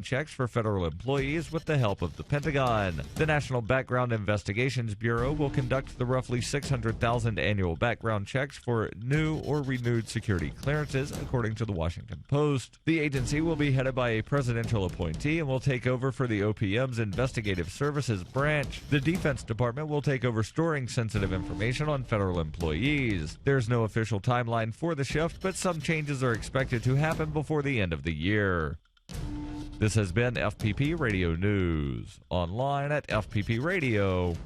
checks for federal employees with the help of the Pentagon. The National Background Investigations Bureau will conduct the roughly 600,000 annual background checks for new or renewed security clearances, according to the Washington Post. The agency will be headed by a presidential appointee and will take over for the OPM's Investigative Services branch. The Defense Department will take over storing sensitive information on federal employees. There's no official timeline for the shift, but some changes are expected to happen before the end of the year. This has been FPP Radio News, online at fppradio.com.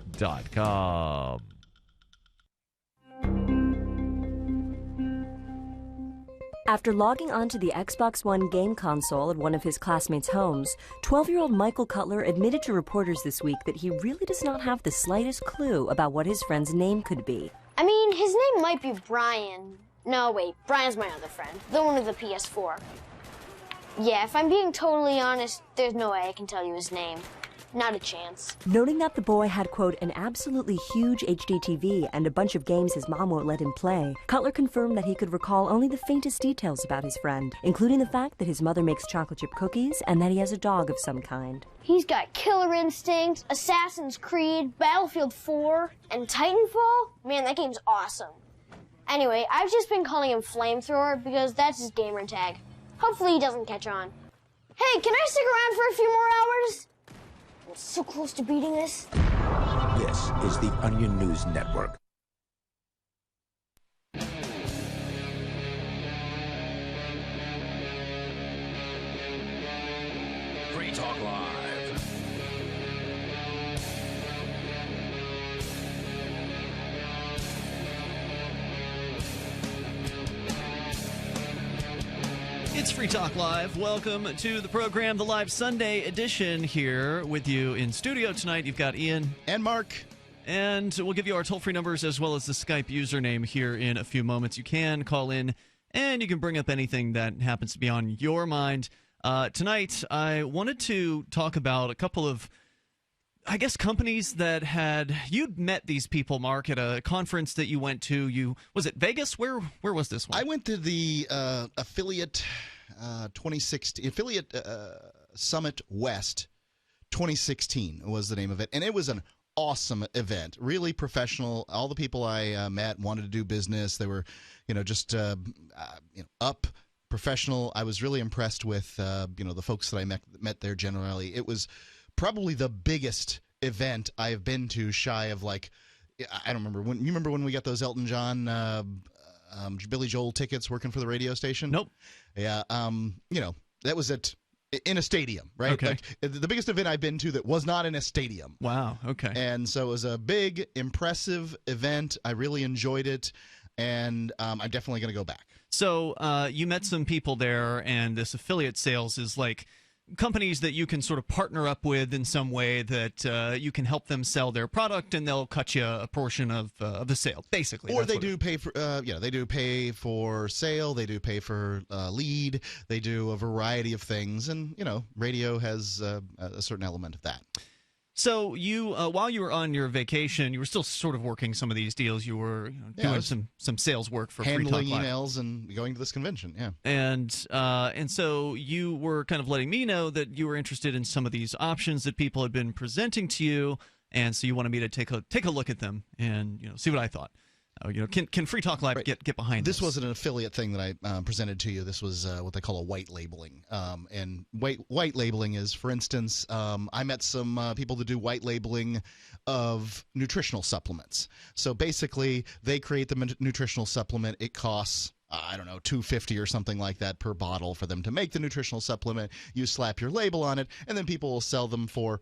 After logging onto the Xbox One game console at one of his classmates' homes, 12-year-old Michael Cutler admitted to reporters this week that he really does not have the slightest clue about what his friend's name could be. I mean, his name might be Brian. No, wait, Brian's my other friend, the one with the PS4. Yeah, if I'm being totally honest, there's no way I can tell you his name. Not a chance. Noting that the boy had, quote, an absolutely huge HD TV and a bunch of games his mom won't let him play, Cutler confirmed that he could recall only the faintest details about his friend, including the fact that his mother makes chocolate chip cookies and that he has a dog of some kind. He's got Killer Instinct, Assassin's Creed, Battlefield 4, and Titanfall? Man, that game's awesome. Anyway, I've just been calling him Flamethrower because that's his gamer tag. Hopefully he doesn't catch on. Hey, can I stick around for a few more hours? I'm so close to beating this. This is the Onion News Network. Free Talk Live. It's Free Talk Live. Welcome to the program, the live Sunday edition here with you in studio tonight. You've got Ian and Mark. And we'll give you our toll-free numbers as well as the Skype username here in a few moments. You can call in and you can bring up anything that happens to be on your mind. Tonight, I wanted to talk about a couple of, I guess, companies that had... You'd met these people, Mark, at a conference that you went to. Was it Vegas? Where was this one? I went to the Affiliate 2016 Affiliate Summit West 2016 was the name of it, and it was an awesome event, really professional. All the people I met wanted to do business. They were, just up, professional. I was really impressed with the folks that I met there. Generally, it was probably the biggest event I have been to, shy of I don't remember when. You remember when we got those Elton John, Billy Joel tickets working for the radio station? Nope. Yeah. That was in a stadium, right? Okay. The biggest event I've been to that was not in a stadium. Wow. Okay. And so it was a big, impressive event. I really enjoyed it, and I'm definitely going to go back. So you met some people there, and this affiliate sales is like companies that you can sort of partner up with in some way that you can help them sell their product, and they'll cut you a portion of the sale, basically. Or they do pay for, they do pay for sale, they do pay for lead, they do a variety of things, and radio has a certain element of that. So you, while you were on your vacation, you were still sort of working some of these deals. You were doing some sales work for Free Talk Live. Handling emails and going to this convention, yeah. And so you were kind of letting me know that you were interested in some of these options that people had been presenting to you, and so you wanted me to take a look at them and see what I thought. Can Free Talk Live get behind this? This wasn't an affiliate thing that I presented to you. This was what they call a white labeling. And white labeling is, for instance, I met some people that do white labeling of nutritional supplements. So basically, they create the nutritional supplement. It costs, I don't know, $2.50 or something like that per bottle for them to make the nutritional supplement. You slap your label on it, and then people will sell them for,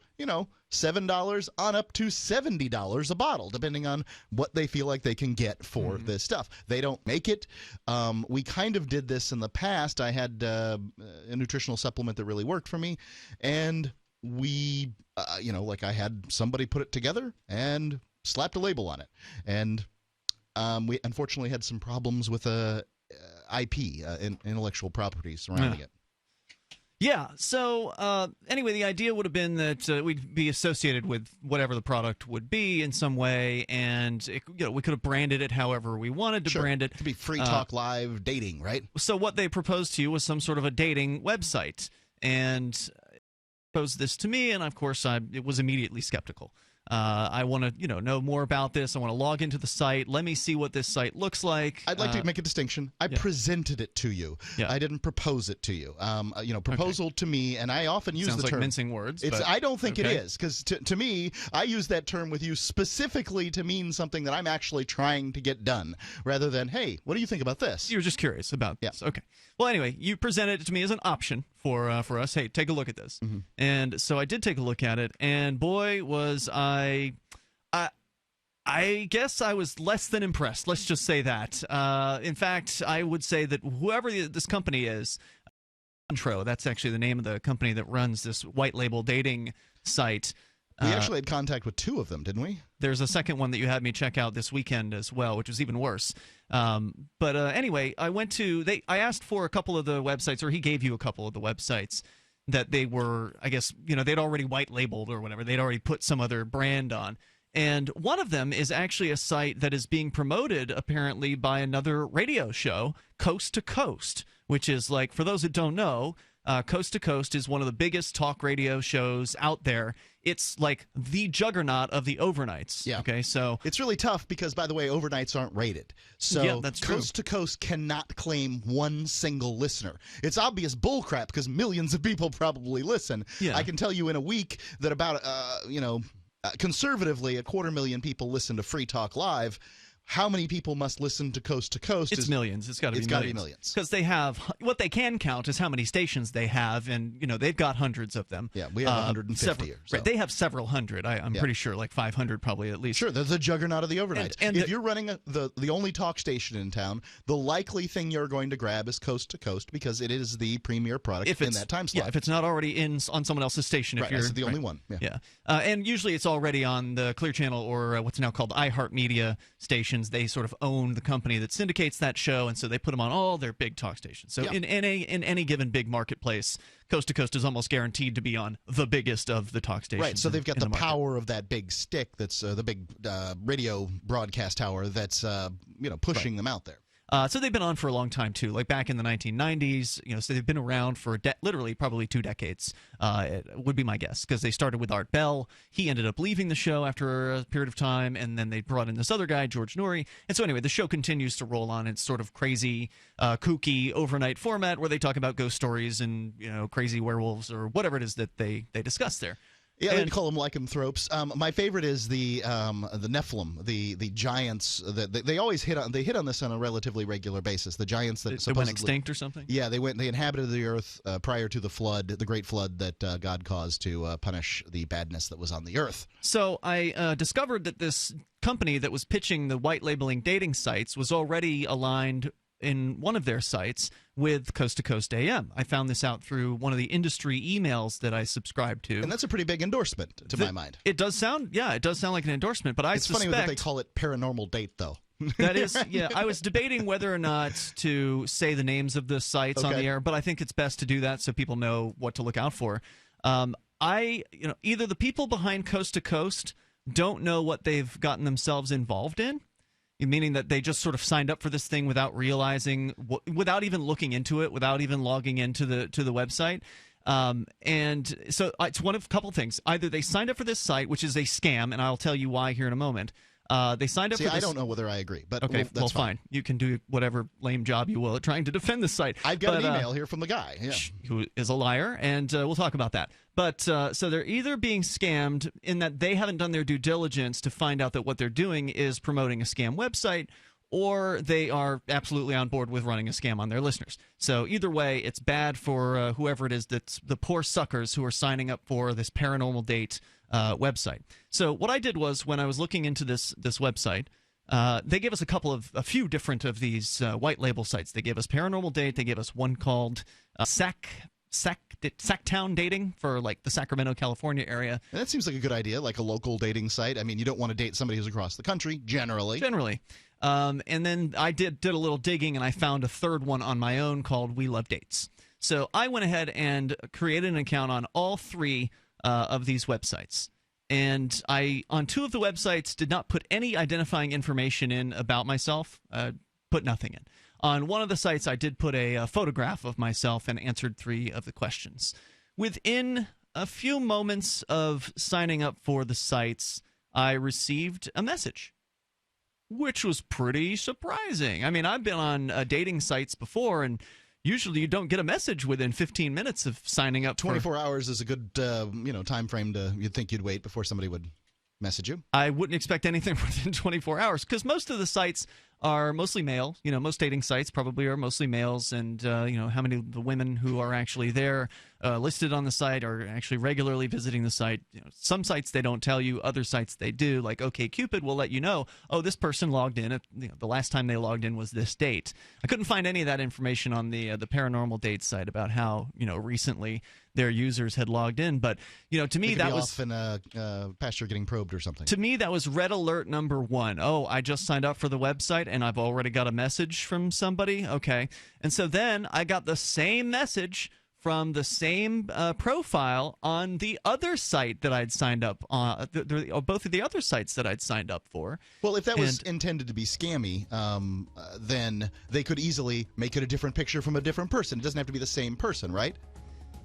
$7 on up to $70 a bottle, depending on what they feel like they can get for this stuff. They don't make it. We kind of did this in the past. I had a nutritional supplement that really worked for me, and we, I had somebody put it together and slapped a label on it. And we unfortunately had some problems with IP, intellectual property surrounding it. Yeah, so anyway, the idea would have been that we'd be associated with whatever the product would be in some way, and we could have branded it however we wanted to brand it. It could be Free Talk Live dating, right? So what they proposed to you was some sort of a dating website, and proposed this to me, and of course I was immediately skeptical. I want to, know more about this. I want to log into the site. Let me see what this site looks like. I'd like to make a distinction. I presented it to you. Yeah. I didn't propose it to you. Proposal to me, and I often use Sounds the like term. mincing words. I don't think it is, because to me, I use that term with you specifically to mean something that I'm actually trying to get done, rather than, hey, what do you think about this? You're just curious about this. Yeah. Okay. Well, anyway, you presented it to me as an option for us. Hey, take a look at this. Mm-hmm. And so I did take a look at it, and boy, was I guess I was less than impressed. Let's just say that. In fact, I would say that whoever this company is, Intro, that's actually the name of the company that runs this white label dating site. We actually had contact with 2 of them, didn't we? There's a second one that you had me check out this weekend as well, which was even worse. But anyway, I asked for a couple of the websites, or he gave you a couple of the websites that they were, I guess, they'd already white labeled or whatever. They'd already put some other brand on. And one of them is actually a site that is being promoted, apparently, by another radio show, Coast to Coast, which is like, for those that don't know, Coast to Coast is one of the biggest talk radio shows out there. It's like the juggernaut of the overnights. Yeah. Okay, so it's really tough because, by the way, overnights aren't rated. So yeah, that's true. Coast to Coast cannot claim one single listener. It's obvious bullcrap because millions of people probably listen. Yeah. I can tell you in a week that about, conservatively, 250,000 people listen to Free Talk Live. How many people must listen to Coast? It's millions. It's got to be millions. Because they have what they can count is how many stations they have, and they've got hundreds of them. Yeah, we have 150 or so. Right, they have several hundred. I'm pretty sure, like 500 probably at least. Sure, they're the juggernaut of the overnight. And if you're running the only talk station in town, the likely thing you're going to grab is Coast to Coast because it is the premier product in that time slot. Yeah, if it's not already on someone else's station. Right, it's the only one. Yeah. And usually it's already on the Clear Channel or what's now called iHeartMedia stations. They sort of own the company that syndicates that show, and so they put them on all their big talk stations. So in any given big marketplace, Coast to Coast is almost guaranteed to be on the biggest of the talk stations. Right, so they've got the power of that big stick that's the big radio broadcast tower that's pushing them out there. So they've been on for a long time, too, like back in the 1990s. So they've been around for literally probably 2 decades, it would be my guess, because they started with Art Bell. He ended up leaving the show after a period of time, and then they brought in this other guy, George Noory. And so anyway, the show continues to roll on. It's sort of crazy, kooky, overnight format where they talk about ghost stories and, crazy werewolves or whatever it is that they discuss there. Yeah, they call them lycanthropes. My favorite is the Nephilim, the giants that they always hit on. They hit on this on a relatively regular basis. The giants that they went extinct or something. Yeah, they inhabited the earth prior to the flood, the great flood that God caused to punish the badness that was on the earth. So I discovered that this company that was pitching the white labeling dating sites was already aligned in one of their sites with Coast to Coast AM. I found this out through one of the industry emails that I subscribe to. And that's a pretty big endorsement, to my mind. It does sound like an endorsement, but it's funny that they call it paranormal date, though. That is, yeah. I was debating whether or not to say the names of the sites on the air, but I think it's best to do that so people know what to look out for. Either the people behind Coast to Coast don't know what they've gotten themselves involved in, meaning that they just sort of signed up for this thing without realizing, without even looking into it, without even logging into the website. And so it's one of a couple things. Either they signed up for this site, which is a scam, and I'll tell you why here in a moment. They signed up for this. I don't know whether I agree, but okay, that's fine. You can do whatever lame job you will at trying to defend the site. I've got an email here from the guy who is a liar, and we'll talk about that. But so they're either being scammed in that they haven't done their due diligence to find out that what they're doing is promoting a scam website, or they are absolutely on board with running a scam on their listeners. So either way, it's bad for whoever it is that's the poor suckers who are signing up for this paranormal date website. So what I did was, when I was looking into this website, they gave us a few different of these white label sites. They gave us Paranormal Date. They gave us one called Sacktown Dating for like the Sacramento, California area. And that seems like a good idea, like a local dating site. I mean, you don't want to date somebody who's across the country, generally. And then I did a little digging, and I found a third one on my own called We Love Dates. So I went ahead and created an account on all 3 of these websites. And I, on 2 of the websites, did not put any identifying information in about myself, put nothing in. On one of the sites, I did put a photograph of myself and answered 3 of the questions. Within a few moments of signing up for the sites, I received a message, which was pretty surprising. I mean, I've been on dating sites before, and usually you don't get a message within 15 minutes of signing up. 24 hours is a good time frame you'd think you'd wait before somebody would message you. I wouldn't expect anything within 24 hours because most of the sites are mostly male. Most dating sites probably are mostly males, and how many of the women who are actually there listed on the site are actually regularly visiting the site. Some sites they don't tell you, other sites they do. Like OkCupid will let you know, oh, this person logged in. The last time they logged in was this date. I couldn't find any of that information on the paranormal date site about how recently their users had logged in. But to me that was off in a pasture getting probed or something. To me that was red alert number one. Oh, I just signed up for the website and I've already got a message from somebody. Okay, and so then I got the same message from the same profile on the other site that I'd signed up on, both of the other sites that I'd signed up for. Well, if that was intended to be scammy, then they could easily make it a different picture from a different person. It doesn't have to be the same person, right?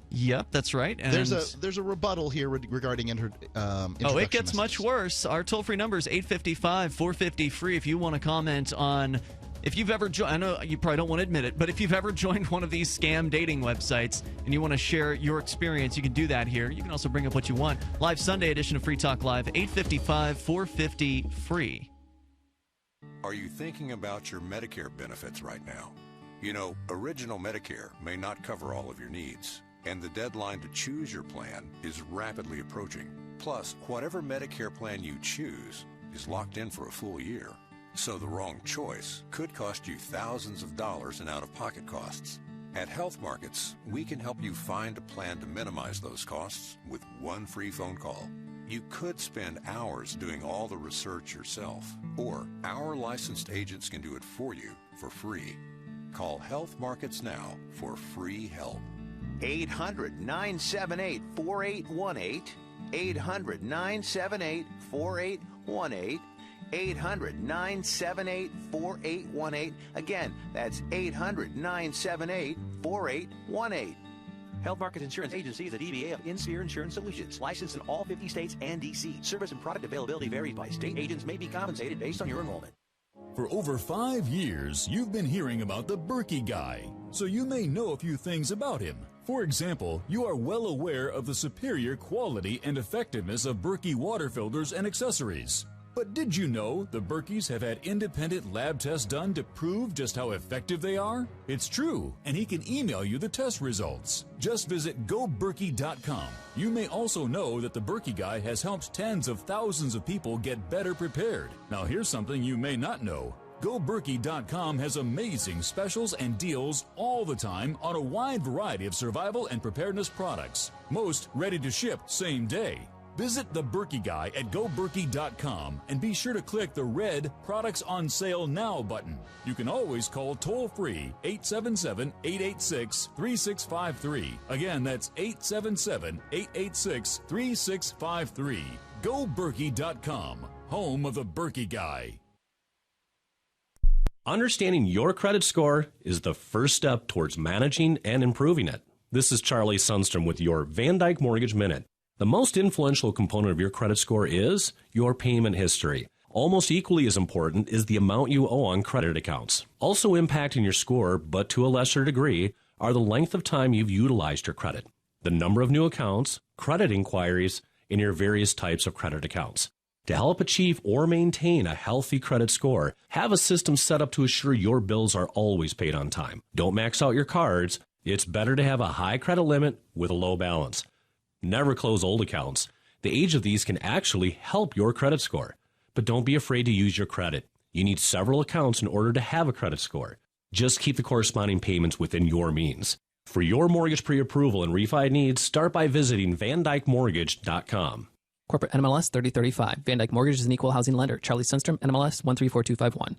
Yep, that's right. And there's a rebuttal here regarding oh, it gets much worse. Our toll-free number is 855-450-FREE if you want to comment on if you've ever joined. I know you probably don't want to admit it, but if you've ever joined one of these scam dating websites and you want to share your experience, you can do that here. You can also bring up what you want. Live Sunday edition of Free Talk Live, 855-450-FREE. Are you thinking about your Medicare benefits right now? Original Medicare may not cover all of your needs, and the deadline to choose your plan is rapidly approaching. Plus, whatever Medicare plan you choose is locked in for a full year. So the wrong choice could cost you thousands of dollars in out-of-pocket costs. At Health Markets, we can help you find a plan to minimize those costs with one free phone call. You could spend hours doing all the research yourself, or our licensed agents can do it for you for free. Call Health Markets now for free help. 800-978-4818. 800-978-4818. 800-978-4818. Again, that's 800-978-4818. Health Market Insurance Agency is a DBA of InSphere Insurance Solutions, licensed in all 50 states and D.C. Service and product availability varies by state. Agents may be compensated based on your enrollment. For over 5 years, you've been hearing about the Berkey Guy, so you may know a few things about him. For example, you are well aware of the superior quality and effectiveness of Berkey water filters and accessories. But did you know the Berkeys have had independent lab tests done to prove just how effective they are? It's true, and he can email you the test results. Just visit GoBerkey.com. You may also know that the Berkey Guy has helped tens of thousands of people get better prepared. Now here's something you may not know. GoBerkey.com has amazing specials and deals all the time on a wide variety of survival and preparedness products. Most ready to ship same day. Visit the Berkey Guy at GoBerkey.com and be sure to click the red Products on Sale Now button. You can always call toll-free 877-886-3653. Again, that's 877-886-3653. GoBerkey.com, home of the Berkey Guy. Understanding your credit score is the first step towards managing and improving it. This is Charlie Sundstrom with your Van Dyke Mortgage Minute. The most influential component of your credit score is your payment history. Almost equally as important is the amount you owe on credit accounts. Also impacting your score, but to a lesser degree, are the length of time you've utilized your credit, the number of new accounts, credit inquiries, and your various types of credit accounts. To help achieve or maintain a healthy credit score, have a system set up to assure your bills are always paid on time. Don't max out your cards. It's better to have a high credit limit with a low balance. Never close old accounts. The age of these can actually help your credit score. But don't be afraid to use your credit. You need several accounts in order to have a credit score. Just keep the corresponding payments within your means. For your mortgage pre-approval and refi needs, start by visiting VanDykeMortgage.com. Corporate NMLS 3035. Van Dyke Mortgage is an equal housing lender. Charlie Sundstrom, NMLS 134251.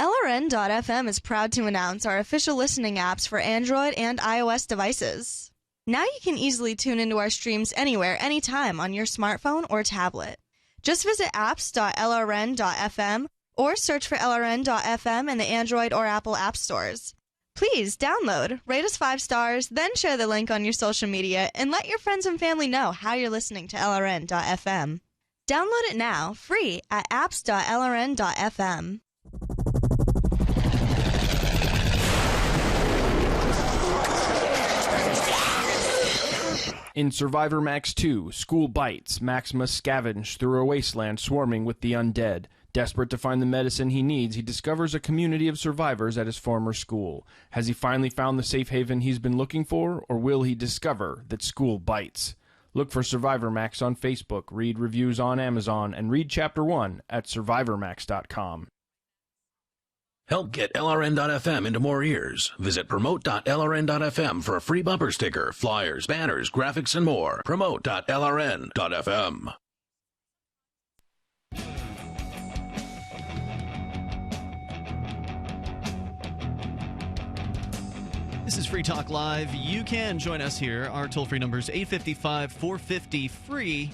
LRN.FM is proud to announce our official listening apps for Android and iOS devices. Now you can easily tune into our streams anywhere, anytime on your smartphone or tablet. Just visit apps.lrn.fm or search for LRN.FM in the Android or Apple app stores. Please download, rate us 5 stars, then share the link on your social media, and let your friends and family know how you're listening to LRN.FM. Download it now, free, at apps.lrn.fm. In Survivor Max 2, School Bites, Max must scavenge through a wasteland swarming with the undead. Desperate to find the medicine he needs, he discovers a community of survivors at his former school. Has he finally found the safe haven he's been looking for, or will he discover that school bites? Look for Survivor Max on Facebook, read reviews on Amazon, and read Chapter 1 at survivormax.com. Help get LRN.FM into more ears. Visit promote.lrn.fm for a free bumper sticker, flyers, banners, graphics, and more. Promote.lrn.fm. This is Free Talk Live. You can join us here. Our toll-free number is 855-450-FREE.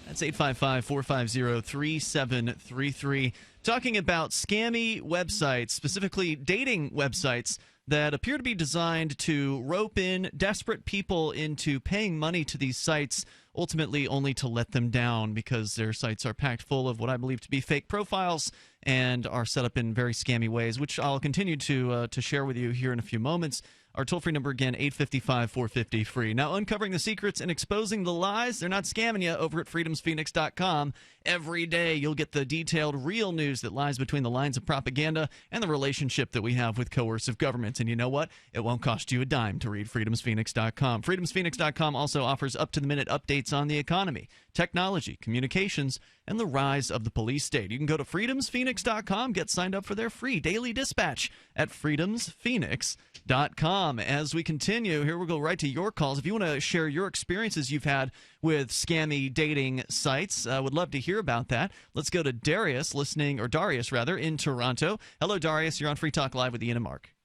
That's 855-450-3733. Talking about scammy websites, specifically dating websites that appear to be designed to rope in desperate people into paying money to these sites, ultimately only to let them down because their sites are packed full of what I believe to be fake profiles and are set up in very scammy ways, which I'll continue to share with you here in a few moments. Our toll-free number again, 855-450-FREE. Now, uncovering the secrets and exposing the lies, they're not scamming you over at freedomsphoenix.com. Every day you'll get the detailed, real news that lies between the lines of propaganda and the relationship that we have with coercive governments. And you know what? It won't cost you a dime to read freedomsphoenix.com. Freedomsphoenix.com also offers up-to-the-minute updates on the economy, technology, communications, and the rise of the police state. You can go to freedomsphoenix.com, get signed up for their free daily dispatch at freedomsphoenix.com. As we continue, here we'll go right to your calls. If you want to share your experiences you've had with scammy dating sites, I would love to hear about that. Let's go to Darius, Darius in Toronto. Hello, Darius. You're on Free Talk Live with Ian and Mark.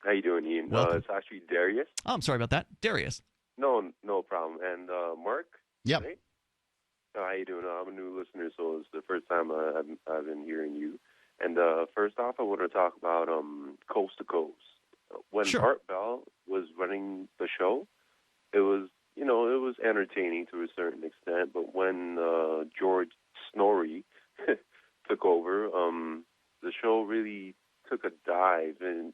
How you doing, Ian? It's actually Darius. Oh, I'm sorry about that. Darius. No problem. And Mark? Yep. Right? How you doing? I'm a new listener, so it's the first time I've been hearing you. And first off, I want to talk about Coast to Coast. When Art Bell was running the show, it was entertaining to a certain extent. But when George Noory took over, the show really took a dive in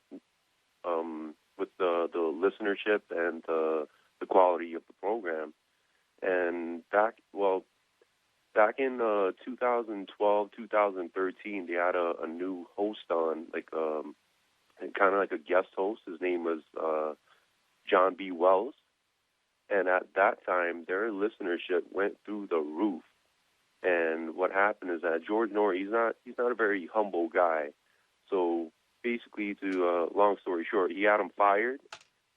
with the listenership and the quality of the program. And back in 2012, 2013, they had a new host on, kind of like a guest host. His name was John B. Wells. And at that time, their listenership went through the roof. And what happened is that George Noory, he's not a very humble guy. So basically, long story short, he had him fired.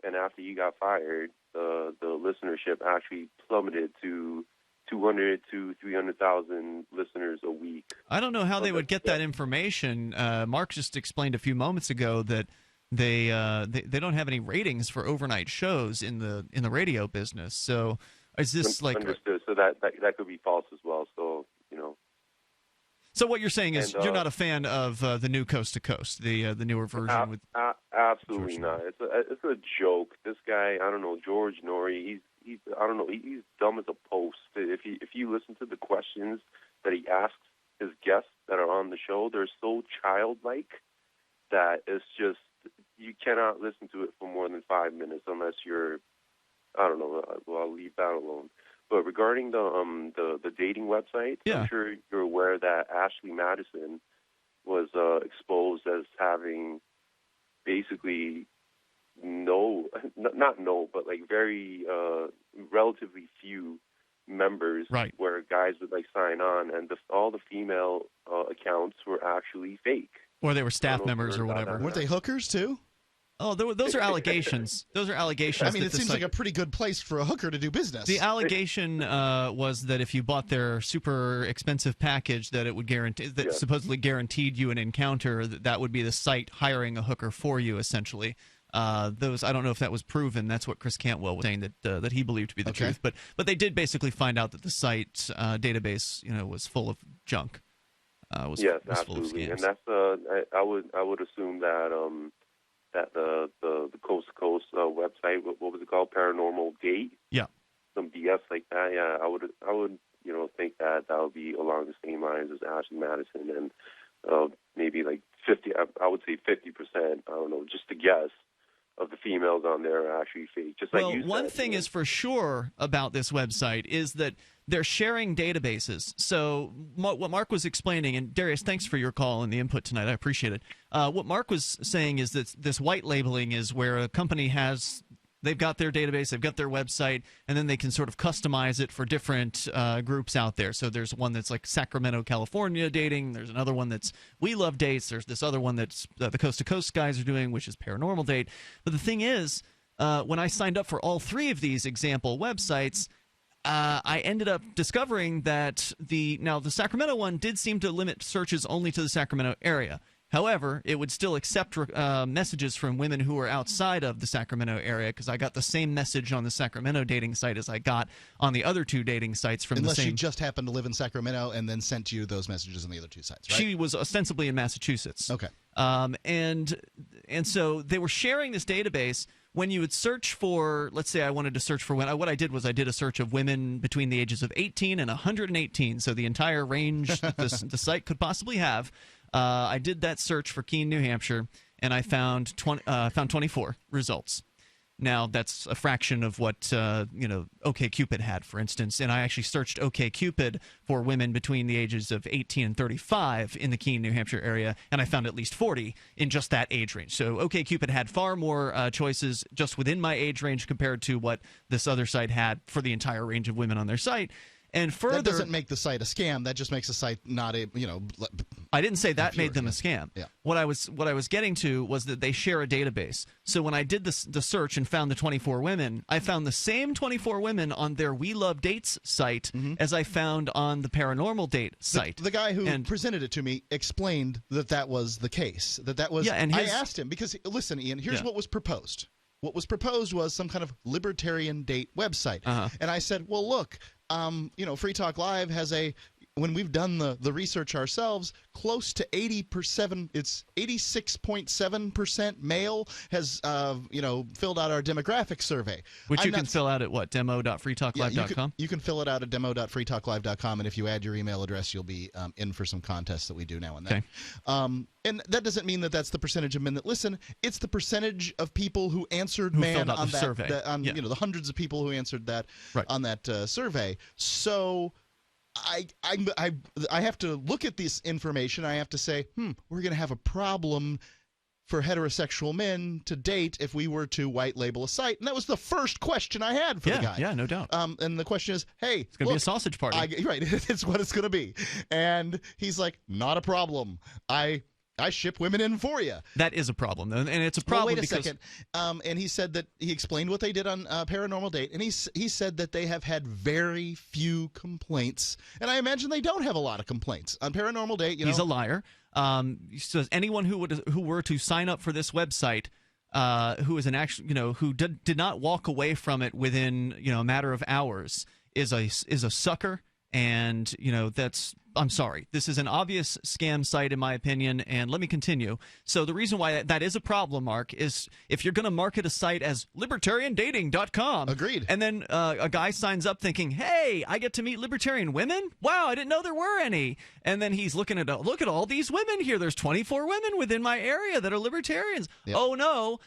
And after he got fired, the listenership actually plummeted to 200 to 300,000 listeners a week. I don't know how they would get that information. Mark just explained a few moments ago that they don't have any ratings for overnight shows in the radio business. So is this understood? So that could be false as well. So So what you're saying is you're not a fan of the new Coast to Coast, the newer version with absolutely not. It's a joke. This guy, I don't know, George Noory. He's dumb as a post. If you listen to the questions that he asks his guests that are on the show, they're so childlike that it's just you cannot listen to it for more than 5 minutes unless you're, I don't know. Well, I'll leave that alone. But regarding the dating website, I'm sure you're aware that Ashley Madison was exposed as having basically very relatively few members, where guys would sign on, and all the female accounts were actually fake, or they were staff members or whatever. Weren't they hookers too? Oh, those are allegations. Those are allegations. I mean, it seems like a pretty good place for a hooker to do business. The allegation was that if you bought their super expensive package, that it would supposedly guaranteed you an encounter. That would be the site hiring a hooker for you, essentially. I don't know if that was proven. That's what Chris Cantwell was saying that he believed to be the truth. But they did basically find out that the site database was full of junk. Yes, absolutely, and that's I would assume that that the Coast to Coast website, what was it called, Paranormal Date? Yeah. Some BS like that. Yeah, I would think that would be along the same lines as Ashley Madison, and maybe like 50. I would say 50%. I don't know, just to guess, of the females on there are actually fake. Just like you said. One thing is for sure about this website is that they're sharing databases. So what Mark was explaining, and Darius, thanks for your call and the input tonight. I appreciate it. What Mark was saying is that this white labeling is where a company they've got their database, they've got their website, and then they can sort of customize it for different groups out there. So there's one that's like Sacramento, California dating. There's another one that's We Love Dates. There's this other one that's the Coast to Coast guys are doing, which is Paranormal Date. But the thing is, when I signed up for all three of these example websites, I ended up discovering that the Sacramento one did seem to limit searches only to the Sacramento area. However, it would still accept messages from women who were outside of the Sacramento area, because I got the same message on the Sacramento dating site as I got on the other two dating sites from Unless the same... she just happened to live in Sacramento and then sent you those messages on the other two sites, right? She was ostensibly in Massachusetts. Okay. And so they were sharing this database. When you would search for, let's say I wanted to search for women, what I did was I did a search of women between the ages of 18 and 118, so the entire range that the site could possibly have. I did that search for Keene, New Hampshire, and I found 24 results. Now, that's a fraction of what OkCupid had, for instance. And I actually searched OkCupid for women between the ages of 18 and 35 in the Keene, New Hampshire area, and I found at least 40 in just that age range. So OkCupid had far more choices just within my age range compared to what this other site had for the entire range of women on their site. And further, that doesn't make the site a scam. That just makes the site not a, I didn't say that made them a scam. Yeah. What I was getting to was that they share a database. So when I did the search and found the 24 women, I found the same 24 women on their We Love Dates site as I found on the Paranormal Date site. The guy who presented it to me explained that was the case. That was. Yeah, and I asked him because listen, Ian. Here's what was proposed. What was proposed was some kind of libertarian date website, and I said, well, look. Free Talk Live has when we've done the research ourselves, close to 80%, it's 86.7% male has, filled out our demographic survey. Which you can fill out at what, demo.freetalklive.com? You can fill it out at demo.freetalklive.com, and if you add your email address, you'll be in for some contests that we do now and then. Okay. And that doesn't mean that that's the percentage of men that listen. It's the percentage of people who answered man on that survey. The hundreds of people who answered that on that survey. So I have to look at this information. I have to say, we're going to have a problem for heterosexual men to date if we were to white label a site. And that was the first question I had for the guy. Yeah, no doubt. And the question is, hey, it's going to be a sausage party. Right, it's what it's going to be. And he's like, not a problem. I ship women in for you. That is a problem, and it's a problem. Well, wait a second. And he said that he explained what they did on Paranormal Date, and he said that they have had very few complaints, and I imagine they don't have a lot of complaints on Paranormal Date. He's a liar. He says anyone who were to sign up for this website, who is who did not walk away from it within a matter of hours is a sucker, and that's. I'm sorry. This is an obvious scam site, in my opinion, and let me continue. So the reason why that is a problem, Mark, is if you're going to market a site as libertariandating.com. Agreed. And then a guy signs up thinking, hey, I get to meet libertarian women? Wow, I didn't know there were any. And then he's looking at, look at all these women here. There's 24 women within my area that are libertarians. Yep. Oh, no,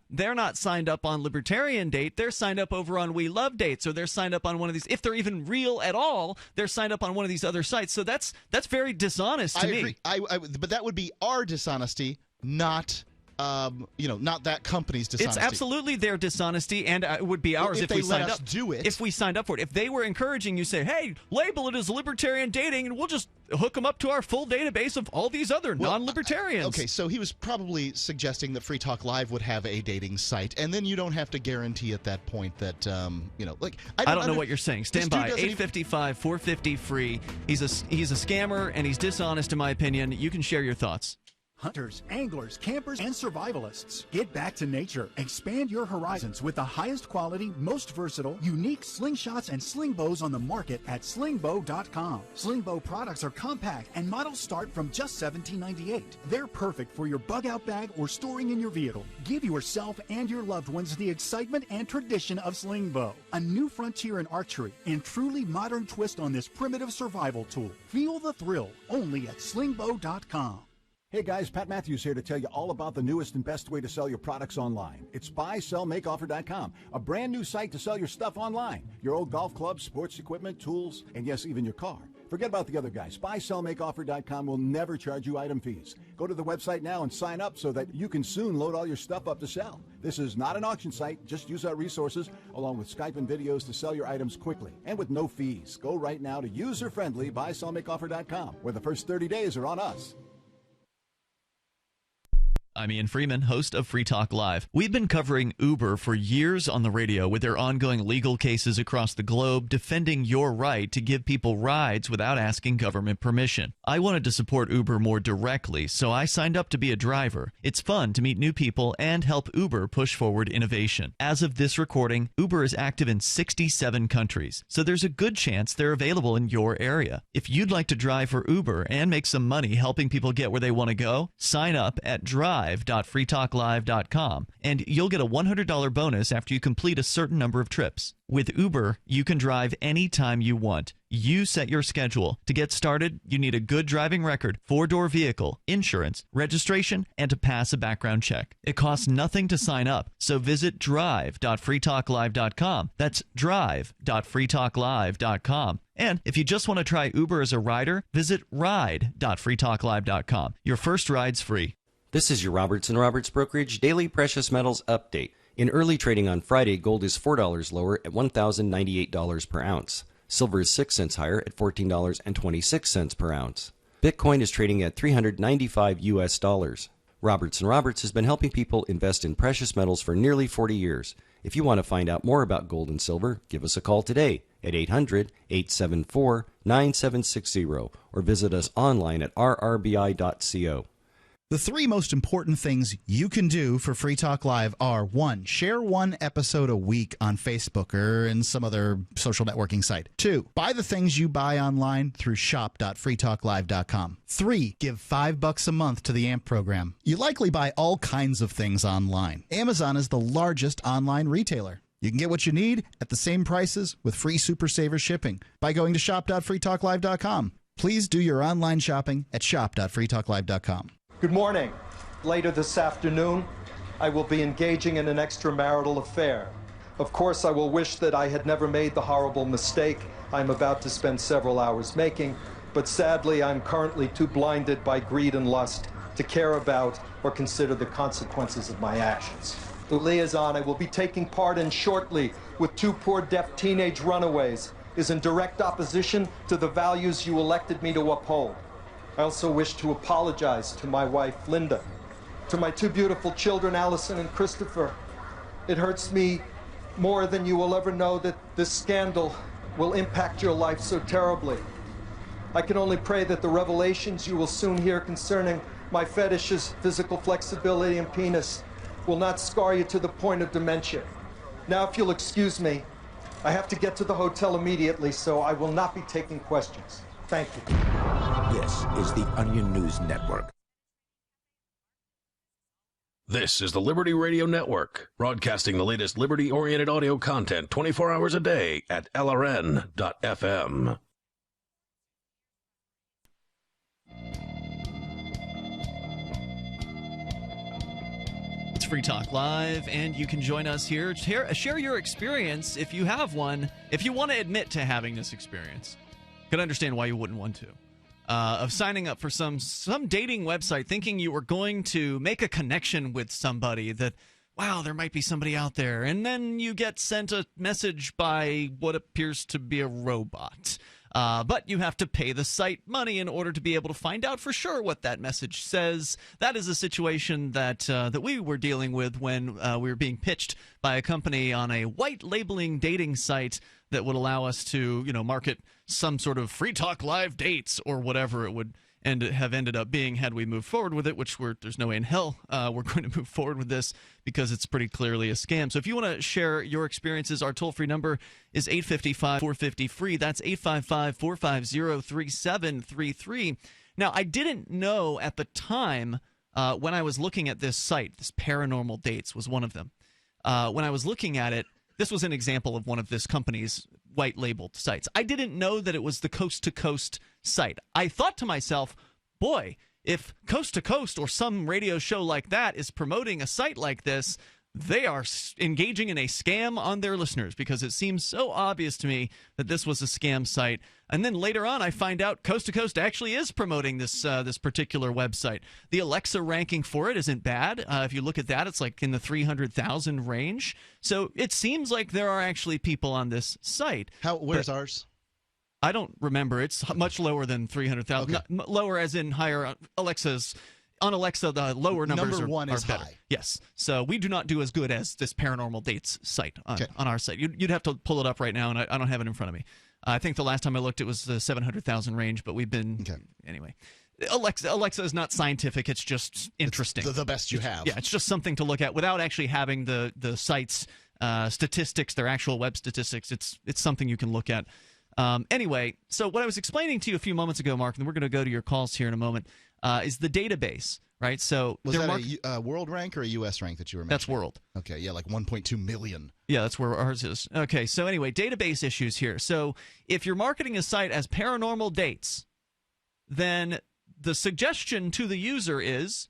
they're not signed up on Libertarian Date. They're signed up over on We Love Dates, or they're signed up on one of these. If they're even real at all, they're signed up on one of these other sites. So that's very dishonest to me. I agree. But that would be our dishonesty, not not that company's dishonesty. It's absolutely their dishonesty, and it would be ours if we signed up. Do it. If we signed up for it. If they were encouraging you, say, hey, label it as libertarian dating, and we'll just hook them up to our full database of all these other non-libertarians. Okay, so he was probably suggesting that Free Talk Live would have a dating site, and then you don't have to guarantee at that point that, I don't know what you're saying. Stand by. 855-450-FREE. He's a scammer, and he's dishonest, in my opinion. You can share your thoughts. Hunters, anglers, campers, and survivalists. Get back to nature. Expand your horizons with the highest quality, most versatile, unique slingshots and sling bows on the market at slingbow.com. Sling bow products are compact and models start from just $17.98. They're perfect for your bug out bag or storing in your vehicle. Give yourself and your loved ones the excitement and tradition of sling bow. A new frontier in archery and truly modern twist on this primitive survival tool. Feel the thrill only at slingbow.com. Hey guys, Pat Matthews here to tell you all about the newest and best way to sell your products online. It's buysellmakeoffer.com, a brand new site to sell your stuff online. Your old golf clubs, sports equipment, tools, and yes, even your car. Forget about the other guys. Buysellmakeoffer.com will never charge you item fees. Go to the website now and sign up so that you can soon load all your stuff up to sell. This is not an auction site. Just use our resources along with Skype and videos to sell your items quickly and with no fees. Go right now to user-friendly buysellmakeoffer.com, where the first 30 days are on us. I'm Ian Freeman, host of Free Talk Live. We've been covering Uber for years on the radio with their ongoing legal cases across the globe defending your right to give people rides without asking government permission. I wanted to support Uber more directly, so I signed up to be a driver. It's fun to meet new people and help Uber push forward innovation. As of this recording, Uber is active in 67 countries, so there's a good chance they're available in your area. If you'd like to drive for Uber and make some money helping people get where they want to go, sign up at drive.freetalklive.com, and you'll get a $100 bonus after you complete a certain number of trips. With Uber, you can drive anytime you want. You set your schedule. To get started, you need a good driving record, 4-door vehicle, insurance, registration, and to pass a background check. It costs nothing to sign up, so visit drive.freetalklive.com. That's drive.freetalklive.com. And if you just want to try Uber as a rider, visit ride.freetalklive.com. Your first ride's free. This is your Roberts & Roberts Brokerage Daily Precious Metals Update. In early trading on Friday, gold is $4 lower at $1,098 per ounce. Silver is 6 cents higher at $14.26 per ounce. Bitcoin is trading at $395 US. Roberts & Roberts has been helping people invest in precious metals for nearly 40 years. If you want to find out more about gold and silver, give us a call today at 800-874-9760 or visit us online at rrbi.co. The three most important things you can do for Free Talk Live are: 1, share one episode a week on Facebook or in some other social networking site. 2, buy the things you buy online through shop.freetalklive.com. 3, give $5 a month to the AMP program. You likely buy all kinds of things online. Amazon is the largest online retailer. You can get what you need at the same prices with free Super Saver shipping by going to shop.freetalklive.com. Please do your online shopping at shop.freetalklive.com. Good morning. Later this afternoon, I will be engaging in an extramarital affair. Of course, I will wish that I had never made the horrible mistake I'm about to spend several hours making, but sadly, I'm currently too blinded by greed and lust to care about or consider the consequences of my actions. The liaison I will be taking part in shortly with 2 poor deaf teenage runaways is in direct opposition to the values you elected me to uphold. I also wish to apologize to my wife, Linda, to my 2 beautiful children, Allison and Christopher. It hurts me more than you will ever know that this scandal will impact your life so terribly. I can only pray that the revelations you will soon hear concerning my fetishes, physical flexibility, and penis will not scar you to the point of dementia. Now, if you'll excuse me, I have to get to the hotel immediately, so I will not be taking questions. Thank you. This is the Onion News Network. This is the Liberty Radio Network, broadcasting the latest liberty-oriented audio content 24 hours a day at LRN.FM. It's Free Talk Live, and you can join us here. Share your experience if you have one, if you want to admit to having this experience. Could understand why you wouldn't want to. Of signing up for some dating website thinking you were going to make a connection with somebody, that, wow, there might be somebody out there. And then you get sent a message by what appears to be a robot. But you have to pay the site money in order to be able to find out for sure what that message says. That is a situation that we were dealing with when we were being pitched by a company on a white labeling dating site that would allow us to, market some sort of Free Talk Live dates or whatever it would and have ended up being had we moved forward with it, which there's no way in hell we're going to move forward with this because it's pretty clearly a scam. So if you want to share your experiences, our toll-free number is 855-450-FREE. That's 855-450-3733. Now, I didn't know at the time when I was looking at this site, this Paranormal Dates was one of them. When I was looking at it, this was an example of one of this company's white-labeled sites. I didn't know that it was the Coast to Coast site. I thought to myself, boy, if Coast to Coast or some radio show like that is promoting a site like this, they are engaging in a scam on their listeners, because it seems so obvious to me that this was a scam site. And then later on, I find out Coast to Coast actually is promoting this this particular website. The Alexa ranking for it isn't bad. If you look at that, it's like in the 300,000 range. So it seems like there are actually people on this site. Where's ours? I don't remember. It's much lower than 300,000. Okay. Lower as in higher. Alexa's. On Alexa, the lower numbers Number one are is better. high. Yes. So we do not do as good as this Paranormal Dates site on our site. You'd have to pull it up right now, and I don't have it in front of me. I think the last time I looked, it was the 700,000 range, but we've been... Okay. Anyway. Alexa is not scientific. It's just interesting. It's the best you have. Yeah, it's just something to look at without actually having the site's statistics, their actual web statistics. It's something you can look at. Anyway, so what I was explaining to you a few moments ago, Mark, and we're going to go to your calls here in a moment, is the database, right? So was that a world rank or a U.S. rank that you were mentioning? That's world. Okay, yeah, like 1.2 million. Yeah, that's where ours is. Okay, so anyway, database issues here. So if you're marketing a site as Paranormal Dates, then the suggestion to the user is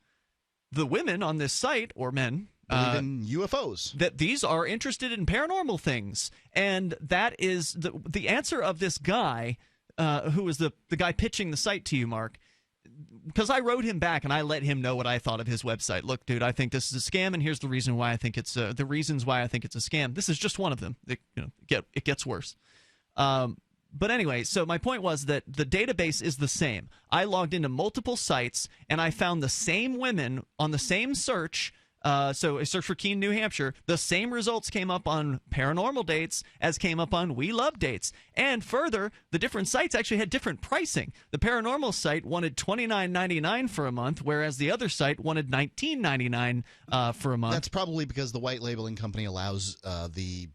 the women on this site, or men, believe in UFOs. That these are interested in paranormal things. And that is the answer of this guy, who was the guy pitching the site to you, Mark. Because I wrote him back and I let him know what I thought of his website. Look, dude, I think this is a scam, and here's the reason why I think it's the reasons why I think it's a scam. This is just one of them. It gets worse. But anyway, so my point was that the database is the same. I logged into multiple sites and I found the same women on the same search. So I searched for Keene, New Hampshire. The same results came up on Paranormal Dates as came up on We Love Dates. And further, the different sites actually had different pricing. The Paranormal site wanted $29.99 for a month, whereas the other site wanted $19.99 for a month. That's probably because the white labeling company allows the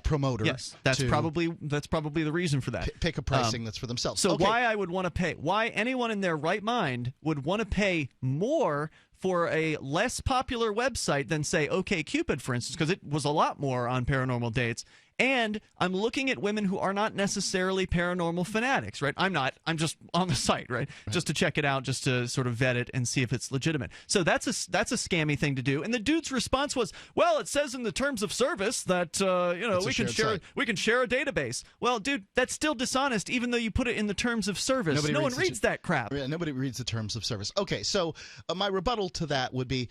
promoter. Yes, that's probably the reason for that. Pick a pricing that's for themselves. So why I would want to pay, why anyone in their right mind would want to pay more for a less popular website than, say, OkCupid, for instance, because it was a lot more on Paranormal Dates. And I'm looking at women who are not necessarily paranormal fanatics, right? I'm not. I'm just on the site, right? Just to check it out, just to sort of vet it and see if it's legitimate. So that's a scammy thing to do. And the dude's response was, well, it says in the terms of service that we can share a database. Well, dude, that's still dishonest, even though you put it in the terms of service. No one reads that crap. Yeah, nobody reads the terms of service. Okay, so my rebuttal to that would be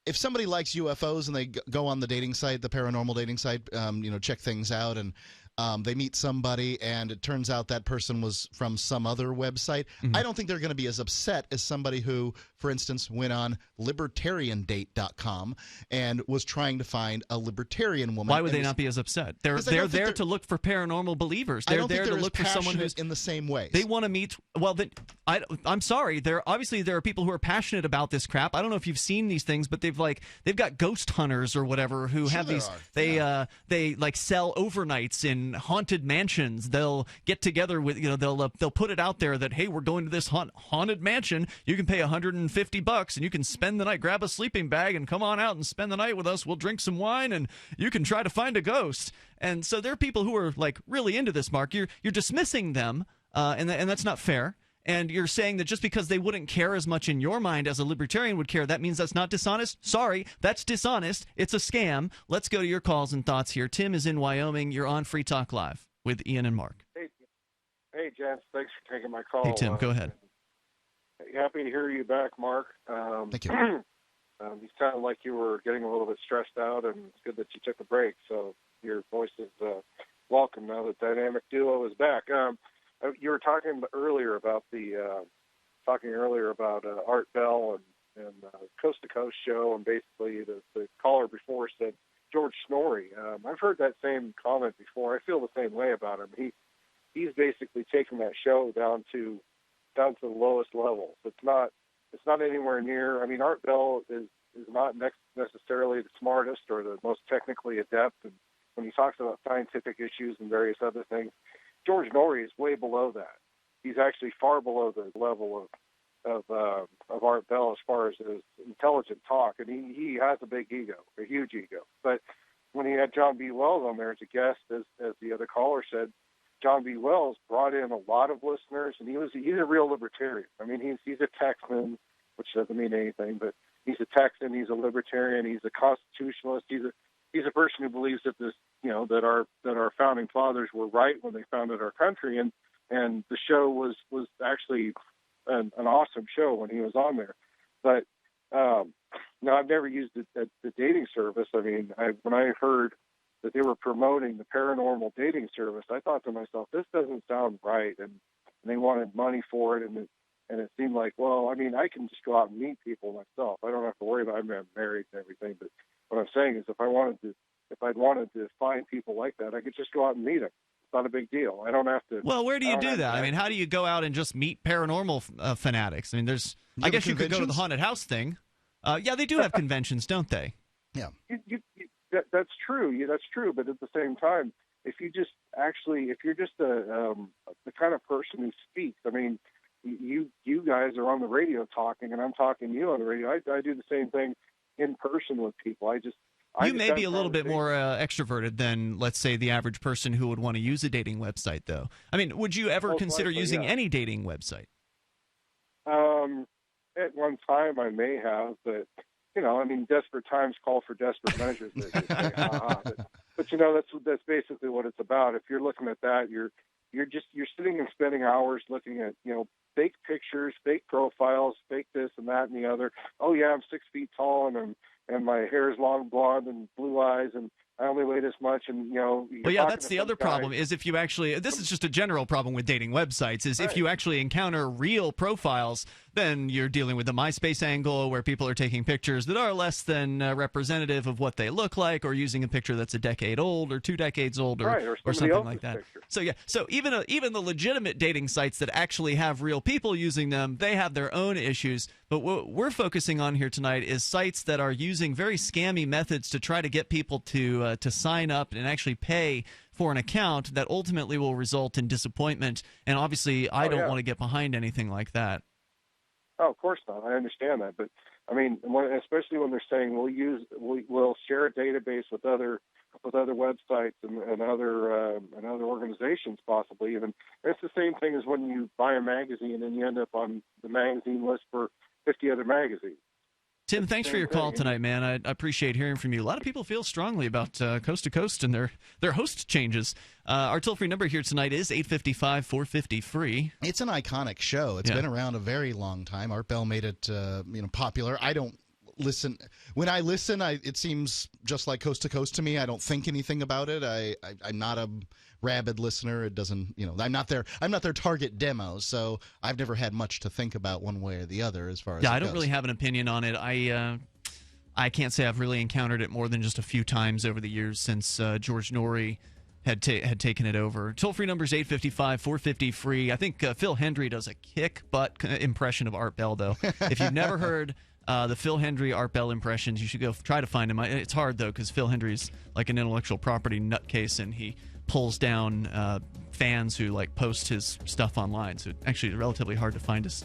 if somebody likes UFOs and they go on the dating site, the paranormal dating site, check things out, and they meet somebody and it turns out that person was from some other website, I don't think they're going to be as upset as somebody who, for instance, went on libertariandate.com and was trying to find a libertarian woman. Why would they not be as upset? They're there to look for paranormal believers. They're there to look for someone who's in the same way. They want to meet. Well, I'm sorry. There are people who are passionate about this crap. I don't know if you've seen these things, but they've got ghost hunters or whatever who have these. They like sell overnights in haunted mansions. They'll get together with they'll put it out there that, hey, we're going to this haunted mansion. You can pay $150 and you can spend the night. Grab a sleeping bag and come on out and spend the night with us. We'll drink some wine and you can try to find a ghost. And so there are people who are like really into this, Mark. You're dismissing them, and that's not fair. And you're saying that just because they wouldn't care as much in your mind as a libertarian would care, that means that's not dishonest? Sorry, that's dishonest. It's a scam. Let's go to your calls and thoughts here. Tim is in Wyoming. You're on Free Talk Live with Ian and Mark. Hey, gents. Thanks for taking my call. Hey, Tim, go ahead. Happy to hear you back, Mark. Thank you. You sounded like you were getting a little bit stressed out, and it's good that you took a break. So your voice is welcome now that Dynamic Duo is back. You were talking earlier about Art Bell and Coast to Coast show, and basically the caller before said George Noory. I've heard that same comment before. I feel the same way about him. He's basically taken that show down to down to the lowest levels. It's not anywhere near. I mean, Art Bell is not necessarily the smartest or the most technically adept, and when he talks about scientific issues and various other things, George Noory is way below that. He's actually far below the level of Art Bell as far as his intelligent talk, and he has a big ego, a huge ego. But when he had John B. Wells on there as a guest, as the other caller said, John B. Wells brought in a lot of listeners, and he's a real libertarian. I mean, he's a Texan, which doesn't mean anything, but he's a Texan, he's a libertarian, he's a constitutionalist, he's a person who believes that that our founding fathers were right when they founded our country, and the show was actually an awesome show when he was on there. But no, I've never used the dating service. I mean, when I heard that they were promoting the paranormal dating service, I thought to myself, this doesn't sound right, and they wanted money for it, and it seemed like, well, I mean, I can just go out and meet people myself. I don't have to worry about I'm married and everything. But what I'm saying is, if I'd wanted to find people like that, I could just go out and meet them. It's not a big deal. I don't have to. Well, where do you do that? I mean, how do you go out and just meet paranormal fanatics? I mean, I guess you could go to the haunted house thing. Yeah, they do have conventions, don't they? Yeah. That's true. Yeah, that's true. But at the same time, if you're just the kind of person who speaks, I mean, you guys are on the radio talking, and I'm talking to you on the radio. I do the same thing in person with people. You may be a little bit more extroverted than, let's say, the average person who would want to use a dating website, though. I mean, would you ever consider using any dating website? At one time, I may have, but I mean, desperate times call for desperate measures. They say, but that's basically what it's about. If you're looking at that, you're sitting and spending hours looking at fake pictures, fake profiles, fake this and that and the other. Oh yeah, I'm 6 feet tall and my hair is long blonde and blue eyes and I only weigh this much, and Well, yeah, that's the other problem. Is if you actually, this is just a general problem with dating websites. Is if you actually encounter real profiles, then you're dealing with the MySpace angle, where people are taking pictures that are less than representative of what they look like, or using a picture that's a decade old or 2 decades old, or something like that. Picture. So yeah, so even the legitimate dating sites that actually have real people using them, they have their own issues. But what we're focusing on here tonight is sites that are using very scammy methods to try to get people to sign up and actually pay for an account that ultimately will result in disappointment. And obviously, I don't want to get behind anything like that. Oh, of course not. I understand that, but I mean, especially when they're saying we'll share a database with other websites and other organizations, possibly even. It's the same thing as when you buy a magazine and you end up on the magazine list for 50 other magazines. Tim, thanks for your call tonight, man. I appreciate hearing from you. A lot of people feel strongly about Coast to Coast and their host changes. Our toll-free number here tonight is 855-450-FREE. It's an iconic show. It's been around a very long time. Art Bell made it popular. I don't listen. When I listen, it seems just like Coast to Coast to me. I don't think anything about it. I'm not a rabid listener. It doesn't, I'm not their target demo, so I've never had much to think about one way or the other as far as I don't really have an opinion on it. I can't say I've really encountered it more than just a few times over the years since George Noory had taken it over. Toll-free number is 855-450-FREE. I think Phil Hendry does a kick-butt impression of Art Bell, though. If you've never heard the Phil Hendry Art Bell impressions, you should go try to find him. It's hard, though, because Phil Hendry's like an intellectual property nutcase, and he pulls down fans who post his stuff online. So actually it's relatively hard to find his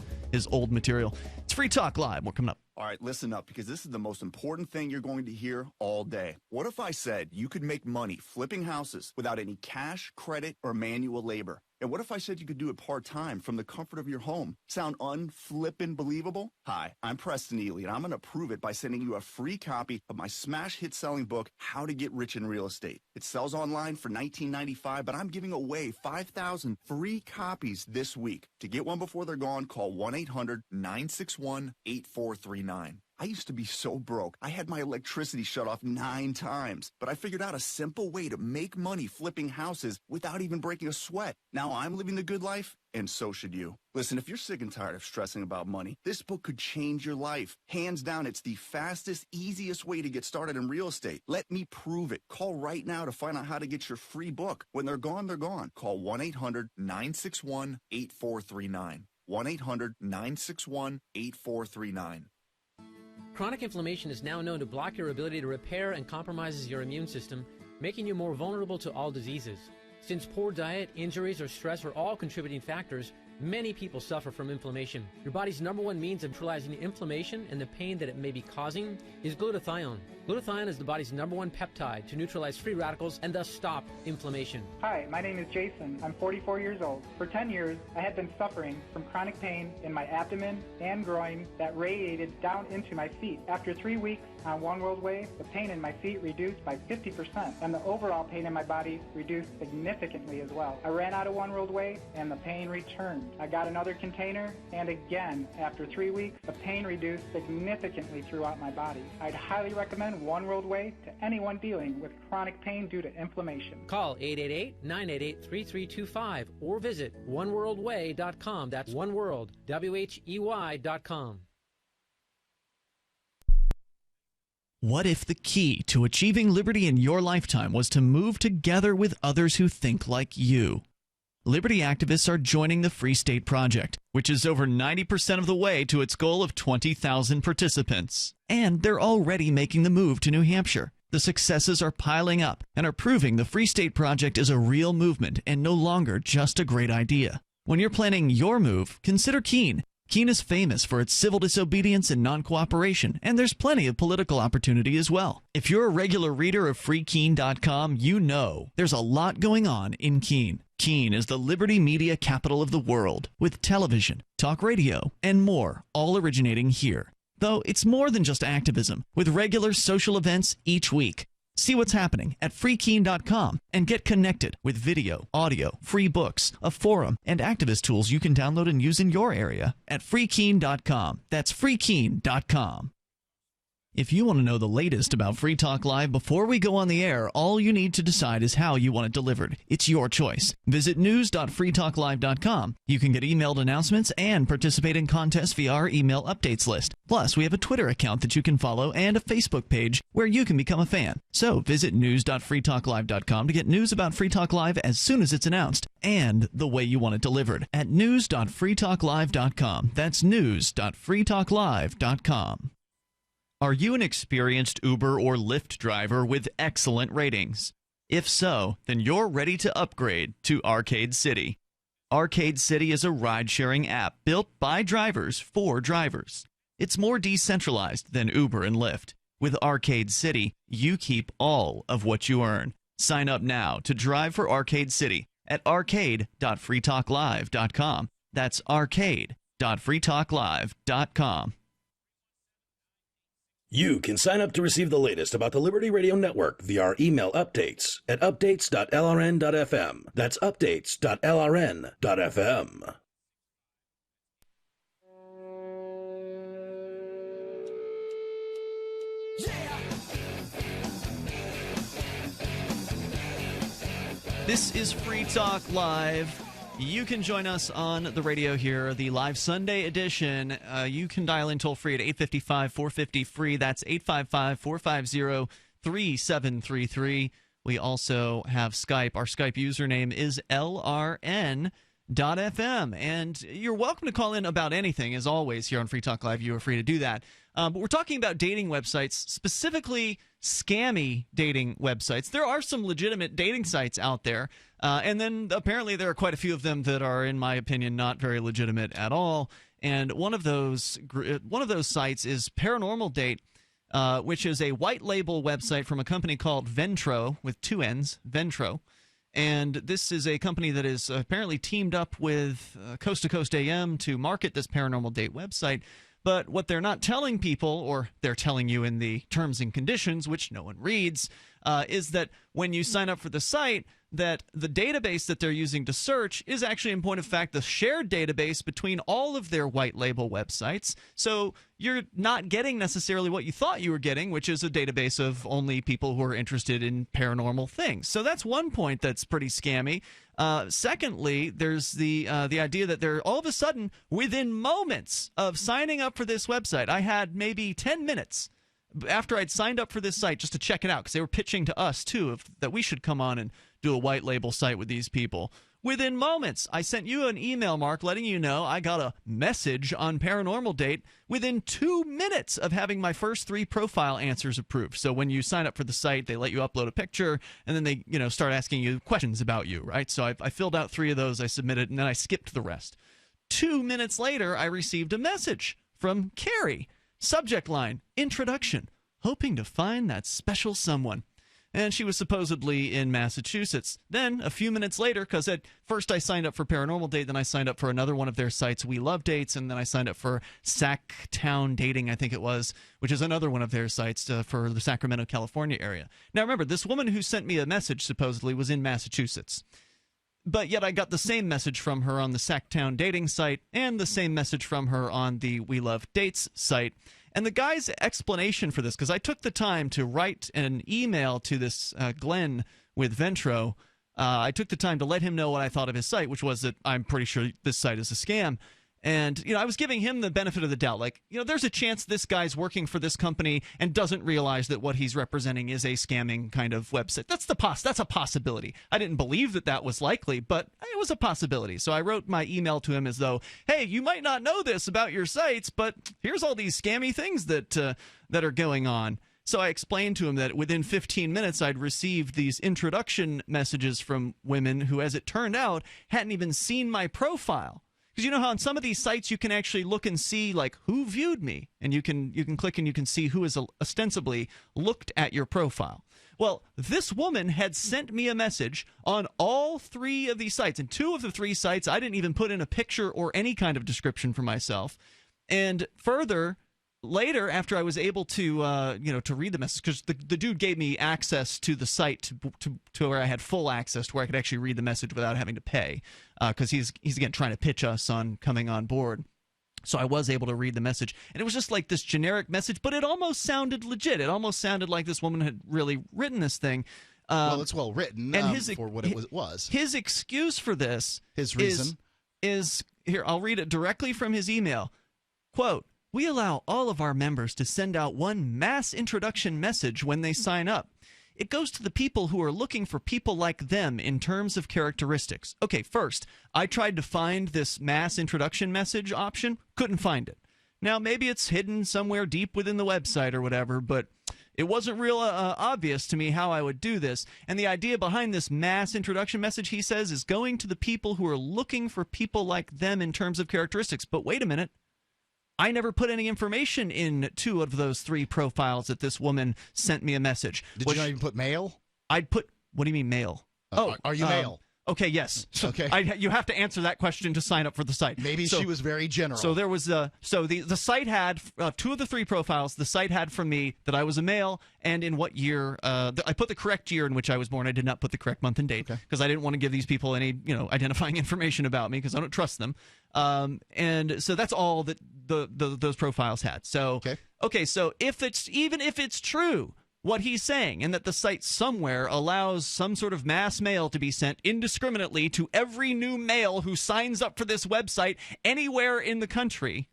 old material. It's Free Talk Live. We're coming up. All right, listen up, because this is the most important thing you're going to hear all day. What if I said you could make money flipping houses without any cash, credit, or manual labor? And what if I said you could do it part-time from the comfort of your home? Sound unflippin' believable? Hi, I'm Preston Ely, and I'm going to prove it by sending you a free copy of my smash hit selling book, How to Get Rich in Real Estate. It sells online for $19.95, but I'm giving away 5,000 free copies this week. To get one before they're gone, call 1-800-961-8439. I used to be so broke, I had my electricity shut off 9 times, but I figured out a simple way to make money flipping houses without even breaking a sweat. Now I'm living the good life, and so should you. Listen, if you're sick and tired of stressing about money, this book could change your life. Hands down, it's the fastest, easiest way to get started in real estate. Let me prove it. Call right now to find out how to get your free book. When they're gone, they're gone. Call 1-800-961-8439. 1-800-961-8439. Chronic inflammation is now known to block your ability to repair and compromises your immune system, making you more vulnerable to all diseases. Since poor diet, injuries, or stress are all contributing factors, many people suffer from inflammation. Your body's number one means of neutralizing inflammation and the pain that it may be causing is glutathione. Glutathione is the body's number one peptide to neutralize free radicals and thus stop inflammation. Hi, my name is Jason. I'm 44 years old. For 10 years, I had been suffering from chronic pain in my abdomen and groin that radiated down into my feet. After 3 weeks on One World Way, the pain in my feet reduced by 50%, and the overall pain in my body reduced significantly as well. I ran out of One World Way, and the pain returned. I got another container, and again, after 3 weeks, the pain reduced significantly throughout my body. I'd highly recommend One World Way to anyone dealing with chronic pain due to inflammation. Call 888-988-3325 or visit oneworldway.com. That's oneworld, WHEY.com. What if the key to achieving liberty in your lifetime was to move together with others who think like you? Liberty activists are joining the Free State Project, which is over 90% of the way to its goal of 20,000 participants. And they're already making the move to New Hampshire. The successes are piling up and are proving the Free State Project is a real movement and no longer just a great idea. When you're planning your move, consider Keene. Keene is famous for its civil disobedience and non-cooperation, and there's plenty of political opportunity as well. If you're a regular reader of freekeene.com, you know there's a lot going on in Keene. Keene is the liberty media capital of the world, with television, talk radio, and more, all originating here. Though it's more than just activism, with regular social events each week. See what's happening at freekeene.com and get connected with video, audio, free books, a forum, and activist tools you can download and use in your area at freekeene.com. That's freekeene.com. If you want to know the latest about Free Talk Live before we go on the air, all you need to decide is how you want it delivered. It's your choice. Visit news.freetalklive.com. You can get emailed announcements and participate in contests via our email updates list. Plus, we have a Twitter account that you can follow and a Facebook page where you can become a fan. So visit news.freetalklive.com to get news about Free Talk Live as soon as it's announced and the way you want it delivered at news.freetalklive.com. That's news.freetalklive.com. Are you an experienced Uber or Lyft driver with excellent ratings? If so, then you're ready to upgrade to Arcade City. Arcade City is a ride-sharing app built by drivers for drivers. It's more decentralized than Uber and Lyft. With Arcade City, you keep all of what you earn. Sign up now to drive for Arcade City at arcade.freetalklive.com. That's arcade.freetalklive.com. You can sign up to receive the latest about the Liberty Radio Network via our email updates at updates.lrn.fm. That's updates.lrn.fm. This is Free Talk Live. You can join us on the radio here, the live Sunday edition. You can dial in toll-free at 855-450-FREE. That's 855-450-3733. We also have Skype. Our Skype username is LRN.FM. And you're welcome to call in about anything, as always, here on Free Talk Live. You are free to do that. But we're talking about dating websites, specifically scammy dating websites. There are some legitimate dating sites out there, and then apparently there are quite a few of them that are, in my opinion, not very legitimate at all. And one of those sites is Paranormal Date, which is a white label website from a company called Ventro, with two N's, Ventro. And this is a company that is apparently teamed up with Coast to Coast AM to market this Paranormal Date website. But what they're not telling people, or they're telling you in the terms and conditions, which no one reads, is that when you sign up for the site, that the database that they're using to search is actually, in point of fact, the shared database between all of their white label websites. So you're not getting necessarily what you thought you were getting, which is a database of only people who are interested in paranormal things. So that's one point that's pretty scammy. Secondly, there's the idea that they're all of a sudden, within moments of signing up for this website, I had maybe 10 minutes after I'd signed up for this site just to check it out, because they were pitching to us, too, that we should come on and do a white label site with these people. within moments. I sent you an email, Mark, letting you know I got a message on Paranormal Date within 2 minutes of having my first 3 profile answers approved. So when you sign up for the site, they let you upload a picture, and then they start asking you questions about you, right? So I filled out 3 of those, I submitted, and then I skipped the rest. 2 minutes later, I received a message from Carrie. Subject line, introduction, hoping to find that special someone. And she was supposedly in Massachusetts. Then, a few minutes later, because at first I signed up for Paranormal Date, then I signed up for another one of their sites, We Love Dates, and then I signed up for Sacktown Dating, I think it was, which is another one of their sites for the Sacramento, California area. Now, remember, this woman who sent me a message, supposedly, was in Massachusetts. But yet I got the same message from her on the Sacktown Dating site and the same message from her on the We Love Dates site. And the guy's explanation for this, because I took the time to write an email to this Glenn with Ventro, I took the time to let him know what I thought of his site, which was that I'm pretty sure this site is a scam. And, I was giving him the benefit of the doubt. Like, there's a chance this guy's working for this company and doesn't realize that what he's representing is a scamming kind of website. That's a possibility. I didn't believe that was likely, but it was a possibility. So I wrote my email to him as though, hey, you might not know this about your sites, but here's all these scammy things that are going on. So I explained to him that within 15 minutes I'd received these introduction messages from women who, as it turned out, hadn't even seen my profile. Because you know how on some of these sites you can actually look and see, like, who viewed me? And you can click and you can see who has ostensibly looked at your profile. Well, this woman had sent me a message on all 3 of these sites. And 2 of the 3 sites, I didn't even put in a picture or any kind of description for myself. And further, later, after I was able to read the message, because the dude gave me access to the site to where I had full access, to where I could actually read the message without having to pay, because he's again trying to pitch us on coming on board. So I was able to read the message, and it was just like this generic message, but it almost sounded legit. It almost sounded like this woman had really written this thing. Well, it's well written, and for what it was. His excuse for this, his reason, is here. I'll read it directly from his email. Quote, "We allow all of our members to send out one mass introduction message when they sign up. It goes to the people who are looking for people like them in terms of characteristics." Okay, first, I tried to find this mass introduction message option, couldn't find it. Now, maybe it's hidden somewhere deep within the website or whatever, but it wasn't real obvious to me how I would do this. And the idea behind this mass introduction message, he says, is going to the people who are looking for people like them in terms of characteristics. But wait a minute. I never put any information in 2 of those 3 profiles that this woman sent me a message. Did you not even put male? I'd put, what do you mean male? Are you male? Okay, yes. So okay. You have to answer that question to sign up for the site. Maybe she was very general. So there was the site had 2 of the 3 profiles. The site had from me that I was a male and in what year. I put the correct year in which I was born. I did not put the correct month and date because I didn't want to give these people any identifying information about me because I don't trust them. And so that's all that those profiles had. So okay, so if it's true what he's saying, and that the site somewhere allows some sort of mass mail to be sent indiscriminately to every new male who signs up for this website anywhere in the country,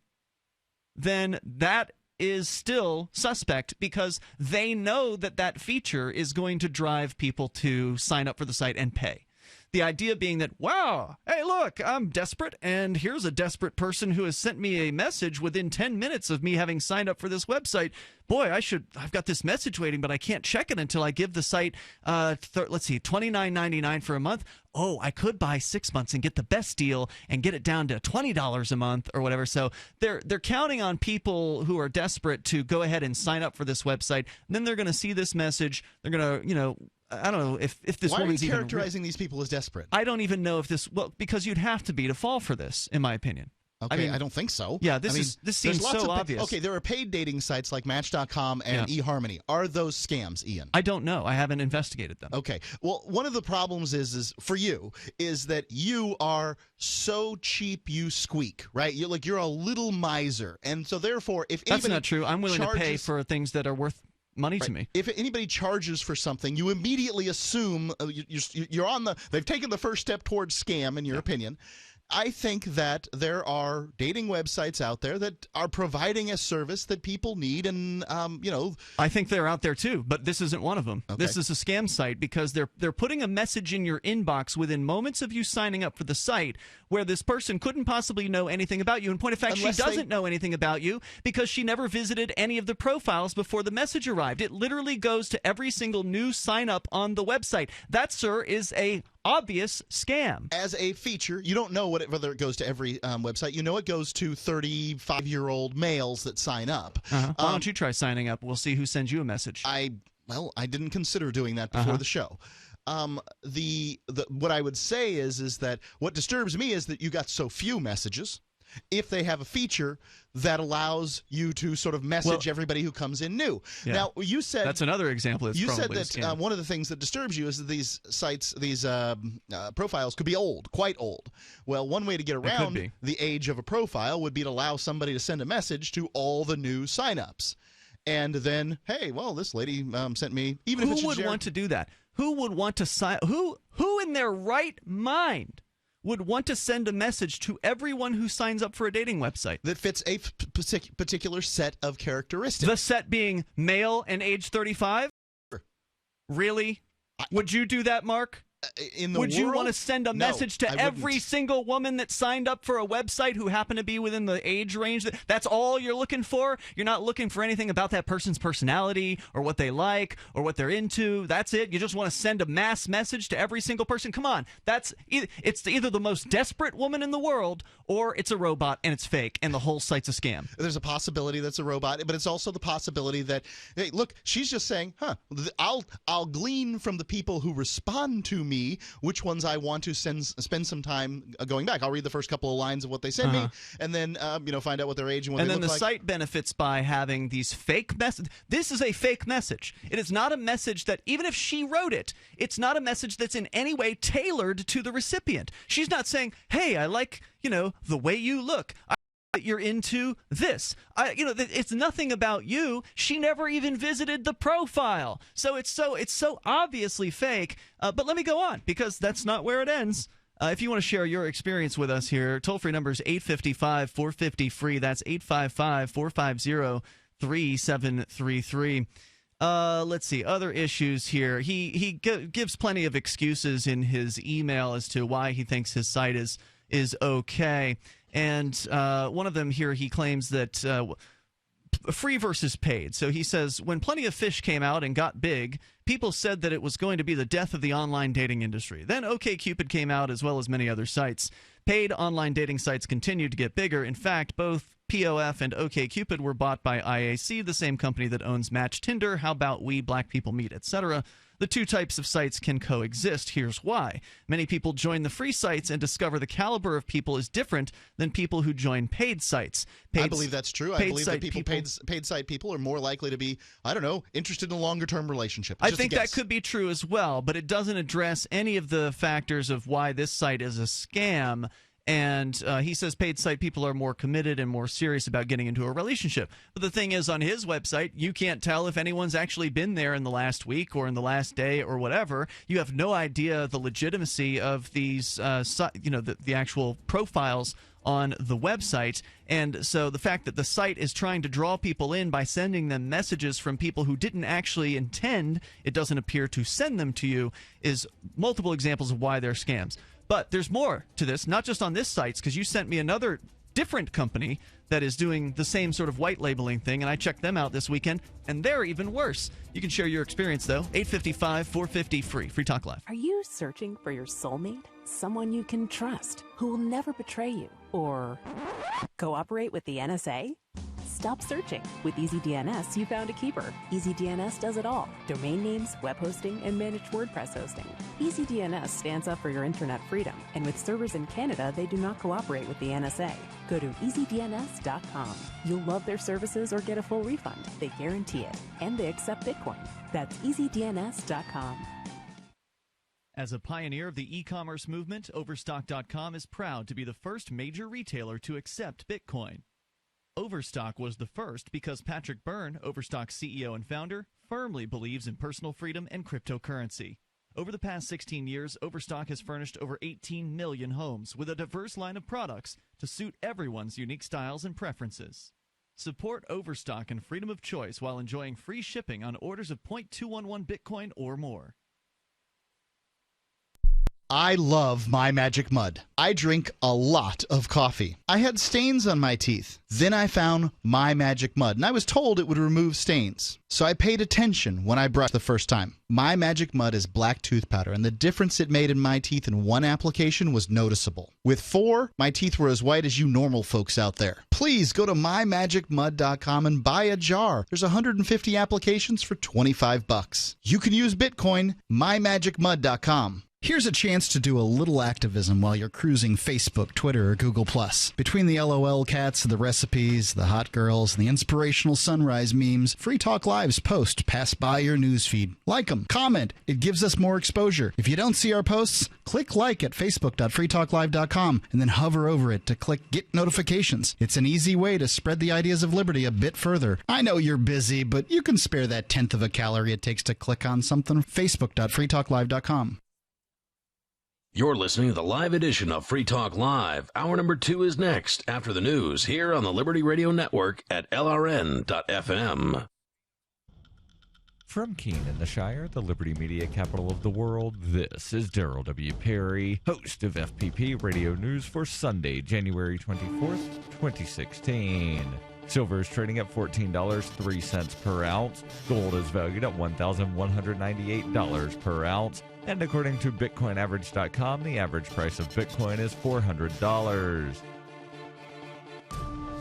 then that is still suspect because they know that feature is going to drive people to sign up for the site and pay. The idea being that, wow, hey, look, I'm desperate, and here's a desperate person who has sent me a message within 10 minutes of me having signed up for this website. Boy, I've got this message waiting, but I can't check it until I give the site, $29.99 for a month. Oh, I could buy 6 months and get the best deal and get it down to $20 a month or whatever. So they're counting on people who are desperate to go ahead and sign up for this website. And then they're going to see this message. They're going to, I don't know if this Why woman's are you characterizing these people as desperate? I don't even know if this. Well, because you'd have to be to fall for this, in my opinion. Okay, I don't think so. Yeah, this seems so obvious. Okay, there are paid dating sites like Match.com and eHarmony. Are those scams, Ian? I don't know. I haven't investigated them. Okay. Well, one of the problems is for you is that you are so cheap you squeak, right? You're a little miser, and so therefore, if that's not true, I'm willing to pay for things that are worth money to me. If anybody charges for something, you immediately assume you're on they've taken the first step towards scam, in your opinion. I think that there are dating websites out there that are providing a service that people need, and I think they're out there too, but this isn't one of them. Okay. This is a scam site because they're putting a message in your inbox within moments of you signing up for the site where this person couldn't possibly know anything about you. In point of fact, Unless she doesn't know anything about you because she never visited any of the profiles before the message arrived. It literally goes to every single new sign up on the website. That, sir, is a obvious scam. As a feature, you don't know whether it goes to every website. You know it goes to 35-year-old males that sign up. Why don't you try signing up? We'll see who sends you a message. I didn't consider doing that before the show. What I would say is that what disturbs me is that you got so few messages. If they have a feature that allows you to sort of message everybody who comes in new. Yeah. Now, you said that's another example. You said that one of the things that disturbs you is that these sites, these profiles could be old, quite old. Well, one way to get around the age of a profile would be to allow somebody to send a message to all the new signups. And then, hey, well, this lady sent me. Even if it's who would want to do that? Who would want to sign? Who in their right mind would want to send a message to everyone who signs up for a dating website that fits a particular set of characteristics? The set being male and age 35. Really? Would you do that, Mark? Would you want to send a message to every single woman that signed up for a website who happened to be within the age range? That's all you're looking for? You're not looking for anything about that person's personality or what they like or what they're into. That's it? You just want to send a mass message to every single person? Come on. It's either the most desperate woman in the world or it's a robot and it's fake and the whole site's a scam. There's a possibility that's a robot, but it's also the possibility that, hey, look, she's just saying, I'll glean from the people who respond to me which ones I want to spend some time going back. I'll read the first couple of lines of what they send me, and then find out what their age and what they look like. And then the site benefits by having these fake messages. This is a fake message. It is not a message that, even if she wrote it, it's not a message that's in any way tailored to the recipient. She's not saying, hey, I like, the way you look. That you're into this. It's nothing about you. She never even visited the profile. So it's so obviously fake. But let me go on, because that's not where it ends. If you want to share your experience with us here, toll-free number is 855-450-FREE. That's 855-450-3733. Let's see. Other issues here. He gives plenty of excuses in his email as to why he thinks his site is okay. And one of them here, he claims that free versus paid. So he says, when Plenty of Fish came out and got big, people said that it was going to be the death of the online dating industry. Then OkCupid came out, as well as many other sites. Paid online dating sites continued to get bigger. In fact, both POF and OkCupid were bought by IAC, the same company that owns Match, Tinder, How About We, Black People Meet, etc. The two types of sites can coexist. Here's why. Many people join the free sites and discover the caliber of people is different than people who join paid sites. I believe that's true. I believe that paid site people are more likely to be, interested in a longer-term relationship. I think that could be true as well, but it doesn't address any of the factors of why this site is a scam. And he says paid site people are more committed and more serious about getting into a relationship. But the thing is, on his website, you can't tell if anyone's actually been there in the last week or in the last day or whatever. You have no idea the legitimacy of these, the actual profiles on the website. And so the fact that the site is trying to draw people in by sending them messages from people who didn't actually intend, it doesn't appear to send them to you, is multiple examples of why they're scams. But there's more to this, not just on this site, because you sent me another different company that is doing the same sort of white labeling thing, and I checked them out this weekend, and they're even worse. You can share your experience, though. 855-450-FREE. Free Talk Live. Are you searching for your soulmate? Someone you can trust, who will never betray you, or cooperate with the NSA? Stop searching. With EasyDNS, you found a keeper. EasyDNS does it all. Domain names, web hosting, and managed WordPress hosting. EasyDNS stands up for your internet freedom, and with servers in Canada, they do not cooperate with the NSA. Go to EasyDNS.com. You'll love their services or get a full refund. They guarantee it. And they accept Bitcoin. That's EasyDNS.com. As a pioneer of the e-commerce movement, Overstock.com is proud to be the first major retailer to accept Bitcoin. Overstock was the first because Patrick Byrne, Overstock's CEO and founder, firmly believes in personal freedom and cryptocurrency. Over the past 16 years, Overstock has furnished over 18 million homes with a diverse line of products to suit everyone's unique styles and preferences. Support Overstock and freedom of choice while enjoying free shipping on orders of .211 Bitcoin or more. I love My Magic Mud. I drink a lot of coffee. I had stains on my teeth. Then I found My Magic Mud, and I was told it would remove stains. So I paid attention when I brushed the first time. My Magic Mud is black tooth powder, and the difference it made in my teeth in one application was noticeable. With 4, my teeth were as white as you normal folks out there. Please go to mymagicmud.com and buy a jar. There's 150 applications for $25. You can use Bitcoin, mymagicmud.com. Here's a chance to do a little activism while you're cruising Facebook, Twitter, or Google+. Between the LOL cats, the recipes, the hot girls, and the inspirational sunrise memes, Free Talk Live's posts pass by your newsfeed. Like them, comment. It gives us more exposure. If you don't see our posts, click like at facebook.freetalklive.com and then hover over it to click Get Notifications. It's an easy way to spread the ideas of liberty a bit further. I know you're busy, but you can spare that 1/10 of a calorie it takes to click on something. facebook.freetalklive.com. You're listening to the live edition of Free Talk Live. Hour number 2 is next, after the news, here on the Liberty Radio Network at LRN.FM. From Keene in the Shire, the Liberty Media capital of the world, this is Daryl W. Perry, host of FPP Radio News for Sunday, January 24th, 2016. Silver is trading at $14.03 per ounce. Gold is valued at $1,198 per ounce. And according to BitcoinAverage.com, the average price of Bitcoin is $400.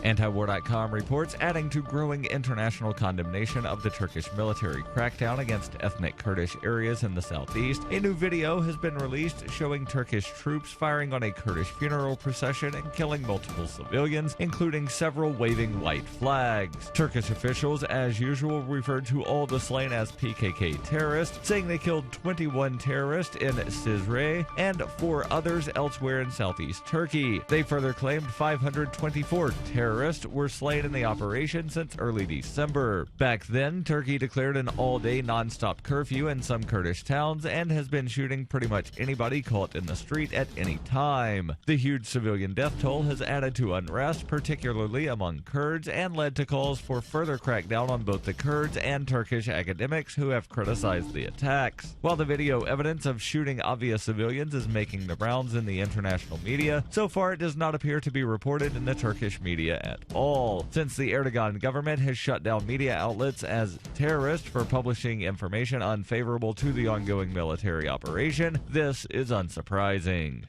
Antiwar.com reports adding to growing international condemnation of the Turkish military crackdown against ethnic Kurdish areas in the southeast. A new video has been released showing Turkish troops firing on a Kurdish funeral procession and killing multiple civilians, including several waving white flags. Turkish officials, as usual, referred to all the slain as PKK terrorists, saying they killed 21 terrorists in Cizre and 4 others elsewhere in southeast Turkey. They further claimed 524 terrorists were slain in the operation since early December. Back then, Turkey declared an all-day non-stop curfew in some Kurdish towns and has been shooting pretty much anybody caught in the street at any time. The huge civilian death toll has added to unrest, particularly among Kurds, and led to calls for further crackdown on both the Kurds and Turkish academics who have criticized the attacks. While the video evidence of shooting obvious civilians is making the rounds in the international media, so far it does not appear to be reported in the Turkish media at all, since the Erdogan government has shut down media outlets as terrorist for publishing information unfavorable to the ongoing military operation. This is unsurprising.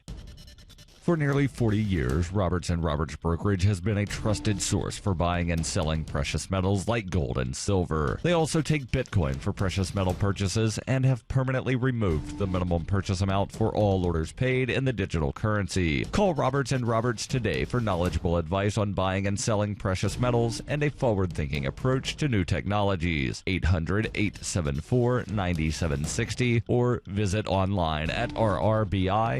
For nearly 40 years, Roberts & Roberts Brokerage has been a trusted source for buying and selling precious metals like gold and silver. They also take Bitcoin for precious metal purchases and have permanently removed the minimum purchase amount for all orders paid in the digital currency. Call Roberts & Roberts today for knowledgeable advice on buying and selling precious metals and a forward-thinking approach to new technologies. 800-874-9760 or visit online at rrbi.co.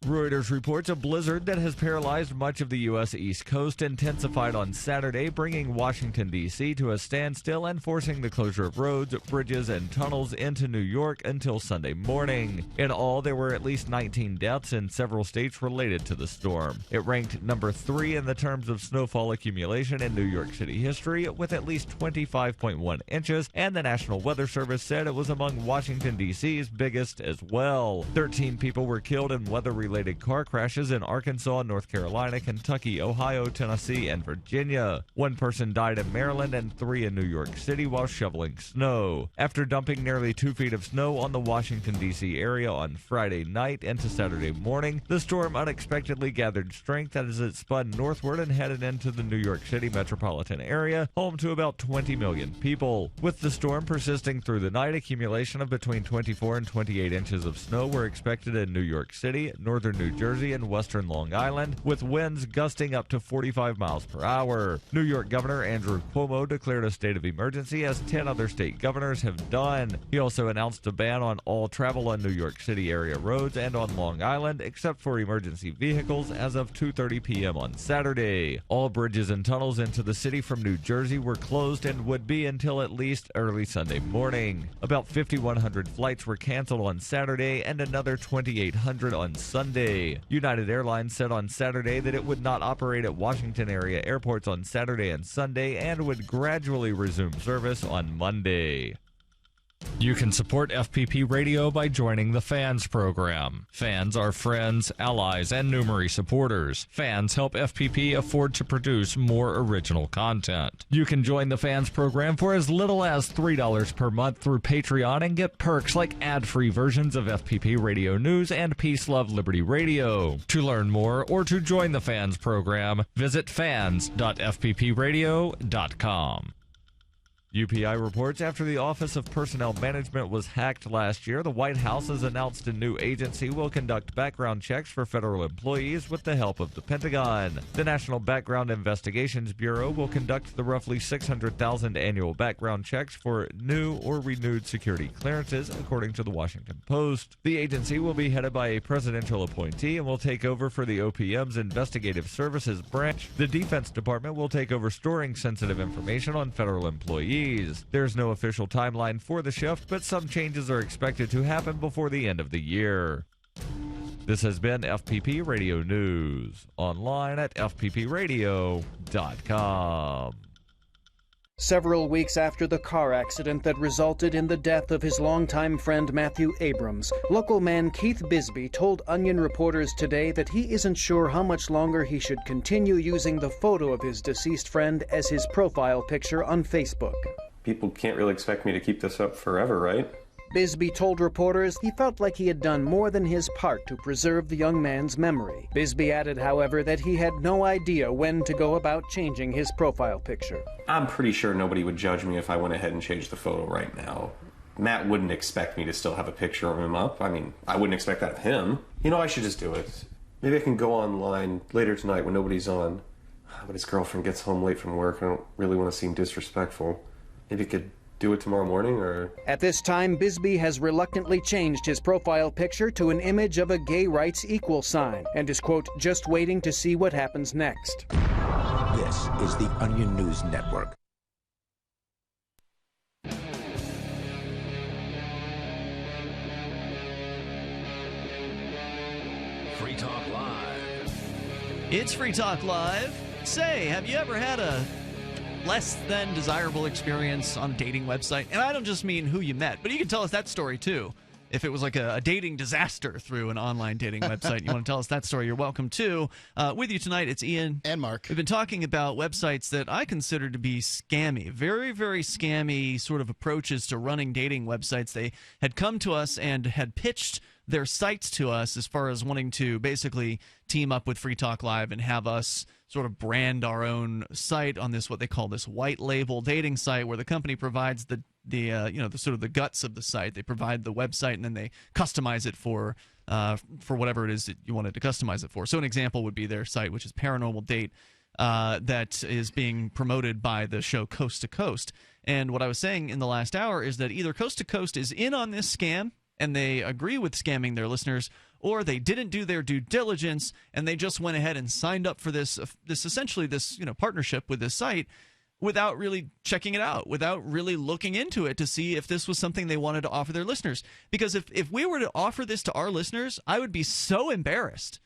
Reuters reports a blizzard that has paralyzed much of the U.S. East Coast intensified on Saturday, bringing Washington, D.C. to a standstill and forcing the closure of roads, bridges, and tunnels into New York until Sunday morning. In all, there were at least 19 deaths in several states related to the storm. It ranked number 3 in the terms of snowfall accumulation in New York City history, with at least 25.1 inches, and the National Weather Service said it was among Washington, D.C.'s biggest as well. 13 people were killed in weather-related car crashes in Arkansas, North Carolina, Kentucky, Ohio, Tennessee, and Virginia. 1 person died in Maryland and 3 in New York City while shoveling snow. After dumping nearly 2 feet of snow on the Washington, D.C. area on Friday night into Saturday morning, the storm unexpectedly gathered strength as it spun northward and headed into the New York City metropolitan area, home to about 20 million people. With the storm persisting through the night, accumulation of between 24 and 28 inches of snow were expected in New York City, Northern northern New Jersey and western Long Island, with winds gusting up to 45 miles per hour. New York Governor Andrew Cuomo declared a state of emergency, as 10 other state governors have done. He also announced a ban on all travel on New York City area roads and on Long Island, except for emergency vehicles, as of 2:30 p.m. on Saturday. All bridges and tunnels into the city from New Jersey were closed and would be until at least early Sunday morning. About 5,100 flights were canceled on Saturday and another 2,800 on Sunday. United Airlines said on Saturday that it would not operate at Washington area airports on Saturday and Sunday and would gradually resume service on Monday. You can support FPP Radio by joining the Fans program. Fans are friends, allies, and Noory supporters. Fans help FPP afford to produce more original content. You can join the Fans program for as little as $3 per month through Patreon and get perks like ad-free versions of FPP Radio News and Peace, Love, Liberty Radio. To learn more or to join the Fans program, visit fans.fppradio.com. UPI reports after the Office of Personnel Management was hacked last year, the White House has announced a new agency will conduct background checks for federal employees with the help of the Pentagon. The National Background Investigations Bureau will conduct the roughly 600,000 annual background checks for new or renewed security clearances, according to the Washington Post. The agency will be headed by a presidential appointee and will take over for the OPM's Investigative Services branch. The Defense Department will take over storing sensitive information on federal employees. There's no official timeline for the shift, but some changes are expected to happen before the end of the year. This has been FPP Radio News, online at fppradio.com. Several weeks after the car accident that resulted in the death of his longtime friend Matthew Abrams, local man Keith Bisbee told Onion reporters today that he isn't sure how much longer he should continue using the photo of his deceased friend as his profile picture on Facebook. People can't really expect me to keep this up forever, right? Bisbee told reporters he felt like he had done more than his part to preserve the young man's memory. Bisbee added, however, that he had no idea when to go about changing his profile picture. I'm pretty sure nobody would judge me if I went ahead and changed the photo right now. Matt wouldn't expect me to still have a picture of him up. I mean, I wouldn't expect that of him. You know, I should just do it. Maybe I can go online later tonight when nobody's on. But his girlfriend gets home late from work. I don't really want to seem disrespectful. Maybe you could do it tomorrow morning, or... At this time, Bisbee has reluctantly changed his profile picture to an image of a gay rights equal sign and is, quote, just waiting to see what happens next. This is the Onion News Network. Free Talk Live. It's Free Talk Live. Say, have you ever had a less than desirable experience on a dating website? And I don't just mean who you met, but you can tell us that story too. If it was like a dating disaster through an online dating website, you want to tell us that story, you're welcome to. With you tonight, it's Ian. And Mark. We've been talking about websites that I consider to be scammy. Very, very scammy sort of approaches to running dating websites. They had come to us and had pitched their sites to us as far as wanting to basically team up with Free Talk Live and have us sort of brand our own site on this, what they call this white label dating site, where the company provides the sort of the guts of the site. They provide the website and then they customize it for whatever it is that you wanted to customize it for. So an example would be their site, which is Paranormal Date, that is being promoted by the show Coast to Coast. And what I was saying in the last hour is that either Coast to Coast is in on this scam and they agree with scamming their listeners, or they didn't do their due diligence and they just went ahead and signed up for this partnership with this site without really checking it out, without really looking into it to see if this was something they wanted to offer their listeners. Because if we were to offer this to our listeners, I would be so embarrassed.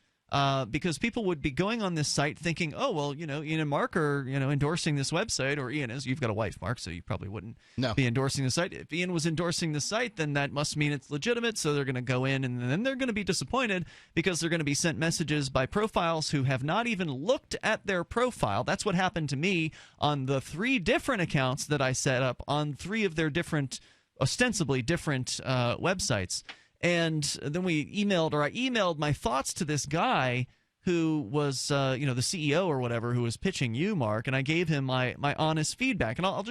Because people would be going on this site thinking, oh, well, Ian and Mark are, endorsing this website, or Ian is. You've got a wife, Mark, so you probably wouldn't be endorsing the site. If Ian was endorsing the site, then that must mean it's legitimate, so they're going to go in, and then they're going to be disappointed because they're going to be sent messages by profiles who have not even looked at their profile. That's what happened to me on the 3 different accounts that I set up on 3 of their ostensibly different websites. And then I emailed my thoughts to this guy who was, the CEO or whatever, who was pitching you, Mark, and I gave him my honest feedback. And I'll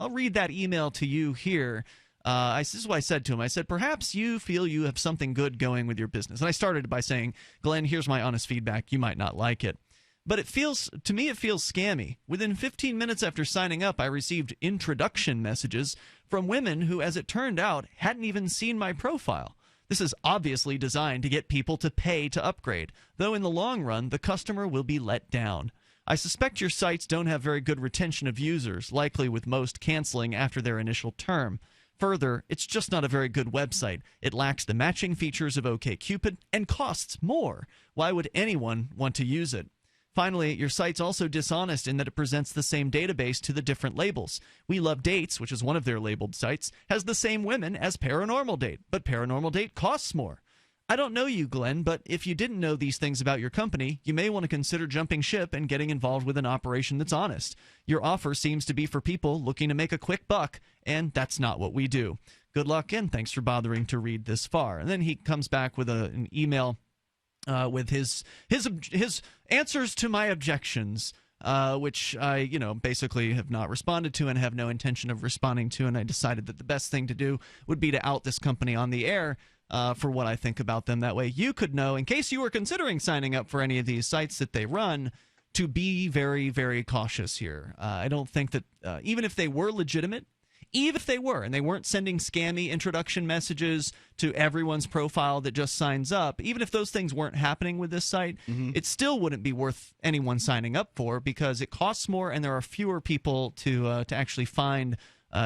read that email to you here. This is what I said to him. I said, perhaps you feel you have something good going with your business. And I started by saying, Glenn, here's my honest feedback. You might not like it. But to me, it feels scammy. Within 15 minutes after signing up, I received introduction messages from women who, as it turned out, hadn't even seen my profile. This is obviously designed to get people to pay to upgrade, though in the long run, the customer will be let down. I suspect your sites don't have very good retention of users, likely with most canceling after their initial term. Further, it's just not a very good website. It lacks the matching features of OkCupid and costs more. Why would anyone want to use it? Finally, your site's also dishonest in that it presents the same database to the different labels. We Love Dates, which is one of their labeled sites, has the same women as Paranormal Date, but Paranormal Date costs more. I don't know you, Glenn, but if you didn't know these things about your company, you may want to consider jumping ship and getting involved with an operation that's honest. Your offer seems to be for people looking to make a quick buck, and that's not what we do. Good luck, and thanks for bothering to read this far. And then he comes back with an email with his answers to my objections, which I, basically have not responded to and have no intention of responding to. And I decided that the best thing to do would be to out this company on the air for what I think about them. That way you could know, in case you were considering signing up for any of these sites that they run, to be very, very cautious here. I don't think that even if they were legitimate, even if they were, and they weren't sending scammy introduction messages to everyone's profile that just signs up, even if those things weren't happening with this site, it still wouldn't be worth anyone signing up for because it costs more and there are fewer people to actually find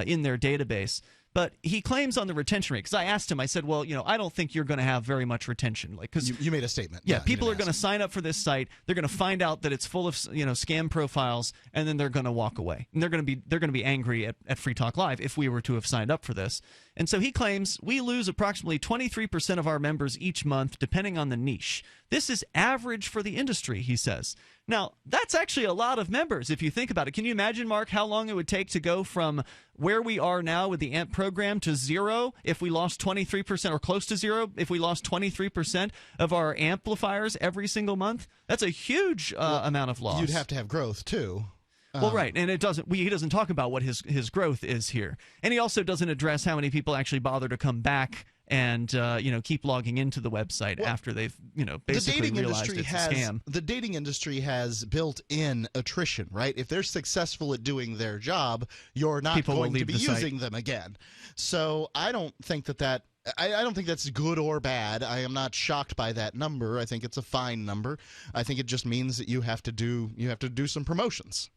in their database. But he claims on the retention rate, because I asked him, I said, well, I don't think you're going to have very much retention. Because you made a statement. Yeah, people are going to sign up for this site. They're going to find out that it's full of scam profiles, and then they're going to walk away. And they're going to be angry at Free Talk Live if we were to have signed up for this. And so he claims we lose approximately 23% of our members each month, depending on the niche. This is average for the industry, he says. Now, that's actually a lot of members if you think about it. Can you imagine, Mark, how long it would take to go from where we are now with the AMP program to zero if we lost 23%, or close to zero if we lost 23% of our amplifiers every single month? That's a huge amount of loss. You'd have to have growth, too. Well, right, and he doesn't talk about what his growth is here. And he also doesn't address how many people actually bother to come back and keep logging into the website after they've basically realized it's a scam. The dating industry has built-in attrition, right? If they're successful at doing their job, you're not going to be using them again. So I don't think that I don't think that's good or bad. I am not shocked by that number. I think it's a fine number. I think it just means that you have to do some promotions.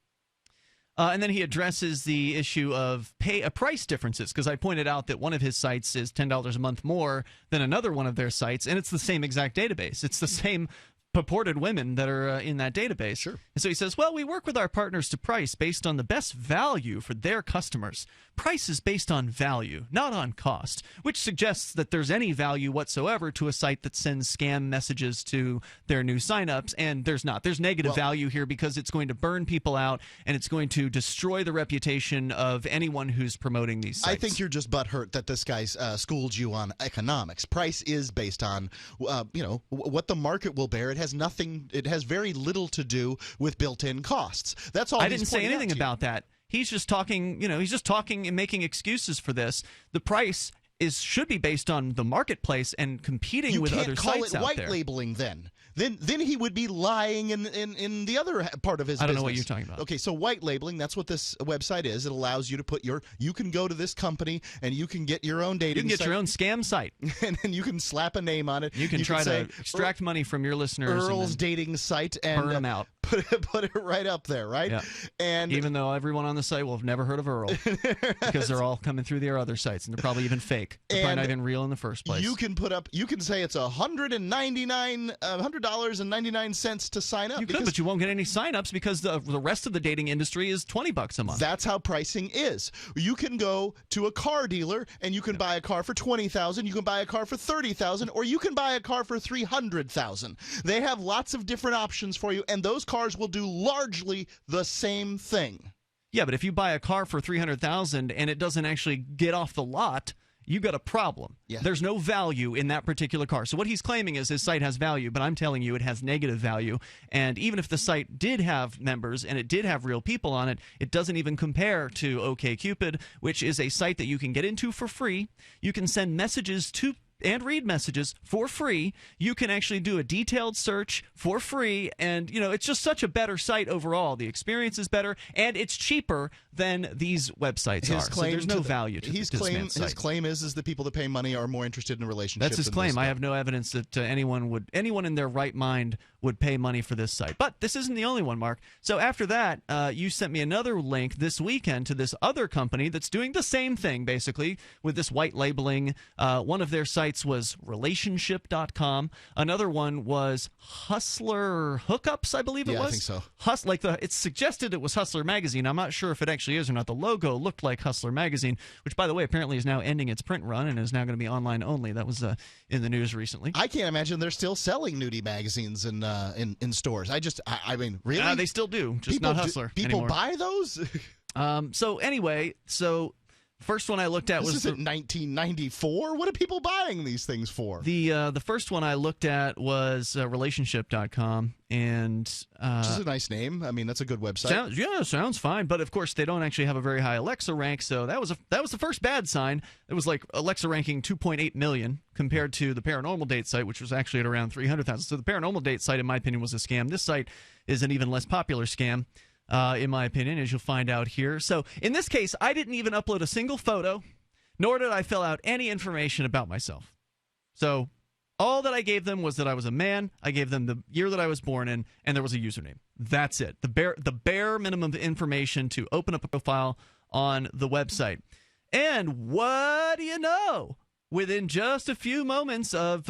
And then he addresses the issue of price differences, because I pointed out that one of his sites is $10 a month more than another one of their sites, and it's the same exact database. It's the same purported women that are in that database. Sure. And so he says, well, we work with our partners to price based on the best value for their customers. Price is based on value, not on cost, which suggests that there's any value whatsoever to a site that sends scam messages to their new signups, and there's not. There's negative value here because it's going to burn people out, and it's going to destroy the reputation of anyone who's promoting these sites. I think you're just butthurt that this guy's schooled you on economics. Price is based on, what the market will bear. It has nothing. It has very little to do with built-in costs. That's all. I didn't say anything about that. He's just talking. He's just talking and making excuses for this. The price should be based on the marketplace and competing with other sites out there. You can't call it white labeling then. Then he would be lying in the other part of his business. I don't know what you're talking about. Okay, so white labeling, that's what this website is. It allows you to put you can go to this company and you can get your own dating site. You can get your own scam site. And then you can slap a name on it. You can try to extract money from your listeners. Earl's dating site. And burn them out. Put it right up there, right? Yeah. And even though everyone on the site will have never heard of Earl because they're all coming through their other sites and they're probably even fake. They're probably not even real in the first place. You can say it's $100.99 to sign up. You could, but you won't get any signups because the rest of the dating industry is $20 a month. That's how pricing is. You can go to a car dealer and you can buy a car for $20,000. You can buy a car for $30,000, or you can buy a car for $300,000. They have lots of different options for you, and those cars will do largely the same thing. Yeah, but if you buy a car for $300,000 and it doesn't actually get off the lot, you got a problem. Yeah. There's no value in that particular car. So what he's claiming is his site has value, but I'm telling you it has negative value. And even if the site did have members and it did have real people on it, it doesn't even compare to OkCupid, which is a site that you can get into for free. You can send messages to and read messages for free. You can actually do a detailed search for free, and it's just such a better site overall. The experience is better, and it's cheaper than these websites are. So there's no value to this man's site. His claim is the people that pay money are more interested in relationships. That's his claim. I have no evidence that anyone in their right mind would pay money for this site. But this isn't the only one, Mark. So after that, you sent me another link this weekend to this other company that's doing the same thing, basically, with this white labeling. One of their sites was relationship.com. Another one was Hustler Hookups, I believe it was. Yeah, I think so. It suggested it was Hustler Magazine. I'm not sure if it actually is or not. The logo looked like Hustler Magazine, which, by the way, apparently is now ending its print run and is now going to be online only. That was in the news recently. I can't imagine they're still selling nudie magazines in stores. I mean, really? They still do, just not Hustler People anymore. buy those? First one I looked at was 1994. What are people buying these things for? The first one I looked at was relationship.com, and which is a nice name. I mean, that's a good website. Sounds fine. But of course, they don't actually have a very high Alexa rank, so that was the first bad sign. It was like Alexa ranking 2.8 million compared to the Paranormal Date site, which was actually at around 300,000. So the Paranormal Date site, in my opinion, was a scam. This site is an even less popular scam. In my opinion, as you'll find out here. So in this case, I didn't even upload a single photo, nor did I fill out any information about myself. So all that I gave them was that I was a man. I gave them the year that I was born in, and there was a username. That's it. The bare minimum of information to open up a profile on the website. And what do you know? Within just a few minutes of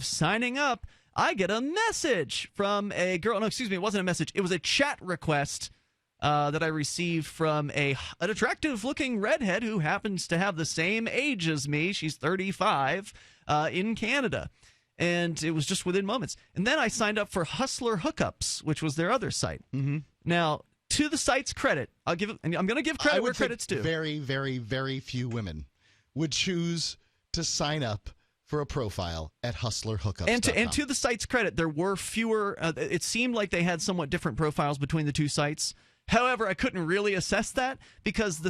signing up, I get a message from a girl. No, excuse me, it wasn't a message. It was a chat request that I received from an attractive-looking redhead who happens to have the same age as me. She's 35 in Canada. And it was just within moments. And then I signed up for Hustler Hookups, which was their other site. Mm-hmm. Now, to the site's credit, I'm going to give credit where credit's due. Very, very, very few women would choose to sign up for a profile at Hustler Hookups. And to the site's credit, there were fewer. It seemed like they had somewhat different profiles between the two sites. However, I couldn't really assess that because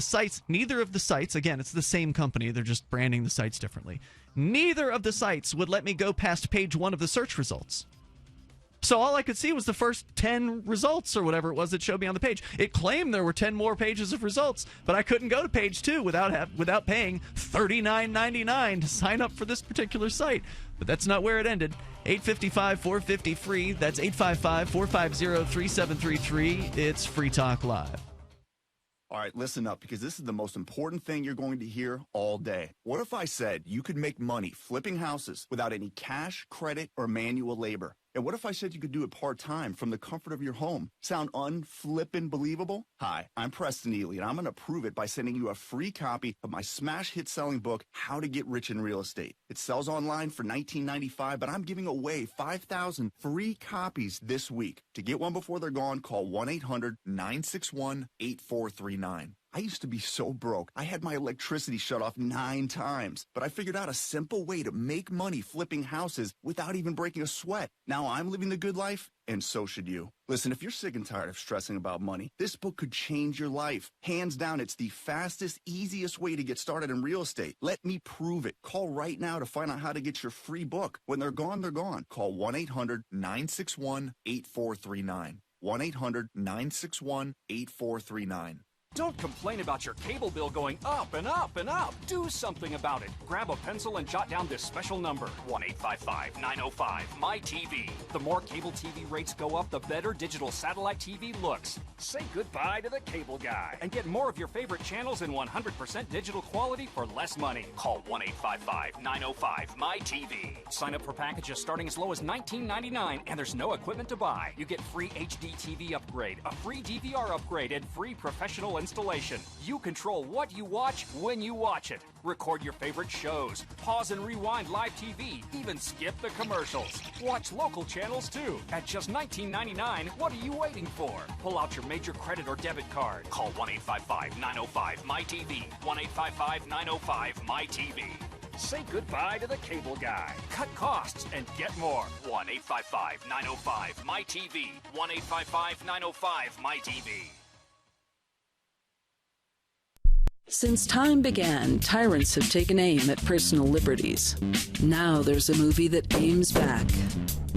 neither of the sites, again, it's the same company. They're just branding the sites differently. Neither of the sites would let me go past page 1 of the search results. So all I could see was the first 10 results or whatever it was that showed me on the page. It claimed there were 10 more pages of results, but I couldn't go to page 2 without paying $39.99 to sign up for this particular site. But that's not where it ended. 855-450-FREE. That's 855-450-3733. It's Free Talk Live. All right, listen up, because this is the most important thing you're going to hear all day. What if I said you could make money flipping houses without any cash, credit, or manual labor? And what if I said you could do it part-time from the comfort of your home? Sound unflippin' believable? Hi, I'm Preston Ely, and I'm going to prove it by sending you a free copy of my smash hit-selling book, How to Get Rich in Real Estate. It sells online for $19.95, but I'm giving away 5,000 free copies this week. To get one before they're gone, call 1-800-961-8439. I used to be so broke. I had my electricity shut off 9 times, but I figured out a simple way to make money flipping houses without even breaking a sweat. Now I'm living the good life, and so should you. Listen, if you're sick and tired of stressing about money, this book could change your life. Hands down, it's the fastest, easiest way to get started in real estate. Let me prove it. Call right now to find out how to get your free book. When they're gone, they're gone. Call 1-800-961-8439. 1-800-961-8439. Don't complain about your cable bill going up and up and up. Do something about it. Grab a pencil and jot down this special number, 1-855-905-MY-TV. The more cable TV rates go up, the better digital satellite TV looks. Say goodbye to the cable guy and get more of your favorite channels in 100% digital quality for less money. Call 1-855-905-MY-TV. Sign up for packages starting as low as $19.99, and there's no equipment to buy. You get free HD TV upgrade, a free DVR upgrade, and free professional installation. You control what you watch when you watch it. Record your favorite shows. Pause and rewind live TV. Even skip the commercials. Watch local channels too. At just $19.99, what are you waiting for? Pull out your major credit or debit card. Call 1-855-905-MyTV. 1-855-905-MyTV. Say goodbye to the cable guy. Cut costs and get more. 1-855-905-MyTV. 1-855-905-MyTV. Since time began, tyrants have taken aim at personal liberties. Now there's a movie that aims back.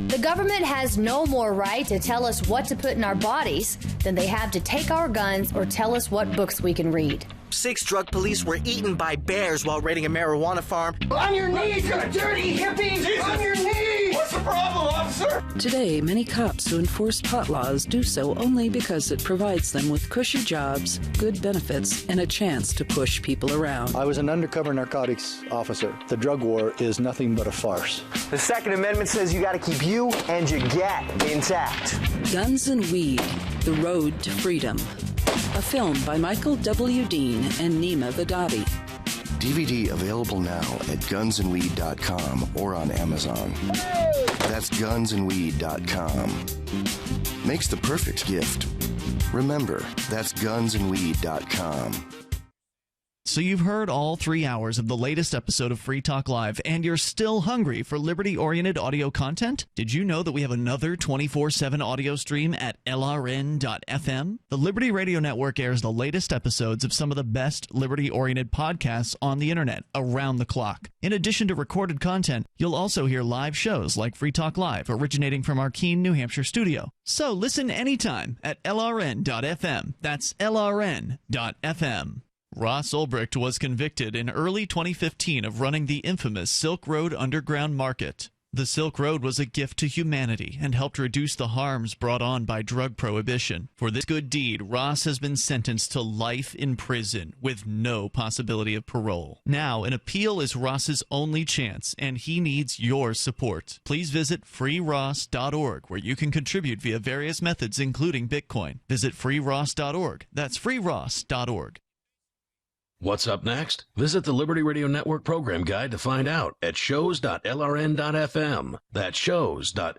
The government has no more right to tell us what to put in our bodies than they have to take our guns or tell us what books we can read. 6 drug police were eaten by bears while raiding a marijuana farm. On your knees, you dirty hippies! Jesus. On your knees! What's the problem, officer? Today, many cops who enforce pot laws do so only because it provides them with cushy jobs, good benefits, and a chance to push people around. I was an undercover narcotics officer. The drug war is nothing but a farce. The Second Amendment says you gotta keep you and your gat intact. Guns and Weed, The Road to Freedom. A film by Michael W. Dean and Nima Vadadi. DVD available now at gunsandweed.com or on Amazon. That's gunsandweed.com. Makes the perfect gift. Remember, that's gunsandweed.com. So you've heard all 3 hours of the latest episode of Free Talk Live, and you're still hungry for liberty-oriented audio content? Did you know that we have another 24/7 audio stream at LRN.FM? The Liberty Radio Network airs the latest episodes of some of the best liberty-oriented podcasts on the internet around the clock. In addition to recorded content, you'll also hear live shows like Free Talk Live, originating from our Keene, New Hampshire studio. So listen anytime at LRN.FM. That's LRN.FM. Ross Ulbricht was convicted in early 2015 of running the infamous Silk Road underground market. The Silk Road was a gift to humanity and helped reduce the harms brought on by drug prohibition. For this good deed, Ross has been sentenced to life in prison with no possibility of parole. Now, an appeal is Ross's only chance, and he needs your support. Please visit freeross.org, where you can contribute via various methods, including Bitcoin. Visit freeross.org. That's freeross.org. What's up next? Visit the Liberty Radio Network program guide to find out at shows.lrn.fm. That's shows.lrn.fm.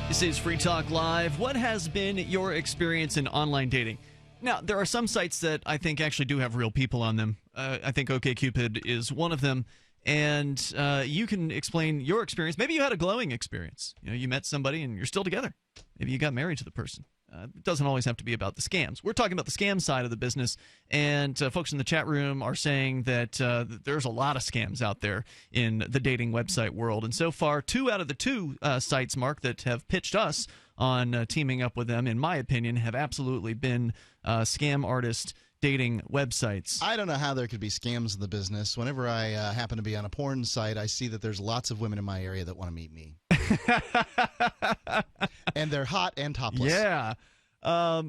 This is Free Talk Live. What has been your experience in online dating? Now, there are some sites that I think actually do have real people on them. I think OkCupid is one of them. And you can explain your experience. Maybe you had a glowing experience. You know, you met somebody and you're still together. Maybe you got married to the person. It doesn't always have to be about the scams. We're talking about the scam side of the business, and folks in the chat room are saying that there's a lot of scams out there in the dating website world. And so far, 2 out of the 2 sites, Mark, that have pitched us on teaming up with them, in my opinion, have absolutely been scam artist dating websites. I don't know how there could be scams in the business. Whenever I happen to be on a porn site, I see that there's lots of women in my area that want to meet me. And they're hot and topless. Yeah.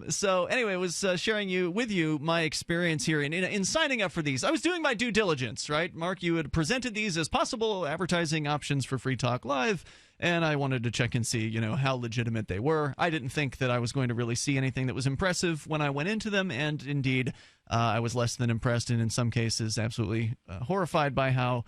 So anyway, I was sharing with you my experience here in signing up for these. I was doing my due diligence, right? Mark, you had presented these as possible advertising options for Free Talk Live, and I wanted to check and see, how legitimate they were. I didn't think that I was going to really see anything that was impressive when I went into them, and indeed, I was less than impressed, and in some cases, absolutely horrified by how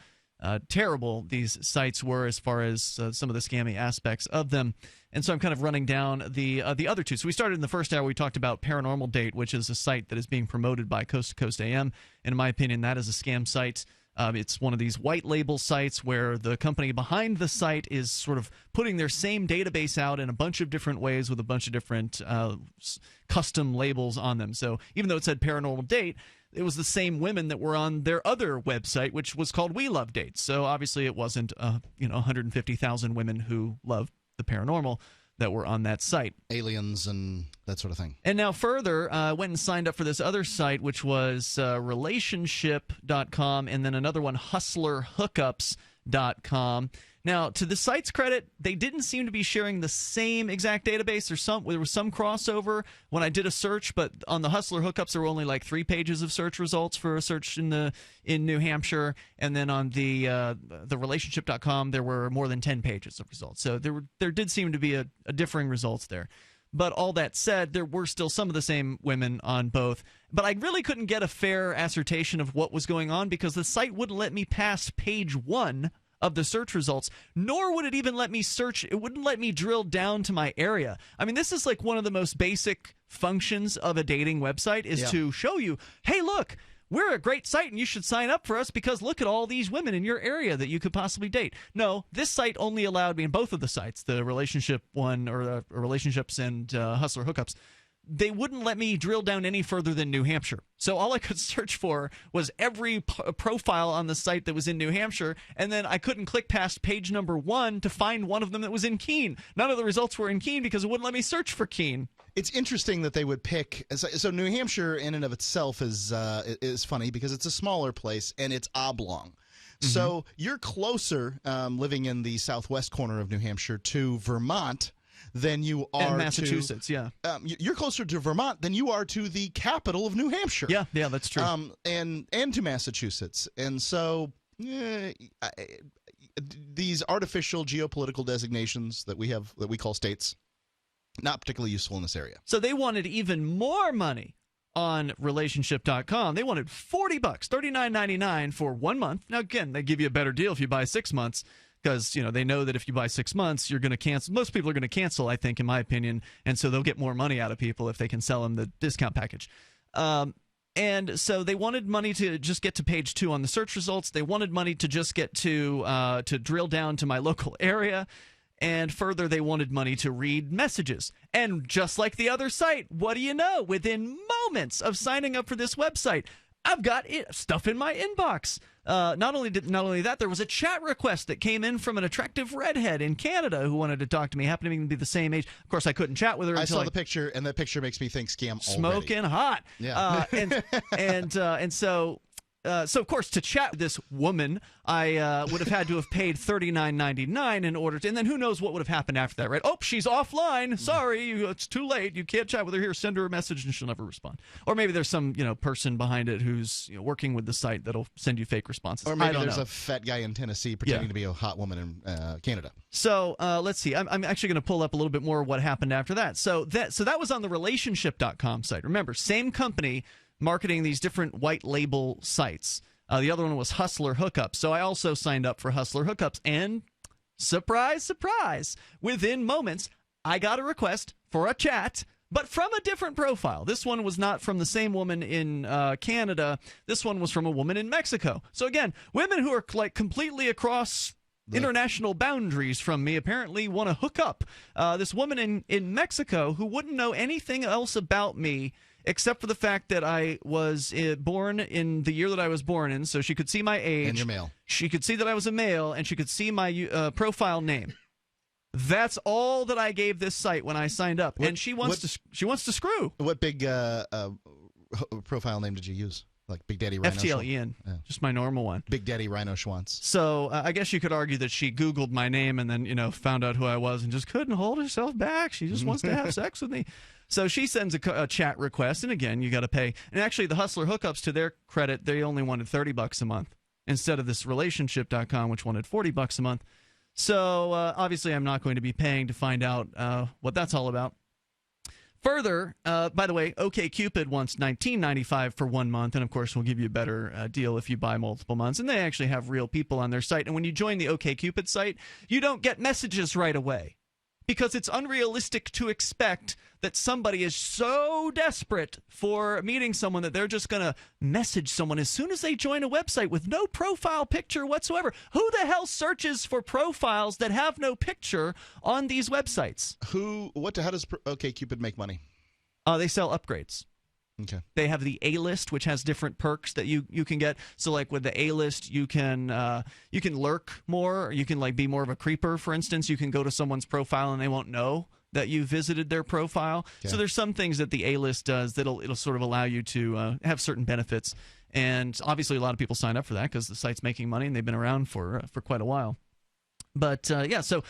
terrible these sites were as far as some of the scammy aspects of them. And so I'm kind of running down the other 2. So we started in the first hour, we talked about Paranormal Date, which is a site that is being promoted by Coast to Coast AM. And in my opinion, that is a scam site. It's one of these white label sites where the company behind the site is sort of putting their same database out in a bunch of different ways with a bunch of different custom labels on them. So even though it said Paranormal Date, it was the same women that were on their other website, which was called We Love Dates. So obviously it wasn't 150,000 women who love the paranormal that were on that site. Aliens and that sort of thing. And now further, went and signed up for this other site, which was relationship.com, and then another one, hustlerhookups.com. Now, to the site's credit, they didn't seem to be sharing the same exact database. There was some crossover when I did a search, but on the Hustler hookups, there were only like 3 pages of search results for a search in New Hampshire, and then on the relationship.com, there were more than 10 pages of results. So there did seem to be a differing results there. But all that said, there were still some of the same women on both. But I really couldn't get a fair assertion of what was going on because the site wouldn't let me past page 1 of the search results, nor would it even let me search. It wouldn't let me drill down to my area. I mean, this is like one of the most basic functions of a dating website is to show you, hey, look, we're a great site and you should sign up for us because look at all these women in your area that you could possibly date. No, this site only allowed me, in both of the sites, the relationship one or relationships and Hustler hookups, they wouldn't let me drill down any further than New Hampshire. So all I could search for was every profile on the site that was in New Hampshire, and then I couldn't click past page number 1 to find one of them that was in Keene. None of the results were in Keene because it wouldn't let me search for Keene. It's interesting that they would pick. So New Hampshire in and of itself is funny because it's a smaller place and it's oblong. Mm-hmm. So you're closer living in the southwest corner of New Hampshire to Vermont than you are and Massachusetts, you're closer to Vermont than you are to the capital of New Hampshire. Yeah, that's true. And to Massachusetts. And so these artificial geopolitical designations that we have, that we call states, not particularly useful in this area. So they wanted even more money on relationship.com. They wanted $40, $39.99 for 1 month. Now, again, they give you a better deal if you buy 6 months. Because, they know that if you buy 6 months, you're going to cancel. Most people are going to cancel, I think, in my opinion. And so they'll get more money out of people if they can sell them the discount package. And so they wanted money to just get to page 2 on the search results. They wanted money to just get to drill down to my local area. And further, they wanted money to read messages. And just like the other site, what do you know? Within moments of signing up for this website, I've got stuff in my inbox. Not only that, there was a chat request that came in from an attractive redhead in Canada who wanted to talk to me. Happened to even be the same age. Of course, I couldn't chat with her. I saw the picture, and that picture makes me think scam. Smoking hot. Yeah. And so of course, to chat with this woman, I would have had to have paid $39.99 in order to, and then who knows what would have happened after that, right? Oh, she's offline. Sorry, it's too late. You can't chat with her. Here, send her a message, and she'll never respond. Or maybe there's some person behind it who's working with the site that'll send you fake responses. Or maybe there's a fat guy in Tennessee pretending to be a hot woman in Canada. So let's see. I'm actually going to pull up a little bit more of what happened after that. So that was on the relationship.com site. Remember, same company marketing these different white label sites. The other one was Hustler Hookups. So I also signed up for Hustler Hookups. And surprise, surprise, within moments, I got a request for a chat, but from a different profile. This one was not from the same woman in Canada. This one was from a woman in Mexico. So again, women who are like completely across international boundaries from me apparently want to hook up. This woman in Mexico who wouldn't know anything else about me except for the fact that I was born in the year that I was born in, so she could see my age. And your male. She could see that I was a male, and she could see my profile name. That's all that I gave this site when I signed up, and she wants to screw. What big profile name did you use? Like Big Daddy Rhino? FTL Ian, just my normal one. Big Daddy Rhino Schwantz. So I guess you could argue that she Googled my name and then found out who I was and just couldn't hold herself back. She just wants to have sex with me. So she sends a chat request, and again, you got to pay. And actually, the Hustler Hookups, to their credit, they only wanted $30 a month instead of this relationship.com, which wanted $40 a month. So obviously, I'm not going to be paying to find out what that's all about. Further, by the way, OkCupid wants $19.95 for 1 month, and of course, we'll give you a better deal if you buy multiple months. And they actually have real people on their site. And when you join the OkCupid site, you don't get messages right away, because it's unrealistic to expect that somebody is so desperate for meeting someone that they're just going to message someone as soon as they join a website with no profile picture whatsoever. Who the hell searches for profiles that have no picture on these websites? How does OkCupid make money? They sell upgrades. Okay. They have the A-list, which has different perks that you can get. So, like with the A-list, you can lurk more. You can be more of a creeper. For instance, you can go to someone's profile and they won't know that you visited their profile. Okay. So there's some things that the A-list does that'll sort of allow you to have certain benefits. And obviously, a lot of people sign up for that because the site's making money and they've been around for quite a while. But yeah, so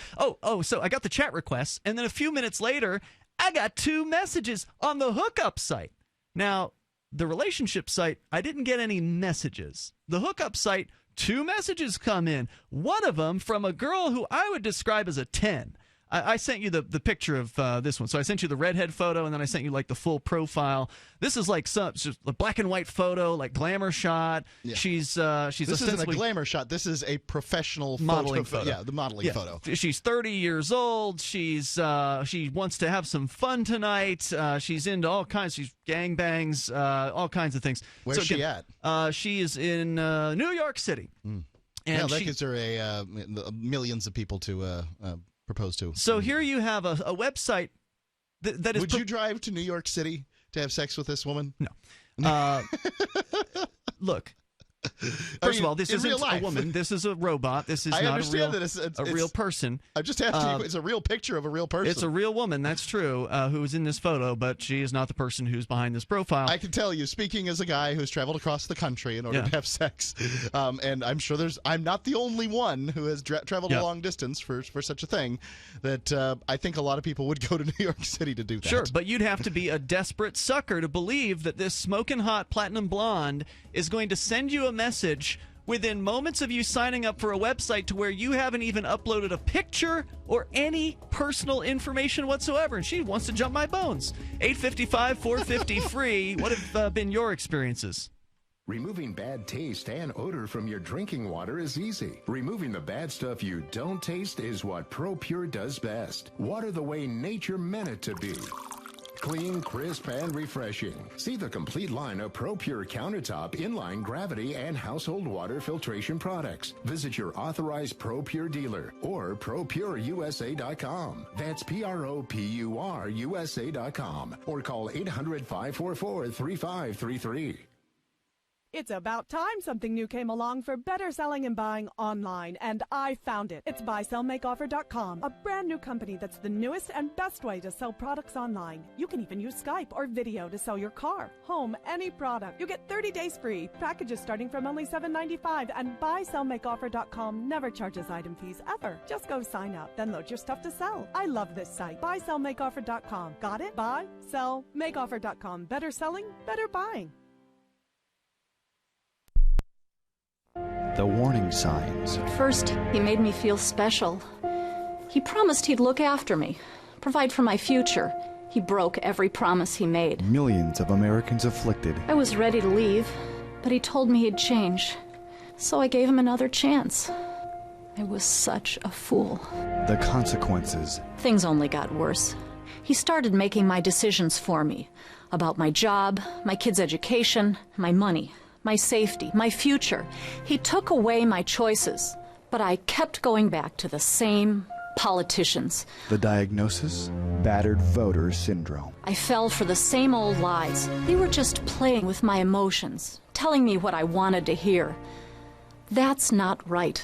so I got the chat requests, and then a few minutes later, I got 2 messages on the hookup site. Now, the relationship site, I didn't get any messages. The hookup site, 2 messages come in. One of them from a girl who I would describe as a 10. I sent you the picture of this one. So I sent you the redhead photo, and then I sent you like the full profile. This is like just a black and white photo, like glamour shot. Yeah. She's this isn't a glamour shot. This is a professional modeling photo. Yeah, the modeling photo. She's 30 years old. She wants to have some fun tonight. She's into all kinds. She's gangbangs, all kinds of things. Where's she at? She is in New York City. And that gives her millions of people to propose to. So here you have a website that is. Would you drive to New York City to have sex with this woman? No. Look. First of all, this isn't a woman. This is a robot. This is not a real person. I'm just asking you. It's a real picture of a real person. It's a real woman. That's true. Who is in this photo, but she is not the person who's behind this profile. I can tell you, speaking as a guy who's traveled across the country in order to have sex, and I'm sure I'm not the only one who has traveled a long distance for such a thing. That I think a lot of people would go to New York City to do that. Sure, but you'd have to be a desperate sucker to believe that this smoking hot platinum blonde is going to send you a message within moments of you signing up for a website to where you haven't even uploaded a picture or any personal information whatsoever, and she wants to jump my bones. 855-450-FREE. What have been your experiences? Removing bad taste and odor from your drinking water is easy. Removing the bad stuff you don't taste is what ProPure does best. Water the way nature meant it to be. Clean, crisp, and refreshing. See the complete line of ProPure countertop, inline, gravity, and household water filtration products. Visit your authorized ProPure dealer or ProPureUSA.com. That's ProPureUSA.com or call 800-544-3533. It's about time something new came along for better selling and buying online, and I found it. It's buysellmakeoffer.com, a brand new company that's the newest and best way to sell products online. You can even use Skype or video to sell your car, home, any product. You get 30 days free, packages starting from only $7.95, and buysellmakeoffer.com never charges item fees ever. Just go sign up, then load your stuff to sell. I love this site, buysellmakeoffer.com. Got it? Buysellmakeoffer.com. Better selling, better buying. The warning signs. First, he made me feel special. He promised he'd look after me, provide for my future. He broke every promise he made. Millions of Americans afflicted. I was ready to leave, but he told me he'd change. So I gave him another chance. I was such a fool. The consequences. Things only got worse. He started making my decisions for me. About my job, my kids' education, my money, my safety, my future. He took away my choices, but I kept going back to the same politicians. The diagnosis? Battered voter syndrome. I fell for the same old lies. They were just playing with my emotions, telling me what I wanted to hear. That's not right.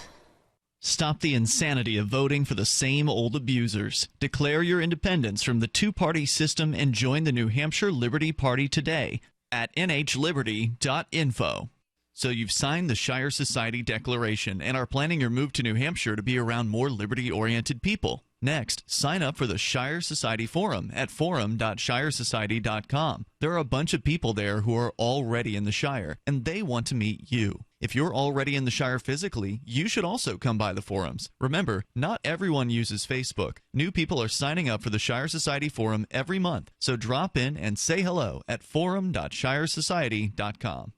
Stop the insanity of voting for the same old abusers. Declare your independence from the two-party system and join the New Hampshire Liberty Party today at nhliberty.info. So you've signed the Shire Society Declaration and are planning your move to New Hampshire to be around more liberty-oriented people. Next, sign up for the Shire Society Forum at forum.shiresociety.com. There are a bunch of people there who are already in the Shire, and they want to meet you. If you're already in the Shire physically, you should also come by the forums. Remember, not everyone uses Facebook. New people are signing up for the Shire Society Forum every month, so drop in and say hello at forum.shiresociety.com.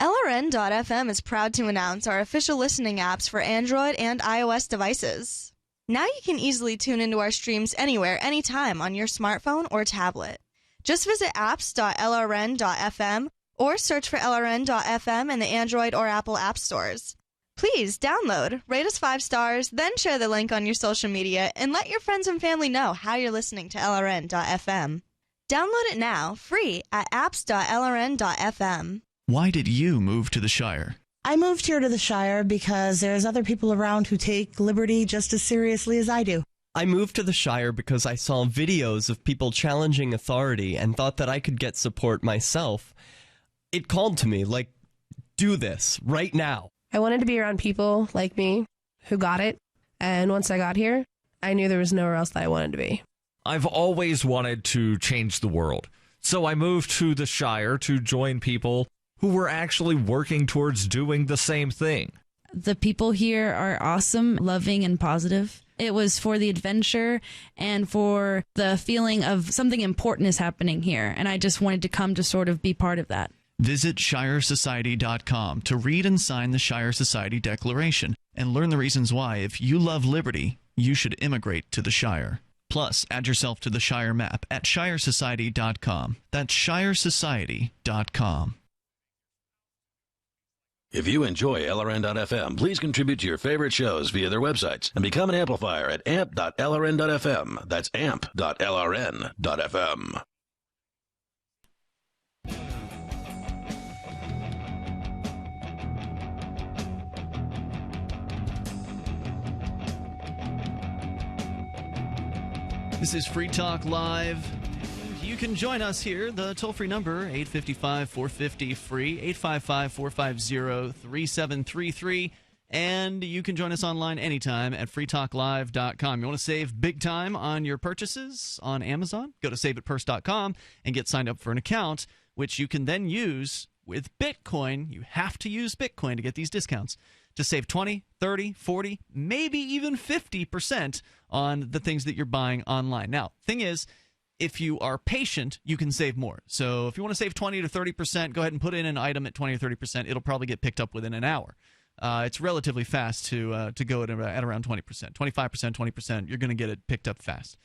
LRN.FM is proud to announce our official listening apps for Android and iOS devices. Now you can easily tune into our streams anywhere, anytime on your smartphone or tablet. Just visit apps.lrn.fm or search for LRN.FM in the Android or Apple app stores. Please download, rate us 5 stars, then share the link on your social media and let your friends and family know how you're listening to LRN.FM. Download it now, free at apps.lrn.fm. Why did you move to the Shire? I moved here to the Shire because there's other people around who take liberty just as seriously as I do. I moved to the Shire because I saw videos of people challenging authority and thought that I could get support myself. It called to me, like, do this right now. I wanted to be around people like me who got it And once I got here, I knew there was nowhere else that I wanted to be. I've always wanted to change the world. So I moved to the Shire to join people who were actually working towards doing the same thing. The people here are awesome, loving, and positive. It was for the adventure and for the feeling of something important is happening here. And I just wanted to come to sort of be part of that. Visit ShireSociety.com to read and sign the Shire Society Declaration and learn the reasons why, if you love liberty, you should immigrate to the Shire. Plus, add yourself to the Shire map at ShireSociety.com. That's ShireSociety.com. If you enjoy LRN.FM, please contribute to your favorite shows via their websites and become an amplifier at amp.lrn.fm. That's amp.lrn.fm. This is Free Talk Live. You can join us here. The toll-free number, 855-450-FREE, 855-450-3733. And you can join us online anytime at freetalklive.com. You want to save big time on your purchases on Amazon? Go to saveatpurse.com and get signed up for an account, which you can then use with Bitcoin. You have to use Bitcoin to get these discounts, to save 20, 30, 40, maybe even 50% on the things that you're buying online. Now, thing is, if you are patient, you can save more. So if you want to save 20 to 30%, go ahead and put in an item at 20 or 30%. It'll probably get picked up within an hour. It's relatively fast to go at around 20%. 25%, 20%, you're going to get it picked up fast.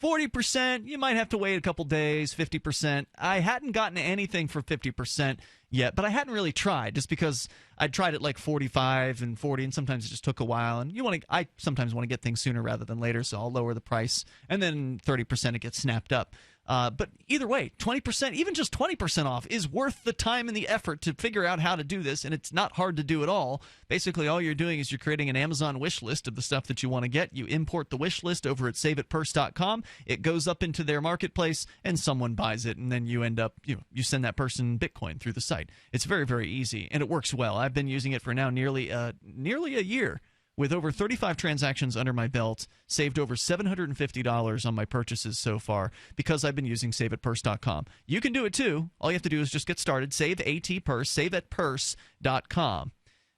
40%, you might have to wait a couple days. 50%, I hadn't gotten anything for 50% yet, but I hadn't really tried, just because I'd tried it like 45 and 40, and sometimes it just took a while. And I sometimes want to get things sooner rather than later, so I'll lower the price, and then 30% it gets snapped up. But either way, 20%, even just 20% off is worth the time and the effort to figure out how to do this, and it's not hard to do at all. Basically, all you're doing is you're creating an Amazon wish list of the stuff that you want to get. You import the wish list over at saveatpurse.com. It goes up into their marketplace, and someone buys it, and then you end up, you send that person Bitcoin through the site. It's very, very easy, and it works well. I've been using it for now nearly a year. With over 35 transactions under my belt, saved over $750 on my purchases so far because I've been using SaveAtPurse.com. You can do it too. All you have to do is just get started. SaveAtPurse.com.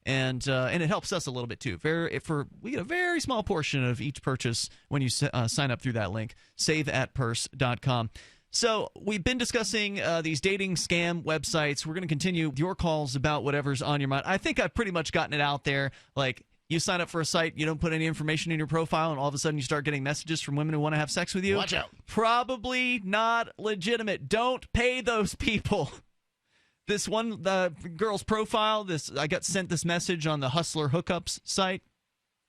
And it helps us a little bit too. We get a very small portion of each purchase when you sign up through that link, SaveAtPurse.com. So we've been discussing these dating scam websites. We're going to continue your calls about whatever's on your mind. I think I've pretty much gotten it out there. Like, you sign up for a site, you don't put any information in your profile, and all of a sudden you start getting messages from women who want to have sex with you. Watch out. Probably not legitimate. Don't pay those people. This one, the girl's profile, I got sent this message on the Hustler Hookups site.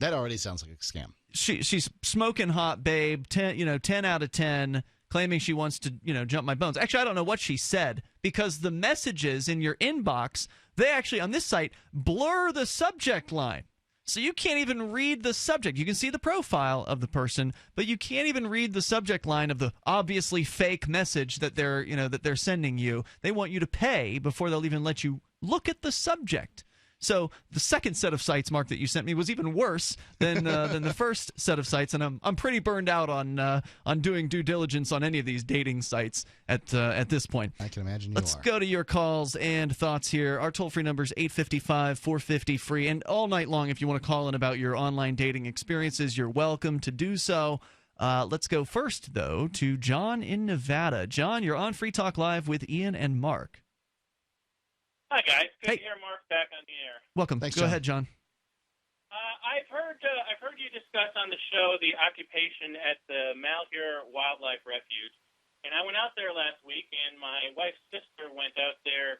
That already sounds like a scam. She's smoking hot, babe, 10 out of 10, claiming she wants to, jump my bones. Actually, I don't know what she said, because the messages in your inbox, they actually, on this site, blur the subject line. So you can't even read the subject. You can see the profile of the person, but you can't even read the subject line of the obviously fake message that they're sending you. They want you to pay before they'll even let you look at the subject. So the second set of sites, Mark, that you sent me was even worse than the first set of sites, and I'm pretty burned out on doing due diligence on any of these dating sites at this point. I can imagine Let's go to your calls and thoughts here. Our toll-free number is 855-450-FREE, and all night long, if you want to call in about your online dating experiences, you're welcome to do so. Let's go first, though, to John in Nevada. John, you're on Free Talk Live with Ian and Mark. Hi, guys. Good to hear Mark back on the air. Welcome. Thanks, Go John. ahead, John. I've heard you discuss on the show the occupation at the Malheur Wildlife Refuge, and I went out there last week, and my wife's sister went out there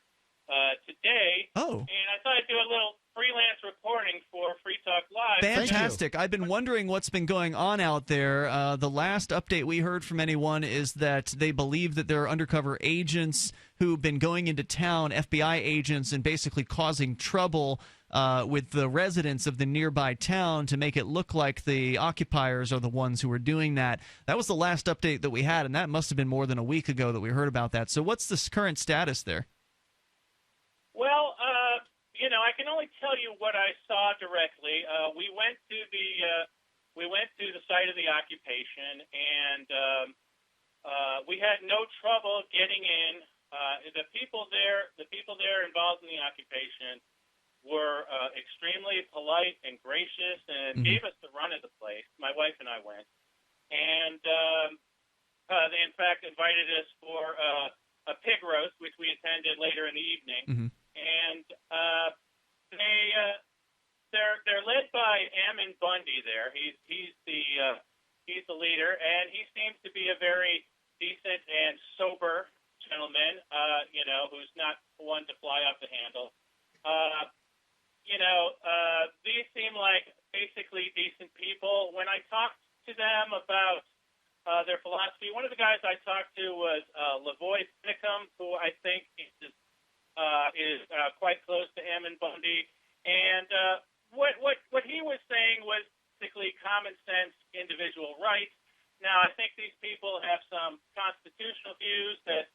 today. Oh. And I thought I'd do a little freelance reporting for Free Talk Live. Fantastic. I've been wondering what's been going on out there. The last update we heard from anyone is that they believe that there are undercover agents who've been going into town, FBI agents, and basically causing trouble with the residents of the nearby town to make it look like the occupiers are the ones who are doing that. That was the last update that we had, and that must have been more than a week ago that we heard about that. So what's the current status there? Well, I can only tell you what I saw directly. We went to we went to the site of the occupation, and we had no trouble getting in. The people there involved in the occupation were extremely polite and gracious, and gave us the run of the place. My wife and I went, and they in fact invited us for a pig roast, which we attended later in the evening. And they're led by Ammon Bundy. There, he's the leader, and he seems to be a very decent and sober gentleman. Who's not one to fly off the handle. These seem like basically decent people. When I talked to them about their philosophy, one of the guys I talked to was Lavoy Finicum, who I think is quite close to Ammon Bundy. And what he was saying was basically common sense individual rights. Now, I think these people have some constitutional views that,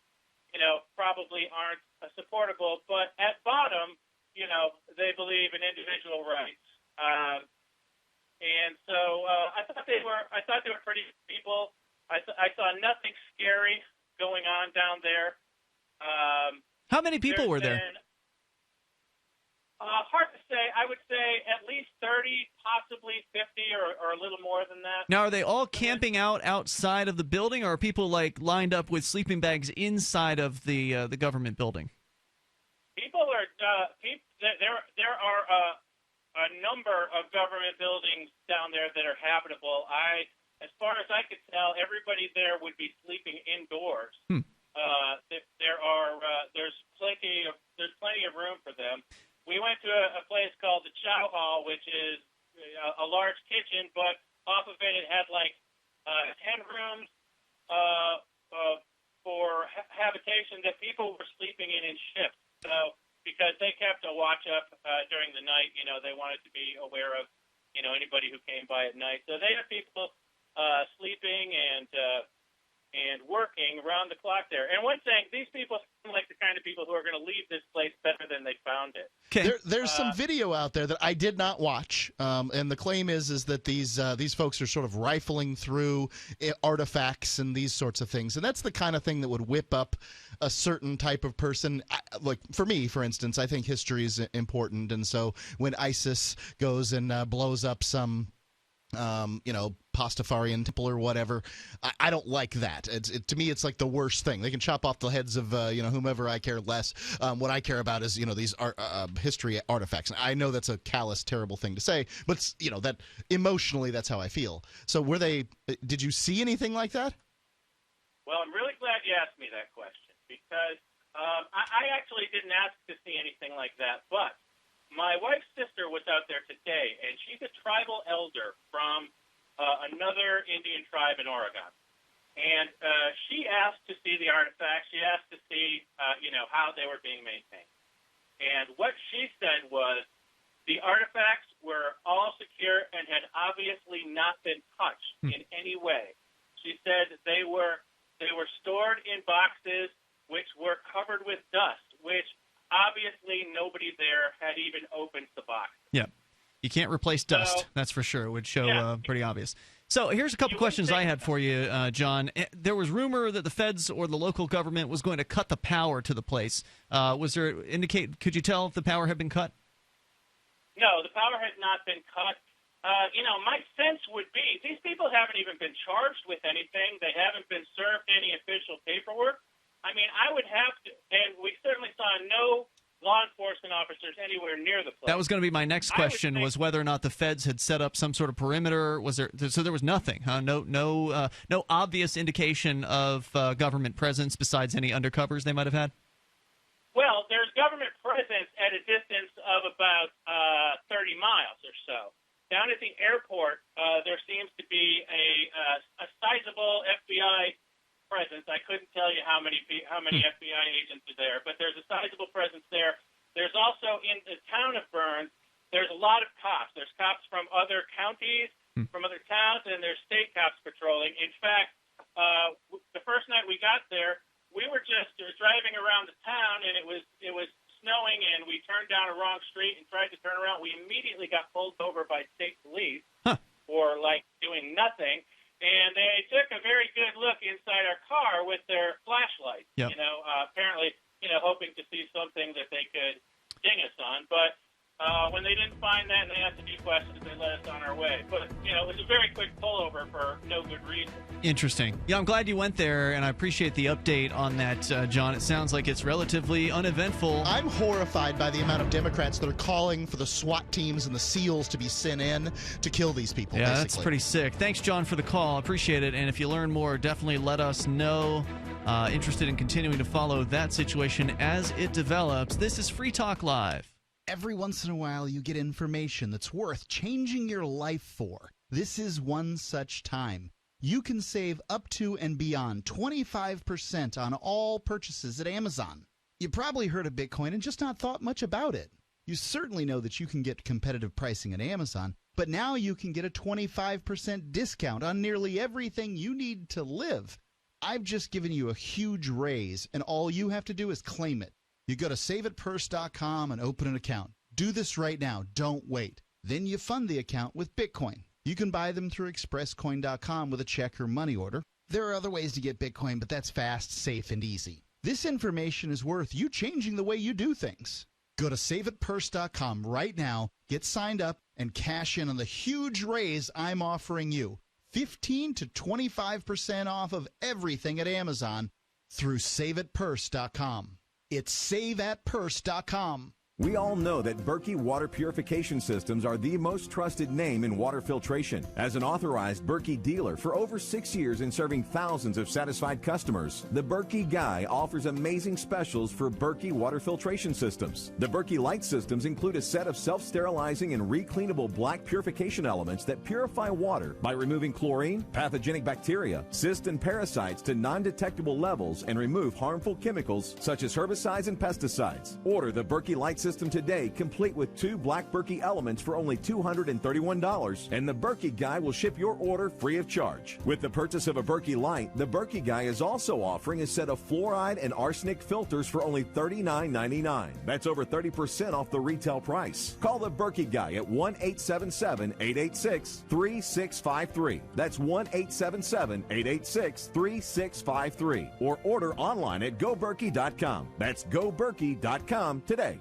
probably aren't supportable, but at bottom, they believe in individual rights. And so I thought they were pretty good people. I saw nothing scary going on down there. How many people were there? Hard to say. I would say at least 30, possibly 50, or a little more than that. Now, are they all camping out outside of the building, or are people lined up with sleeping bags inside of the government building? People are. There are a number of government buildings down there that are habitable. As far as I could tell, everybody there would be sleeping indoors. There's plenty of room for them. We went to a place called the Chow Hall, which is a large kitchen, but off of it had 10 rooms for habitation that people were sleeping in shifts. So because they kept a watch up during the night, they wanted to be aware of anybody who came by at night. So they had people sleeping and working around the clock there. And one thing, these people seem like the kind of people who are going to leave this place better than they found it. There's some video out there that I did not watch, and the claim is that these folks are sort of rifling through artifacts and these sorts of things, and that's the kind of thing that would whip up a certain type of person. Like for me, for instance, I think history is important, and so when ISIS goes and blows up some Pastafarian temple or whatever, I don't like that. To me, it's like the worst thing. They can chop off the heads of whomever. I care less. What I care about is these history artifacts. And I know that's a callous, terrible thing to say, but that emotionally, that's how I feel. So did you see anything like that? Well, I'm really glad you asked me that question, because I actually didn't ask to see anything like that, but my wife's sister was out there today, and she's a tribal elder from another Indian tribe in Oregon. And she asked to see the artifacts. She asked to see, how they were being maintained. And what she said was the artifacts were all secure and had obviously not been touched in any way. She said they were stored in boxes which were covered with dust, which obviously nobody there had even opened the box. Yeah. You can't replace dust, that's for sure. It would show pretty obvious. So here's a couple questions I had for you, John. There was rumor that the feds or the local government was going to cut the power to the place. Could you tell if the power had been cut? No, the power has not been cut. My sense would be these people haven't even been charged with anything. They haven't been served any official paperwork. I mean, I would have to, and we certainly saw no law enforcement officers anywhere near the place. That was going to be my next question, was whether or not the feds had set up some sort of perimeter. So there was nothing, huh? No obvious indication of government presence besides any undercovers they might have had? Well, there's government presence at a distance of about 30 miles or so. Down at the airport, there seems to be a sizable FBI presence. I couldn't tell you how many FBI agents are there, but there's a sizable presence there. There's also in the town of Burns, there's a lot of cops. There's cops from other counties, from other towns, and there's state cops patrolling. In fact, the first night we got there, we were just driving around the town, and it was snowing, and we turned down a wrong street and tried to turn around. We immediately got pulled over by state police. for like doing nothing. And they took a very good look inside our car with their flashlights, Yep. apparently, hoping to see something that they could ding us on. But when they didn't find that and they asked a few questions, they let us on our way. But, it was a very quick pullover for no good reason. Interesting. Yeah, I'm glad you went there, and I appreciate the update on that, John. It sounds like it's relatively uneventful. I'm horrified by the amount of Democrats that are calling for the SWAT teams and the SEALs to be sent in to kill these people. Yeah, basically. That's pretty sick. Thanks, John, for the call. Appreciate it. And if you learn more, definitely let us know. Interested in continuing to follow that situation as it develops. This is Free Talk Live. Every once in a while, you get information that's worth changing your life for. This is one such time. You can save up to and beyond 25% on all purchases at Amazon. You probably heard of Bitcoin and just not thought much about it. You certainly know that you can get competitive pricing at Amazon, but now you can get a 25% discount on nearly everything you need to live. I've just given you a huge raise, and all you have to do is claim it. You go to saveitpurse.com and open an account. Do this right now. Don't wait. Then you fund the account with Bitcoin. You can buy them through expresscoin.com with a check or money order. There are other ways to get Bitcoin, but that's fast, safe, and easy. This information is worth you changing the way you do things. Go to saveitpurse.com right now, get signed up, and cash in on the huge raise I'm offering you. 15 to 25% off of everything at Amazon through saveitpurse.com. It's saveatpurse.com. We all know that Berkey Water Purification Systems are the most trusted name in water filtration. As an authorized Berkey dealer for over 6 years and serving thousands of satisfied customers, the Berkey Guy offers amazing specials for Berkey Water Filtration Systems. The Berkey Light Systems include a set of self-sterilizing and recleanable black purification elements that purify water by removing chlorine, pathogenic bacteria, cysts, and parasites to non-detectable levels and remove harmful chemicals such as herbicides and pesticides. Order the Berkey Light System today, complete with 2 black Berkey elements for only $231, and the Berkey Guy will ship your order free of charge. With the purchase of a Berkey Light, the Berkey Guy is also offering a set of fluoride and arsenic filters for only $39.99. That's over 30% off the retail price. Call the Berkey Guy at 1-877-886-3653. That's 1-877-886-3653. Or order online at goberkey.com. That's goberkey.com today.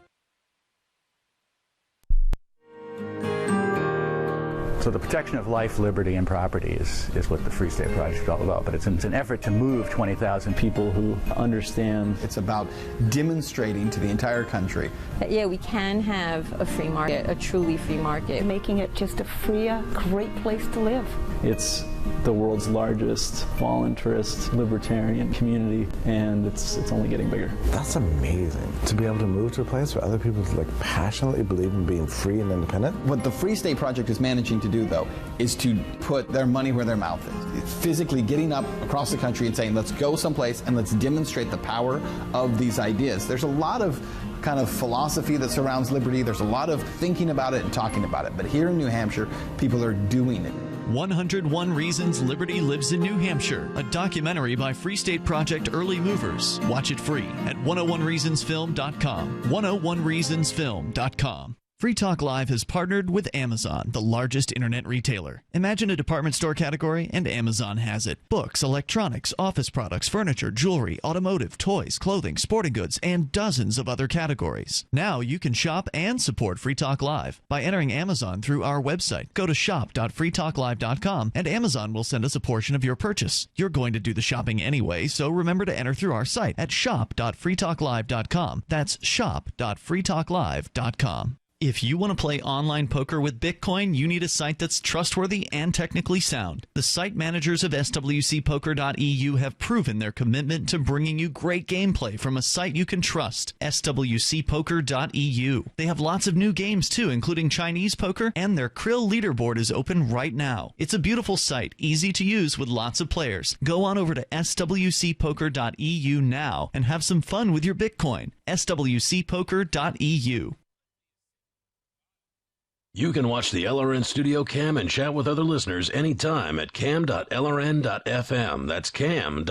So the protection of life, liberty, and property is what the Free State Project is all about. But it's an effort to move 20,000 people who understand. It's about demonstrating to the entire country that, yeah, we can have a free market, a truly free market. Making it just a freer, great place to live. It's the world's largest voluntarist libertarian community, and it's only getting bigger. That's amazing, to be able to move to a place where other people passionately believe in being free and independent. What the Free State Project is managing to do, though, is to put their money where their mouth is. It's physically getting up across the country and saying, let's go someplace and let's demonstrate the power of these ideas. There's a lot of kind of philosophy that surrounds liberty. There's a lot of thinking about it and talking about it. But here in New Hampshire, people are doing it. 101 Reasons Liberty Lives in New Hampshire, a documentary by Free State Project Early Movers. Watch it free at 101reasonsfilm.com. 101reasonsfilm.com. Free Talk Live has partnered with Amazon, the largest internet retailer. Imagine a department store category, and Amazon has it. Books, electronics, office products, furniture, jewelry, automotive, toys, clothing, sporting goods, and dozens of other categories. Now you can shop and support Free Talk Live by entering Amazon through our website. Go to shop.freetalklive.com, and Amazon will send us a portion of your purchase. You're going to do the shopping anyway, so remember to enter through our site at shop.freetalklive.com. That's shop.freetalklive.com. If you want to play online poker with Bitcoin, you need a site that's trustworthy and technically sound. The site managers of swcpoker.eu have proven their commitment to bringing you great gameplay from a site you can trust, swcpoker.eu. They have lots of new games too, including Chinese poker, and their Krill leaderboard is open right now. It's a beautiful site, easy to use with lots of players. Go on over to swcpoker.eu now and have some fun with your Bitcoin. swcpoker.eu. You can watch the LRN Studio Cam and chat with other listeners anytime at cam.lrn.fm. That's cam.lrn.fm.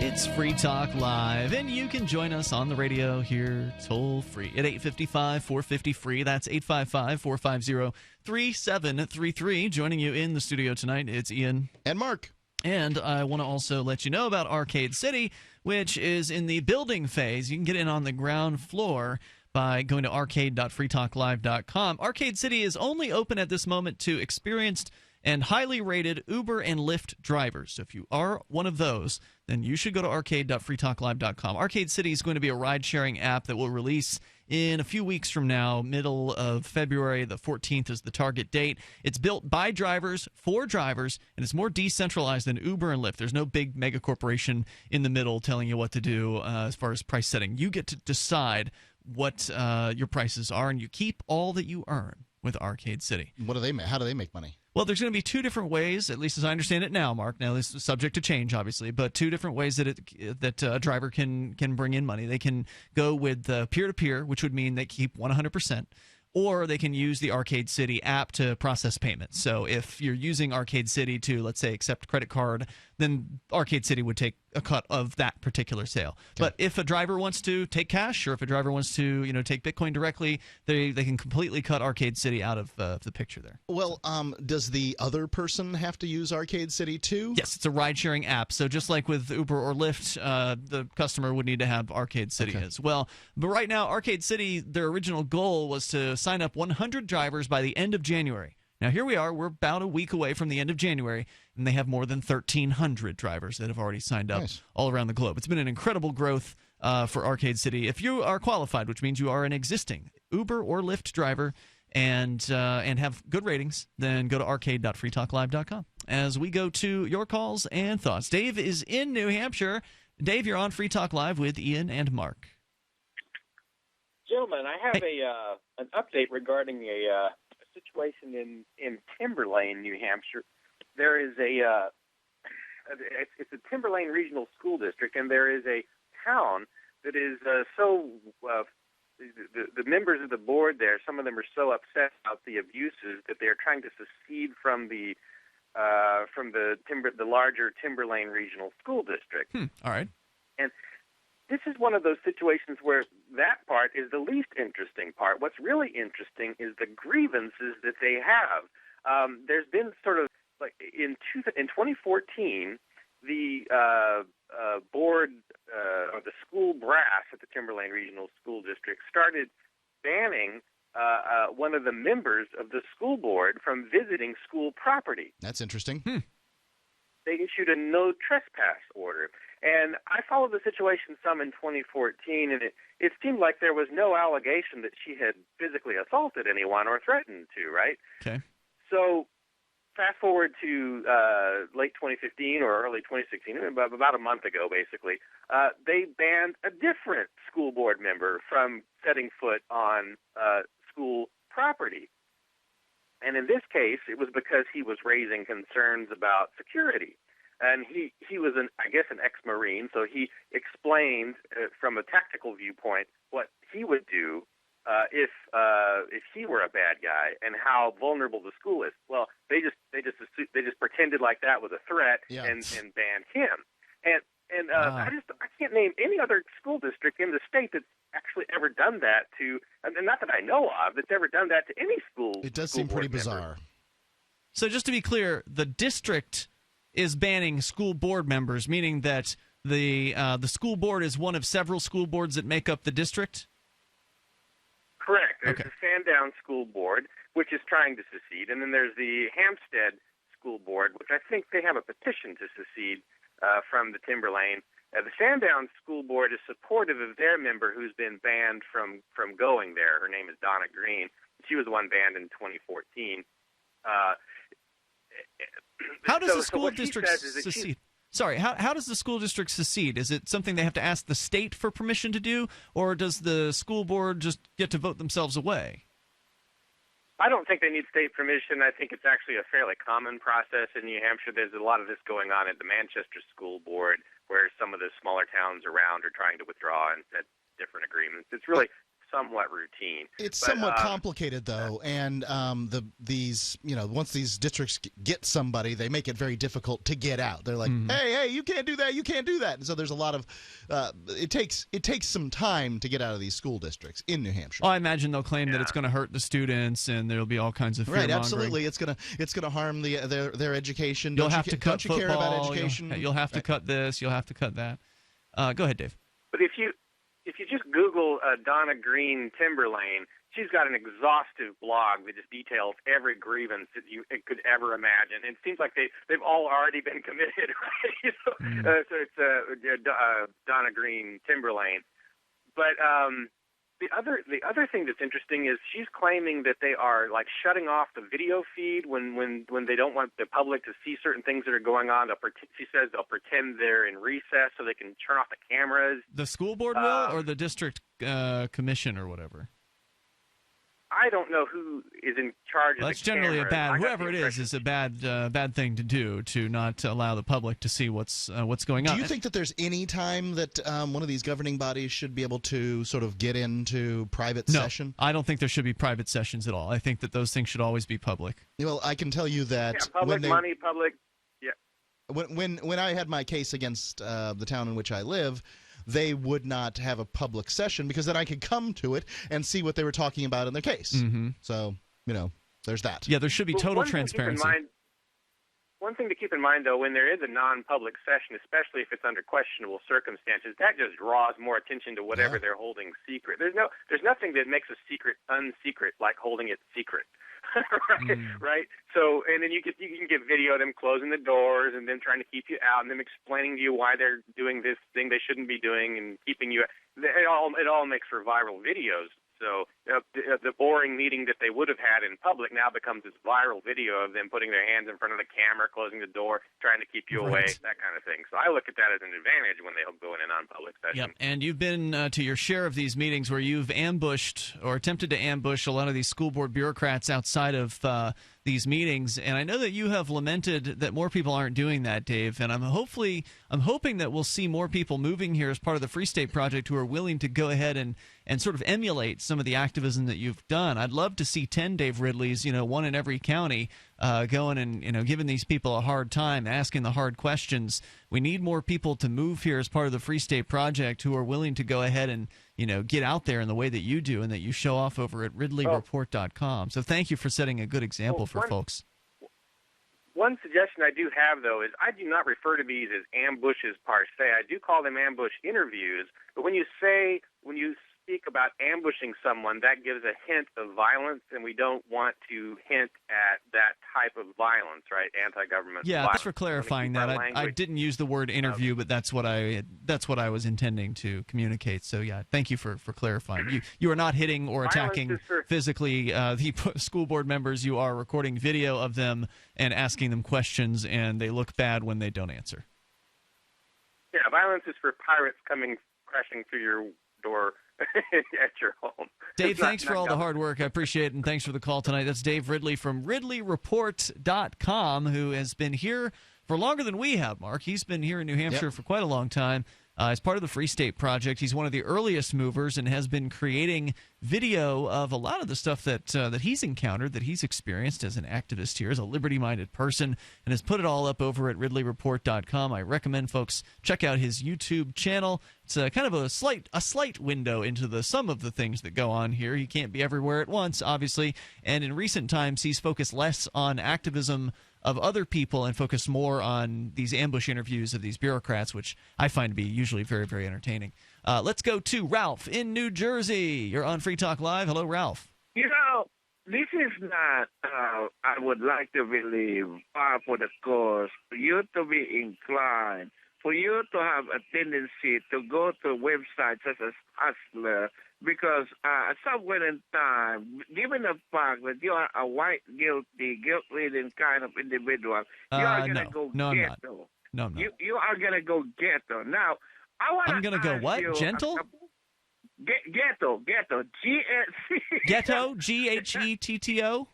It's Free Talk Live, and you can join us on the radio here toll-free at 855-450-FREE. That's 855-450-3733. Joining you in the studio tonight, it's Ian. And Mark. And I want to also let you know about Arcade City, which is in the building phase. You can get in on the ground floor by going to arcade.freetalklive.com. Arcade City is only open at this moment to experienced and highly rated Uber and Lyft drivers. So if you are one of those, then you should go to arcade.freetalklive.com. Arcade City is going to be a ride-sharing app that will release in a few weeks from now, middle of February. The 14th is the target date. It's built by drivers, for drivers, and it's more decentralized than Uber and Lyft. There's no big mega corporation in the middle telling you what to do as far as price setting. You get to decide what your prices are, and you keep all that you earn with Arcade City. How do they make money? Well, there's going to be two different ways, at least as I understand it now, Mark. Now, this is subject to change, obviously, but two different ways that a driver can bring in money. They can go with peer-to-peer, which would mean they keep 100%, or they can use the Arcade City app to process payments. So if you're using Arcade City to, let's say, accept credit card, then Arcade City would take a cut of that particular sale. Okay. But if a driver wants to take cash, or if a driver wants to, take Bitcoin directly, they can completely cut Arcade City out of the picture there. Well, does the other person have to use Arcade City too? Yes, it's a ride-sharing app. So just like with Uber or Lyft, the customer would need to have Arcade City as well. But right now, Arcade City, their original goal was to sign up 100 drivers by the end of January. Now, here we are. We're about a week away from the end of January, and they have more than 1,300 drivers that have already signed up all around the globe. It's been an incredible growth for Arcade City. If you are qualified, which means you are an existing Uber or Lyft driver and have good ratings, then go to arcade.freetalklive.com. As we go to your calls and thoughts. Dave is in New Hampshire. Dave, you're on Free Talk Live with Ian and Mark. Gentlemen, I have an update regarding a situation in Timberlane, New Hampshire. There is it's a Timberlane Regional School District, and there is a town that is the members of the board there, some of them are so upset about the abuses that they're trying to secede from the larger Timberlane Regional School District. All right. And this is one of those situations where that part is the least interesting part. What's really interesting is the grievances that they have. There's been sort of like in 2014, the board or the school brass at the Timberlane Regional School District started banning one of the members of the school board from visiting school property. That's interesting. They issued a no trespass order. And I followed the situation some in 2014, and it seemed like there was no allegation that she had physically assaulted anyone or threatened to, right? Okay. So fast forward to late 2015 or early 2016, about a month ago, basically, they banned a different school board member from setting foot on school property. And in this case, it was because he was raising concerns about security. And he was, I guess, an ex-Marine, so he explained from a tactical viewpoint what he would do if he were a bad guy and how vulnerable the school is. Well, they just pretended like that was a threat and banned him. And I can't name any other school district in the state that's actually ever done that to, and not that I know of, that's ever done that to any school. It does seem pretty bizarre. So just to be clear, the district is banning school board members, meaning that the school board is one of several school boards that make up the district? Correct. There's the Sandown School Board, which is trying to secede, and then there's the Hampstead School Board, which I think they have a petition to secede from the Timberlane. The Sandown School Board is supportive of their member who's been banned from going there. Her name is Donna Green. She was the one banned in 2014. How does the school district secede? Sorry, how does the school district secede? Is it something they have to ask the state for permission to do, or does the school board just get to vote themselves away? I don't think they need state permission. I think it's actually a fairly common process in New Hampshire. There's a lot of this going on at the Manchester School Board, where some of the smaller towns around are trying to withdraw and set different agreements. It's really somewhat routine. It's But, somewhat complicated, though, and once these districts get somebody, they make it very difficult to get out. They're like, hey, you can't do that, you can't do that. And so there's a lot of it takes some time to get out of these school districts in New Hampshire. Well, I imagine they'll claim that it's going to hurt the students, and there'll be all kinds of fear-mongering. Right, absolutely. It's gonna harm their education. You'll have to cut football. football. Care about education? You'll have to cut this. You'll have to cut that. Go ahead, Dave. But if you just Google Donna Green Timberlane, she's got an exhaustive blog that just details every grievance that you could ever imagine. And it seems like they've all already been committed, right? So it's Donna Green Timberlane. But the other thing that's interesting is she's claiming that they are like shutting off the video feed when they don't want the public to see certain things that are going on. She says they'll pretend they're in recess so they can turn off the cameras. The school board will, or the district commission, or whatever? I don't know who is in charge of the That's generally a cameras. whoever it is a bad thing to do, to not allow the public to see what's going on. Do you think that there's any time that one of these governing bodies should be able to sort of get into private session? I don't think there should be private sessions at all. I think that those things should always be public. Well, I can tell you that public money, public. Yeah. When I had my case against the town in which I live, they would not have a public session because then I could come to it and see what they were talking about in their case. So, there's that. Yeah, there should be total transparency. One thing to keep in mind, though, when there is a non-public session, especially if it's under questionable circumstances, that just draws more attention to whatever they're holding secret. There's nothing that makes a secret unsecret like holding it secret. Right? So, and then you can get video of them closing the doors and them trying to keep you out and them explaining to you why they're doing this thing they shouldn't be doing and keeping you. It all makes for viral videos. So the boring meeting that they would have had in public now becomes this viral video of them putting their hands in front of the camera, closing the door, trying to keep you away, that kind of thing. So I look at that as an advantage when they go in a non-public session. Yep. And you've been to your share of these meetings where you've ambushed or attempted to ambush a lot of these school board bureaucrats outside of these meetings, and I know that you have lamented that more people aren't doing that, Dave, and I'm hoping that we'll see more people moving here as part of the Free State Project who are willing to go ahead and sort of emulate some of the activism that you've done. I'd love to see 10 Dave Ridleys, one in every county, going and giving these people a hard time, asking the hard questions. We need more people to move here as part of the Free State Project who are willing to go ahead and get out there in the way that you do and that you show off over at RidleyReport.com. So thank you for setting a good example for folks. One suggestion I do have, though, is I do not refer to these as ambushes per se. I do call them ambush interviews. But when you speak about ambushing someone, that gives a hint of violence, and we don't want to hint at that type of violence, right? Anti-government. Yeah, violence. Thanks for clarifying that. I didn't use the word interview, but that's what I was intending to communicate. So yeah, thank you for clarifying. You are not hitting or attacking physically the school board members. You are recording video of them and asking them questions, and they look bad when they don't answer. Yeah, violence is for pirates coming crashing through your door at your home. Dave, thanks for all the hard work. I appreciate it, and thanks for the call tonight. That's Dave Ridley from RidleyReport.com, who has been here for longer than we have, Mark. He's been here in New Hampshire for quite a long time. As part of the Free State Project, he's one of the earliest movers and has been creating video of a lot of the stuff that he's encountered, that he's experienced as an activist here, as a liberty-minded person, and has put it all up over at RidleyReport.com. I recommend folks check out his YouTube channel. It's kind of a slight window into some of the things that go on here. He can't be everywhere at once, obviously, and in recent times he's focused less on activism of other people and focus more on these ambush interviews of these bureaucrats, which I find to be usually very, very entertaining. Let's go to Ralph in New Jersey. You're on Free Talk Live. Hello, Ralph. This is not, I would like to believe, par for the course, for you to be inclined, for you to have a tendency to go to websites such as Hustler, because at some point in time, given the fact that you are a white, guilt-ridden kind of individual, you are going to go ghetto. No, I'm not. You are going to go ghetto. Now, I'm going to go what? Gentle? Ghetto. G-S-C. Ghetto? G-H-E-T-T-O?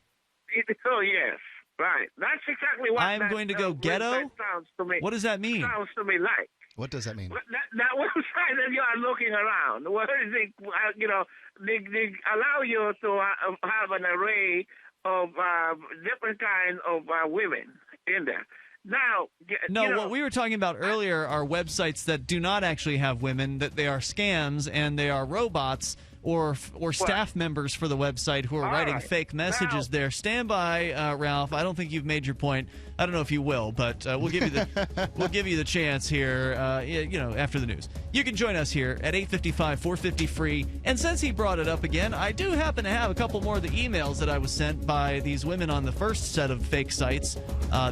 Oh, yes. Right. That's exactly what I'm going to go ghetto? Sounds to me. What does that mean? Sounds to me like. What does that mean? That website that you are looking around, where is it? They allow you to have an array of different kinds of women in there. Now, what we were talking about earlier are websites that do not actually have women, that they are scams and they are robots or staff members for the website who are writing fake messages there. Stand by, Ralph. I don't think you've made your point. I don't know if you will, but we'll give you the chance here. After the news, you can join us here at 8:55, 450 free. And since he brought it up again, I do happen to have a couple more of the emails that I was sent by these women on the first set of fake sites,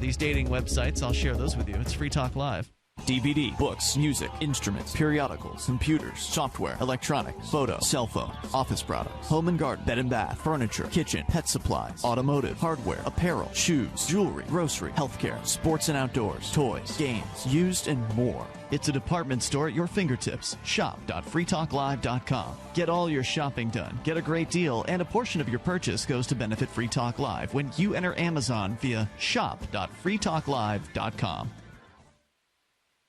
these dating websites. I'll share those with you. It's Free Talk Live. DVD, books, music, instruments, periodicals, computers, software, electronics, photo, cell phones, office products, home and garden, bed and bath, furniture, kitchen, pet supplies, automotive, hardware, apparel, shoes, jewelry, grocery, healthcare, sports and outdoors, toys, games, used, and more. It's a department store at your fingertips. Shop.freetalklive.com. Get all your shopping done, get a great deal, and a portion of your purchase goes to benefit Free Talk Live when you enter Amazon via shop.freetalklive.com.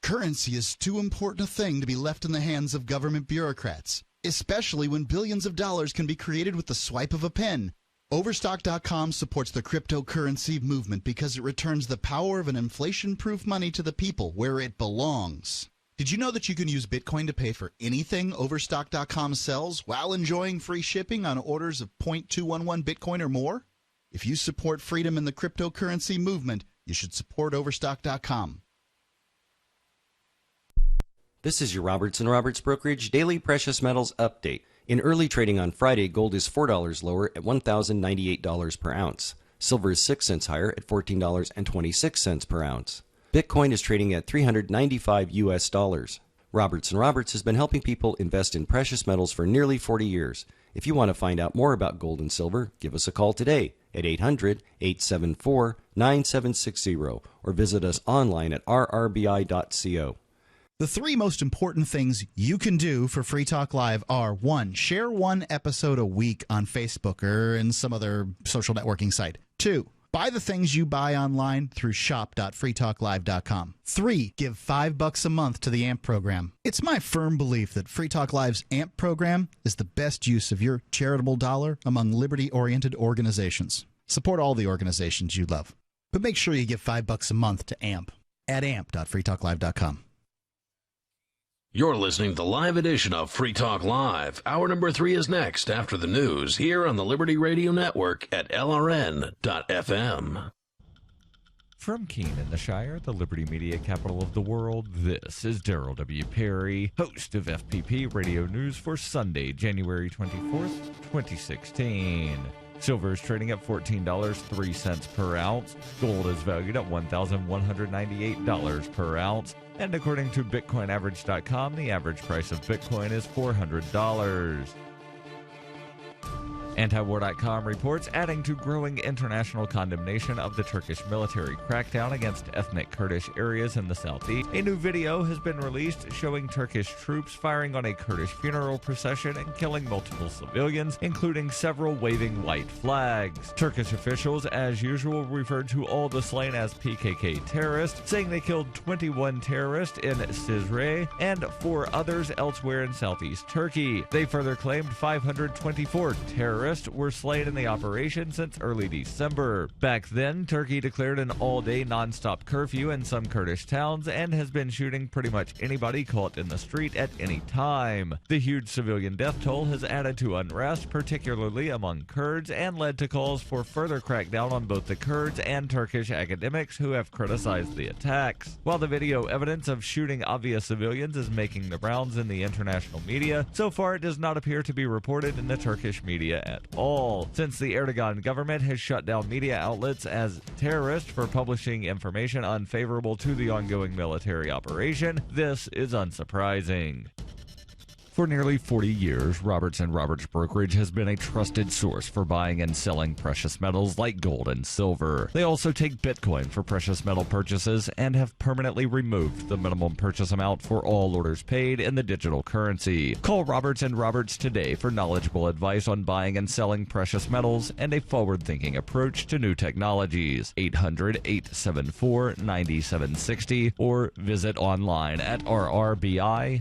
Currency is too important a thing to be left in the hands of government bureaucrats, especially when billions of dollars can be created with the swipe of a pen. Overstock.com supports the cryptocurrency movement because it returns the power of an inflation-proof money to the people where it belongs. Did you know that you can use Bitcoin to pay for anything Overstock.com sells while enjoying free shipping on orders of 0.211 Bitcoin or more? If you support freedom in the cryptocurrency movement, you should support Overstock.com. This is your Robertson Roberts Brokerage Daily Precious Metals Update. In early trading on Friday, gold is $4 lower at $1,098 per ounce. Silver is 6 cents higher at $14.26 per ounce. Bitcoin is trading at $395 US. Robertson Roberts has been helping people invest in precious metals for nearly 40 years. If you want to find out more about gold and silver, give us a call today at 800-874-9760 or visit us online at rrbi.co. The three most important things you can do for Free Talk Live are: 1, share one episode a week on Facebook or in some other social networking site. 2, buy the things you buy online through shop.freetalklive.com. 3, give $5 a month to the AMP program. It's my firm belief that Free Talk Live's AMP program is the best use of your charitable dollar among liberty-oriented organizations. Support all the organizations you love, but make sure you give $5 a month to AMP at amp.freetalklive.com. You're listening to the live edition of Free Talk Live. Hour number 3 is next after the news here on the Liberty Radio Network at LRN.FM. From Keene in the Shire, the Liberty Media capital of the world, this is Daryl W. Perry, host of FPP Radio News for Sunday, January 24th, 2016. Silver is trading at $14.03 per ounce. Gold is valued at $1,198 per ounce. And according to BitcoinAverage.com, the average price of Bitcoin is $400. Antiwar.com reports, adding to growing international condemnation of the Turkish military crackdown against ethnic Kurdish areas in the southeast. A new video has been released showing Turkish troops firing on a Kurdish funeral procession and killing multiple civilians, including several waving white flags. Turkish officials, as usual, referred to all the slain as PKK terrorists, saying they killed 21 terrorists in Cizre and 4 others elsewhere in southeast Turkey. They further claimed 524 terrorists were slain in the operation since early December. Back then, Turkey declared an all-day non-stop curfew in some Kurdish towns and has been shooting pretty much anybody caught in the street at any time. The huge civilian death toll has added to unrest, particularly among Kurds, and led to calls for further crackdown on both the Kurds and Turkish academics who have criticized the attacks. While the video evidence of shooting obvious civilians is making the rounds in the international media, so far it does not appear to be reported in the Turkish media at all. Since the Erdogan government has shut down media outlets as terrorists for publishing information unfavorable to the ongoing military operation, this is unsurprising. For nearly 40 years, Roberts & Roberts Brokerage has been a trusted source for buying and selling precious metals like gold and silver. They also take Bitcoin for precious metal purchases and have permanently removed the minimum purchase amount for all orders paid in the digital currency. Call Roberts & Roberts today for knowledgeable advice on buying and selling precious metals and a forward-thinking approach to new technologies. 800-874-9760 or visit online at rrbi.co.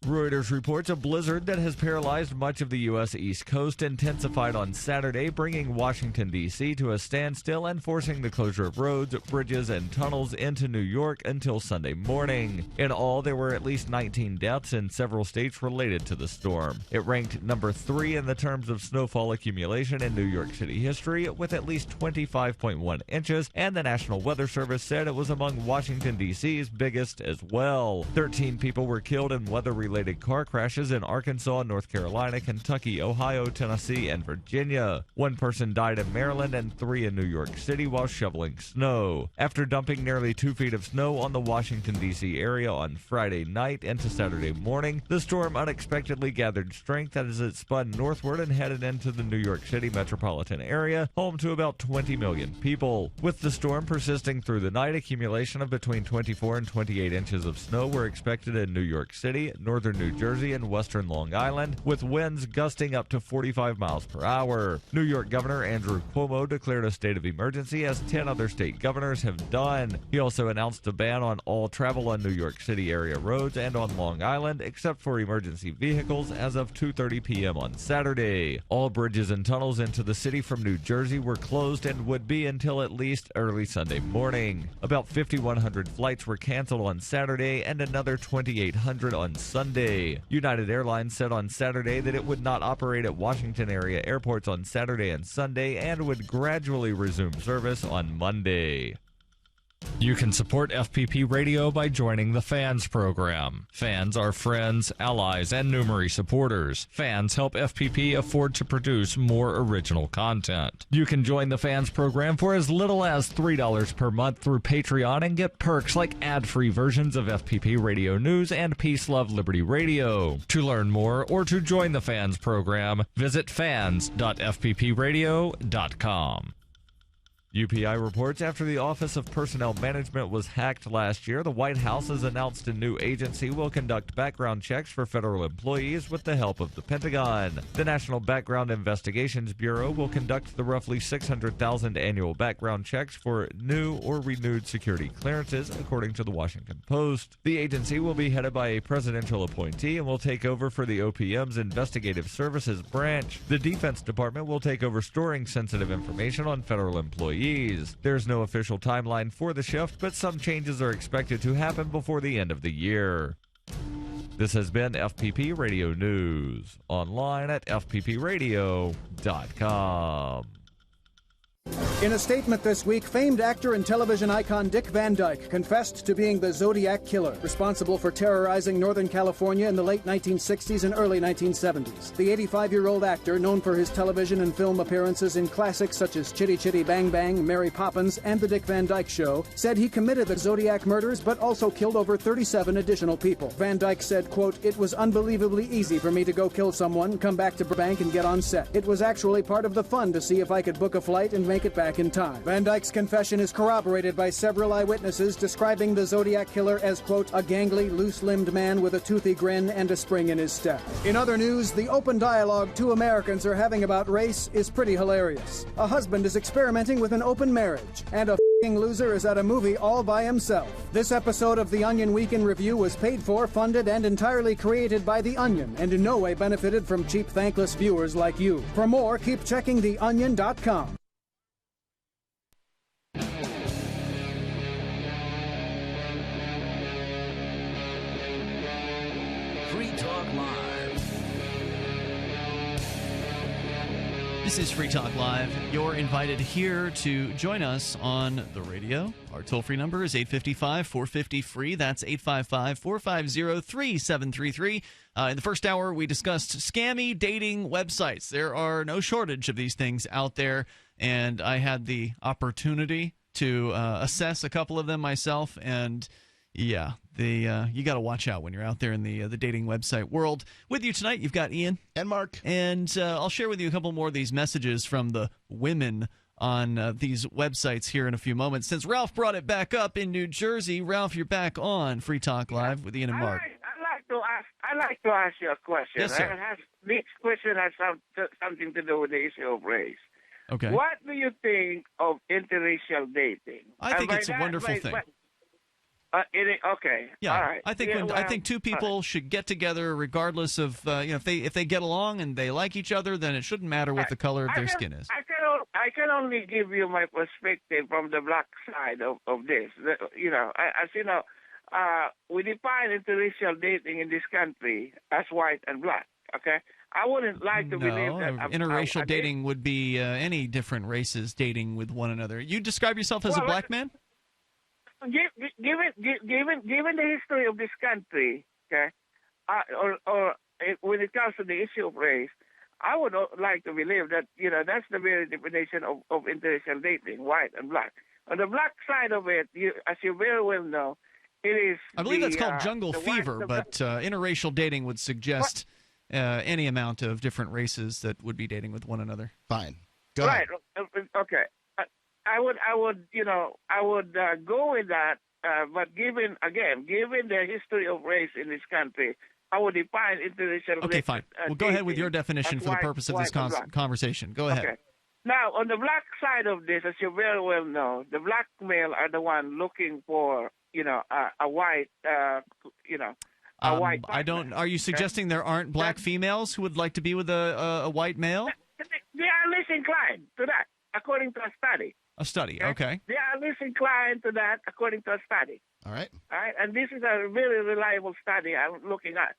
Reuters reports a blizzard that has paralyzed much of the U.S. East Coast intensified on Saturday, bringing Washington, D.C. to a standstill and forcing the closure of roads, bridges, and tunnels into New York until Sunday morning. In all, there were at least 19 deaths in several states related to the storm. It ranked number 3 in the terms of snowfall accumulation in New York City history, with at least 25.1 inches, and the National Weather Service said it was among Washington, D.C.'s biggest as well. 13 people were killed in weather-related car crashes in Arkansas, North Carolina, Kentucky, Ohio, Tennessee, and Virginia. 1 person died in Maryland and 3 in New York City while shoveling snow. After dumping nearly 2 feet of snow on the Washington, D.C. area on Friday night into Saturday morning, the storm unexpectedly gathered strength as it spun northward and headed into the New York City metropolitan area, home to about 20 million people. With the storm persisting through the night, accumulation of between 24 and 28 inches of snow were expected in New York City, northern New Jersey, and western Long Island, with winds gusting up to 45 miles per hour. New York Governor Andrew Cuomo declared a state of emergency, as 10 other state governors have done. He also announced a ban on all travel on New York City area roads and on Long Island, except for emergency vehicles, as of 2:30 p.m. on Saturday. All bridges and tunnels into the city from New Jersey were closed and would be until at least early Sunday morning. About 5,100 flights were canceled on Saturday and another 2,800 on Sunday. United Airlines said on Saturday that it would not operate at Washington area airports on Saturday and Sunday and would gradually resume service on Monday. You can support FPP Radio by joining the Fans program. Fans are friends, allies, and Noory supporters. Fans help FPP afford to produce more original content. You can join the Fans program for as little as $3 per month through Patreon and get perks like ad-free versions of FPP Radio News and Peace, Love, Liberty Radio. To learn more or to join the Fans program, visit fans.fppradio.com. UPI reports after the Office of Personnel Management was hacked last year, the White House has announced a new agency will conduct background checks for federal employees with the help of the Pentagon. The National Background Investigations Bureau will conduct the roughly 600,000 annual background checks for new or renewed security clearances, according to the Washington Post. The agency will be headed by a presidential appointee and will take over for the OPM's Investigative Services branch. The Defense Department will take over storing sensitive information on federal employees. There's no official timeline for the shift, but some changes are expected to happen before the end of the year. This has been FPP Radio News, online at fppradio.com. In a statement this week, famed actor and television icon Dick Van Dyke confessed to being the Zodiac Killer, responsible for terrorizing Northern California in the late 1960s and early 1970s. The 85-year-old actor, known for his television and film appearances in classics such as Chitty Chitty Bang Bang, Mary Poppins, and The Dick Van Dyke Show, said he committed the Zodiac murders but also killed over 37 additional people. Van Dyke said, quote, "It was unbelievably easy for me to go kill someone, come back to Burbank, and get on set. It was actually part of the fun to see if I could book a flight and make it back in time." Van Dyke's confession is corroborated by several eyewitnesses describing the Zodiac Killer as, quote, "a gangly, loose-limbed man with a toothy grin and a spring in his step." In other news, the open dialogue two Americans are having about race is pretty hilarious. A husband is experimenting with an open marriage, and a f***ing loser is at a movie all by himself. This episode of The Onion Week in Review was paid for, funded, and entirely created by The Onion, and in no way benefited from cheap, thankless viewers like you. For more, keep checking theonion.com. This is Free Talk Live. You're invited here to join us on the radio. Our toll-free number is 855-450-FREE. That's 855-450-3733. In the first hour, we discussed scammy dating websites. There are no shortage of these things out there, and I had the opportunity to assess a couple of them myself, and yeah, you got to watch out when you're out there in the dating website world. With you tonight, you've got Ian and Mark, and I'll share with you a couple more of these messages from the women on these websites here in a few moments. Since Ralph brought it back up in New Jersey, Ralph, you're back on Free Talk Live with Ian and Mark. I'd like to ask you a question. Yes, sir. This question has something to do with the issue of race. Okay. What do you think of interracial dating? I think it's a wonderful thing. Okay. Yeah, all right. I think two people should get together regardless of if they get along and they like each other, then it shouldn't matter what the color of their skin is. I can only give you my perspective from the black side of this. As you know, we define interracial dating in this country as white and black. Okay, I wouldn't like to believe that interracial dating would be any different races dating with one another. You describe yourself as a black man? Given the history of this country, okay, or when it comes to the issue of race, I would like to believe that that's the very definition of interracial dating, white and black. On the black side of it, as you very well know, it is. I believe that's called jungle fever, but interracial dating would suggest any amount of different races that would be dating with one another. Fine, go ahead. Okay. I would go with that, but given the history of race in this country, I would define interracial. Okay, fine. Well, go ahead with your definition for the purpose of this conversation. Go ahead. Okay. Now, on the black side of this, as you very well know, the black male are the one looking for a white a white partner. I don't. Are you suggesting there aren't black females who would like to be with a white male? They are less inclined to that, according to a study. A study, okay. They are less inclined to that, according to a study. All right. And this is a very reliable study I'm looking at.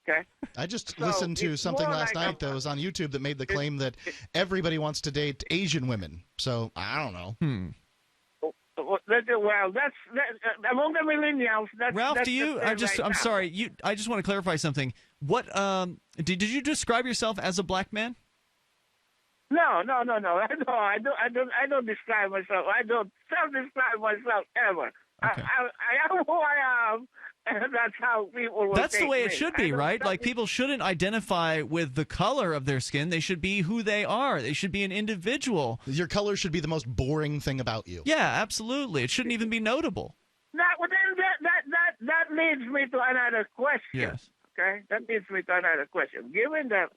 Okay. I just listened to something last night that was on YouTube that made the claim that everybody wants to date Asian women. So I don't know. Well, that's among the millennials. Ralph, that's do you? I'm sorry. I just want to clarify something. What did you describe yourself as a black man? No. I don't describe myself. I don't self-describe myself ever. Okay. I am who I am, and that's how people will. That's the way it me. should be, right? Like people shouldn't identify with the color of their skin. They should be who they are. They should be an individual. Your color should be the most boring thing about you. Yeah, absolutely. It shouldn't even be notable. That leads me to another question. Yes. Okay, that leads me to another question. Given the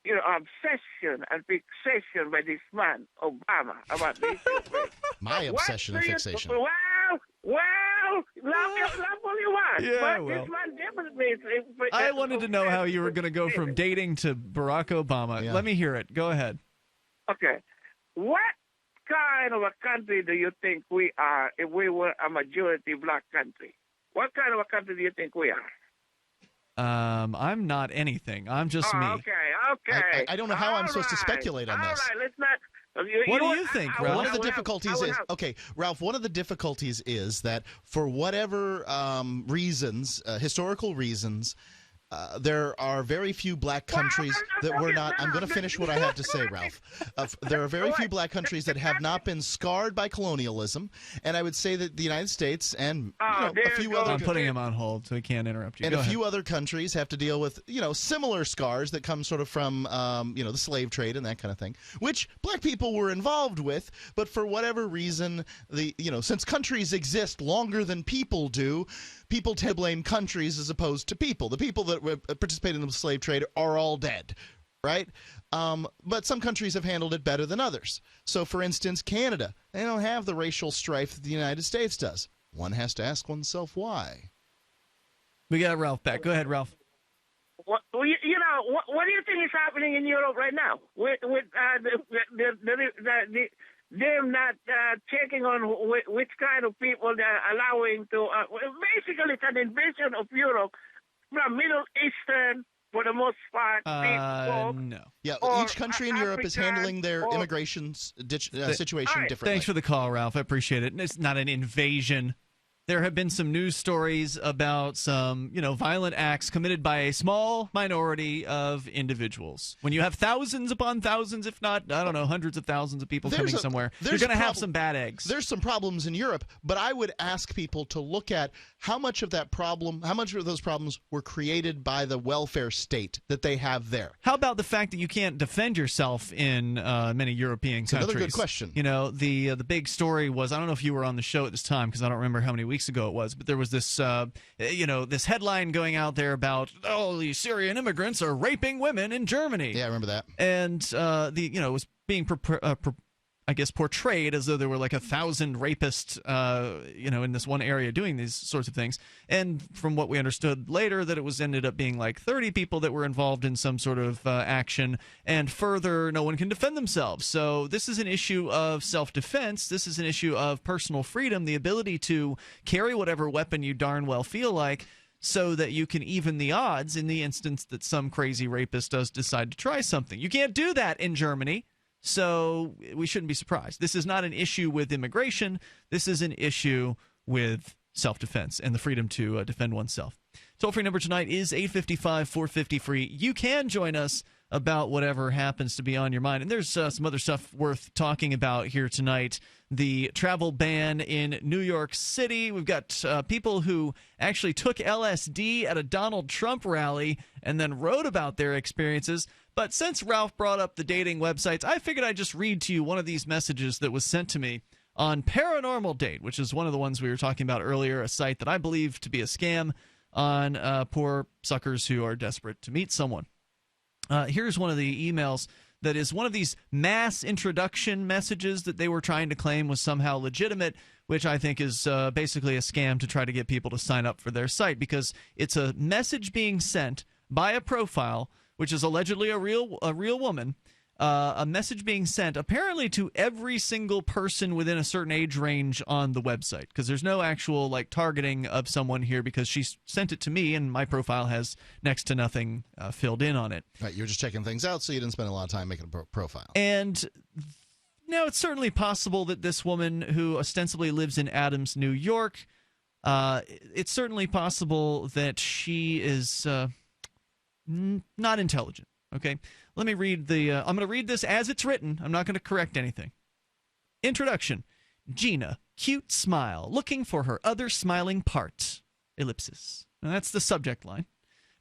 obsession and fixation by this man Obama about this. My obsession and fixation. Well, love all you want. Yeah, but well. this man demonstrates. I wanted to know how you were going to go from dating to Barack Obama. Yeah. Let me hear it. Go ahead. Okay. What kind of a country do you think we are if we were a majority black country? What kind of a country do you think we are? I'm not anything. I'm just me. Okay. I don't know how I'm supposed to speculate on this. All right, let's not. What do you think, Ralph? One of the difficulties is Ralph. One of the difficulties is that for whatever reasons, historical reasons, there are very few black countries that were not. I'm going to finish what I have to say, Ralph. There are very few black countries that have not been scarred by colonialism, and I would say that the United States and a few other. I'm putting him on hold so he can't interrupt you. And Go a ahead. few other countries have to deal with similar scars that come sort of from the slave trade and that kind of thing, which black people were involved with, but for whatever reason, since countries exist longer than people do, people tend to blame countries as opposed to people. The people that participated in the slave trade are all dead, right? But some countries have handled it better than others. So, for instance, Canada, they don't have the racial strife that the United States does. One has to ask oneself why. We got Ralph back. Go ahead, Ralph. What do you think is happening in Europe right now with them not checking on which kind of people they're allowing to? Basically, it's an invasion of Europe from Middle Eastern, for the most part. No. Yeah, each country in Europe is handling their immigration situation differently. Thanks for the call, Ralph. I appreciate it. It's not an invasion. there have been some news stories about some, violent acts committed by a small minority of individuals. When you have thousands upon thousands, if not, I don't know, hundreds of thousands of people coming somewhere, you're going to have some bad eggs. There's some problems in Europe, but I would ask people to look at how much of those problems were created by the welfare state that they have there. How about the fact that you can't defend yourself in many European countries? Another good question. The big story was, I don't know if you were on the show at this time because I don't remember how many weeks ago it was, but there was this this headline going out there about, the Syrian immigrants are raping women in Germany. Yeah, I remember that. And it was being portrayed as though there were like 1,000 rapists in this one area doing these sorts of things. And from what we understood later, that it ended up being like 30 people that were involved in some sort of action. And further, no one can defend themselves. So this is an issue of self-defense. This is an issue of personal freedom, the ability to carry whatever weapon you darn well feel like, so that you can even the odds in the instance that some crazy rapist does decide to try something. You can't do that in Germany. So we shouldn't be surprised. This is not an issue with immigration. This is an issue with self-defense and the freedom to defend oneself. Toll-free number tonight is 855-450-FREE. You can join us about whatever happens to be on your mind. And there's some other stuff worth talking about here tonight. The travel ban in New York City. We've got people who actually took LSD at a Donald Trump rally and then wrote about their experiences. But since Ralph brought up the dating websites, I figured I'd just read to you one of these messages that was sent to me on Paranormal Date, which is one of the ones we were talking about earlier, a site that I believe to be a scam on poor suckers who are desperate to meet someone. Here's one of the emails that is one of these mass introduction messages that they were trying to claim was somehow legitimate, which I think is basically a scam to try to get people to sign up for their site, because it's a message being sent by a profile, which is allegedly a real woman, a message being sent apparently to every single person within a certain age range on the website, because there's no actual targeting of someone here, because she sent it to me and my profile has next to nothing filled in on it. Right, you're just checking things out, so you didn't spend a lot of time making a profile. And now it's certainly possible that this woman, who ostensibly lives in Adams, New York, it's certainly possible that she is not intelligent. Okay, let me read I'm going to read this as it's written. I'm not going to correct anything. Introduction. Gina, cute smile, looking for her other smiling part. Ellipsis. Now that's the subject line.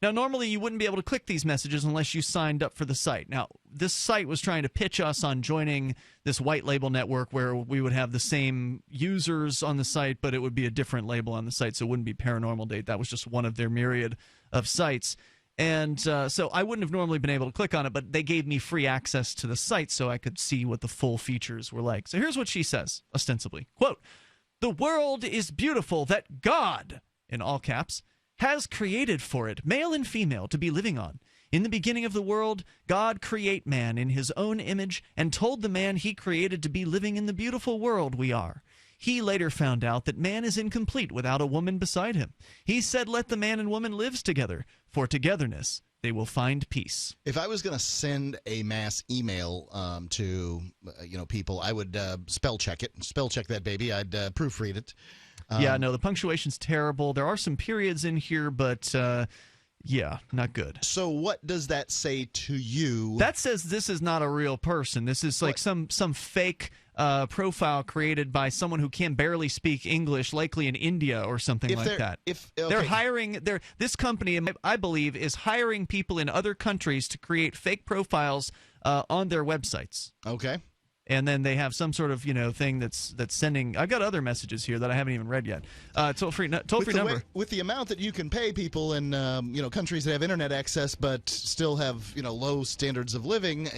Now normally you wouldn't be able to click these messages unless you signed up for the site. Now this site was trying to pitch us on joining this white label network where we would have the same users on the site, but it would be a different label on the site, so it wouldn't be Paranormal Date. That was just one of their myriad of sites. And so I wouldn't have normally been able to click on it, but they gave me free access to the site so I could see what the full features were like. So here's what she says, ostensibly. Quote, "The world is beautiful that God," in all caps, "has created for it, male and female, to be living on. In the beginning of the world, God create man in his own image and told the man he created to be living in the beautiful world we are. He later found out that man is incomplete without a woman beside him. He said, let the man and woman live together. For togetherness, they will find peace." If I was going to send a mass email to people, I would spell check it. Spell check that baby. I'd proofread it. The punctuation's terrible. There are some periods in here, but yeah, not good. So what does that say to you? That says this is not a real person. This is like some fake profile created by someone who can barely speak English, likely in India or something like that. They're hiring, this company, I believe, is hiring people in other countries to create fake profiles on their websites. Okay. And then they have some sort of thing that's sending. I've got other messages here that I haven't even read yet. Toll free number. With the amount that you can pay people in countries that have internet access but still have low standards of living,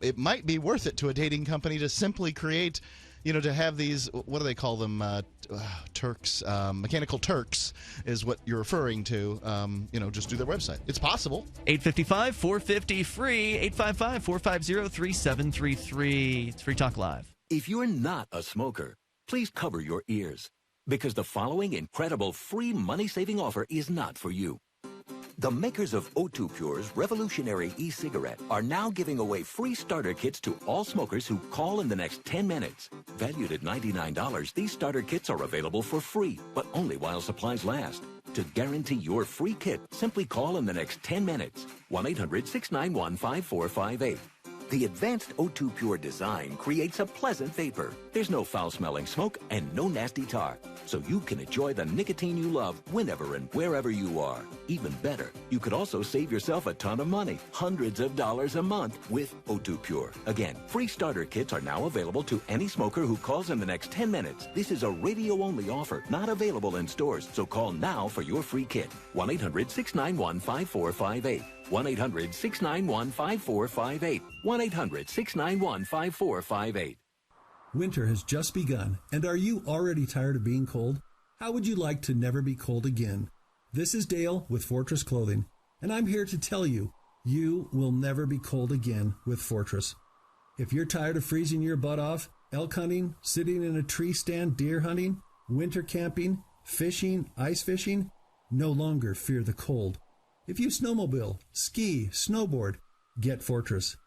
it might be worth it to a dating company to simply create. To have these, what do they call them? Turks, mechanical Turks is what you're referring to. Just do their website. It's possible. 855-450-FREE, 855-450-3733. It's Free Talk Live. If you're not a smoker, please cover your ears, because the following incredible free money-saving offer is not for you. The makers of O2 Pure's revolutionary e-cigarette are now giving away free starter kits to all smokers who call in the next 10 minutes. Valued at $99, these starter kits are available for free, but only while supplies last. To guarantee your free kit, simply call in the next 10 minutes. 1-800-691-5458. The advanced O2 Pure design creates a pleasant vapor. There's no foul-smelling smoke and no nasty tar. So you can enjoy the nicotine you love whenever and wherever you are. Even better, you could also save yourself a ton of money, hundreds of dollars a month with O2 Pure. Again, free starter kits are now available to any smoker who calls in the next 10 minutes. This is a radio-only offer, not available in stores. So call now for your free kit. 1-800-691-5458. 1-800-691-5458. 1-800-691-5458. Winter has just begun, and are you already tired of being cold? How would you like to never be cold again? This is Dale with Fortress Clothing, and I'm here to tell you, you will never be cold again with Fortress. If you're tired of freezing your butt off, elk hunting, sitting in a tree stand, deer hunting, winter camping, fishing, ice fishing, no longer fear the cold. If you snowmobile, ski, snowboard, get Fortress.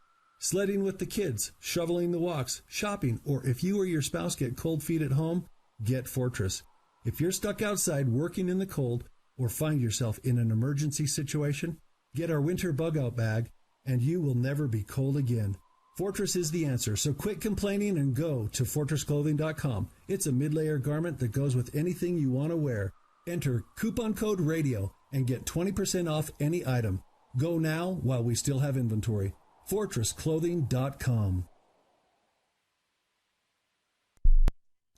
Sledding with the kids, shoveling the walks, shopping, or if you or your spouse get cold feet at home, get Fortress. If you're stuck outside working in the cold or find yourself in an emergency situation, get our winter bug-out bag and you will never be cold again. Fortress is the answer, so quit complaining and go to fortressclothing.com. It's a mid-layer garment that goes with anything you want to wear. Enter coupon code RADIO and get 20% off any item. Go now while we still have inventory. fortressclothing.com.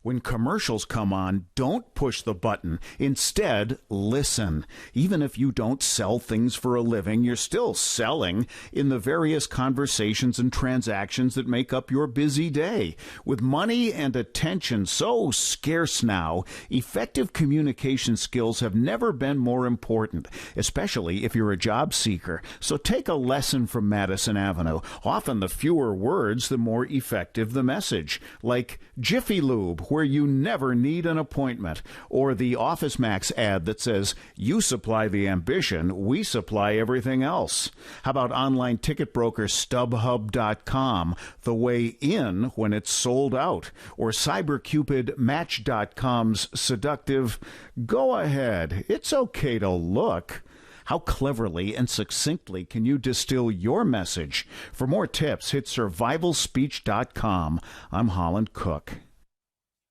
When commercials come on, don't push the button. Instead, listen. Even if you don't sell things for a living, you're still selling in the various conversations and transactions that make up your busy day. With money and attention so scarce now, effective communication skills have never been more important, especially if you're a job seeker. So take a lesson from Madison Avenue. Often the fewer words, the more effective the message. Like Jiffy Lube, where you never need an appointment, or the Office Max ad that says, you supply the ambition, we supply everything else. How about online ticket broker StubHub.com, the way in when it's sold out, or CyberCupid Match.com's seductive, go ahead, it's okay to look. How cleverly and succinctly can you distill your message? For more tips, hit survivalspeech.com. I'm Holland Cook.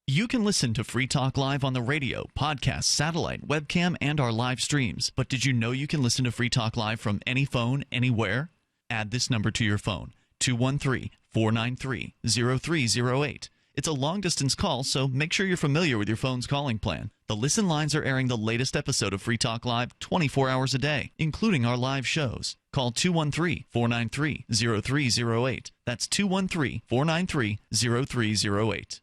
You can listen to Free Talk Live on the radio, podcast, satellite, webcam, and our live streams. But did you know you can listen to Free Talk Live from any phone, anywhere? Add this number to your phone, 213-493-0308. It's a long-distance call, so make sure you're familiar with your phone's calling plan. The Listen lines are airing the latest episode of Free Talk Live 24 hours a day, including our live shows. Call 213-493-0308. That's 213-493-0308.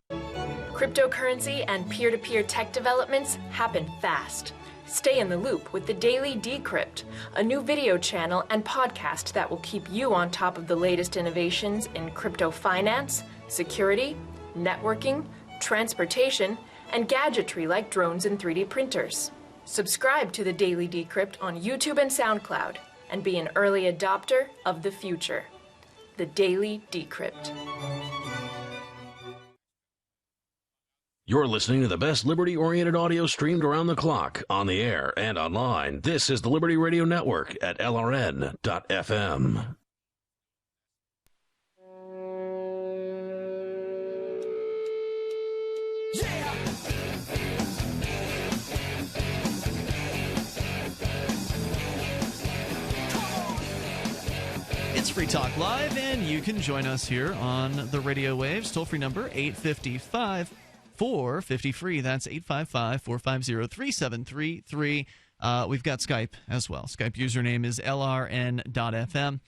Cryptocurrency and peer-to-peer tech developments happen fast. Stay in the loop with the Daily Decrypt, a new video channel and podcast that will keep you on top of the latest innovations in crypto finance, security, networking, transportation, and gadgetry like drones and 3D printers. Subscribe to the Daily Decrypt on YouTube and SoundCloud and be an early adopter of the future. The Daily Decrypt. You're listening to the best liberty-oriented audio streamed around the clock, on the air, and online. This is the Liberty Radio Network at LRN.FM. It's Free Talk Live, and you can join us here on the radio waves. Toll-free number 855-450-FREE. That's 855-450-3733. We've got Skype as well. Skype username is LRN.FM.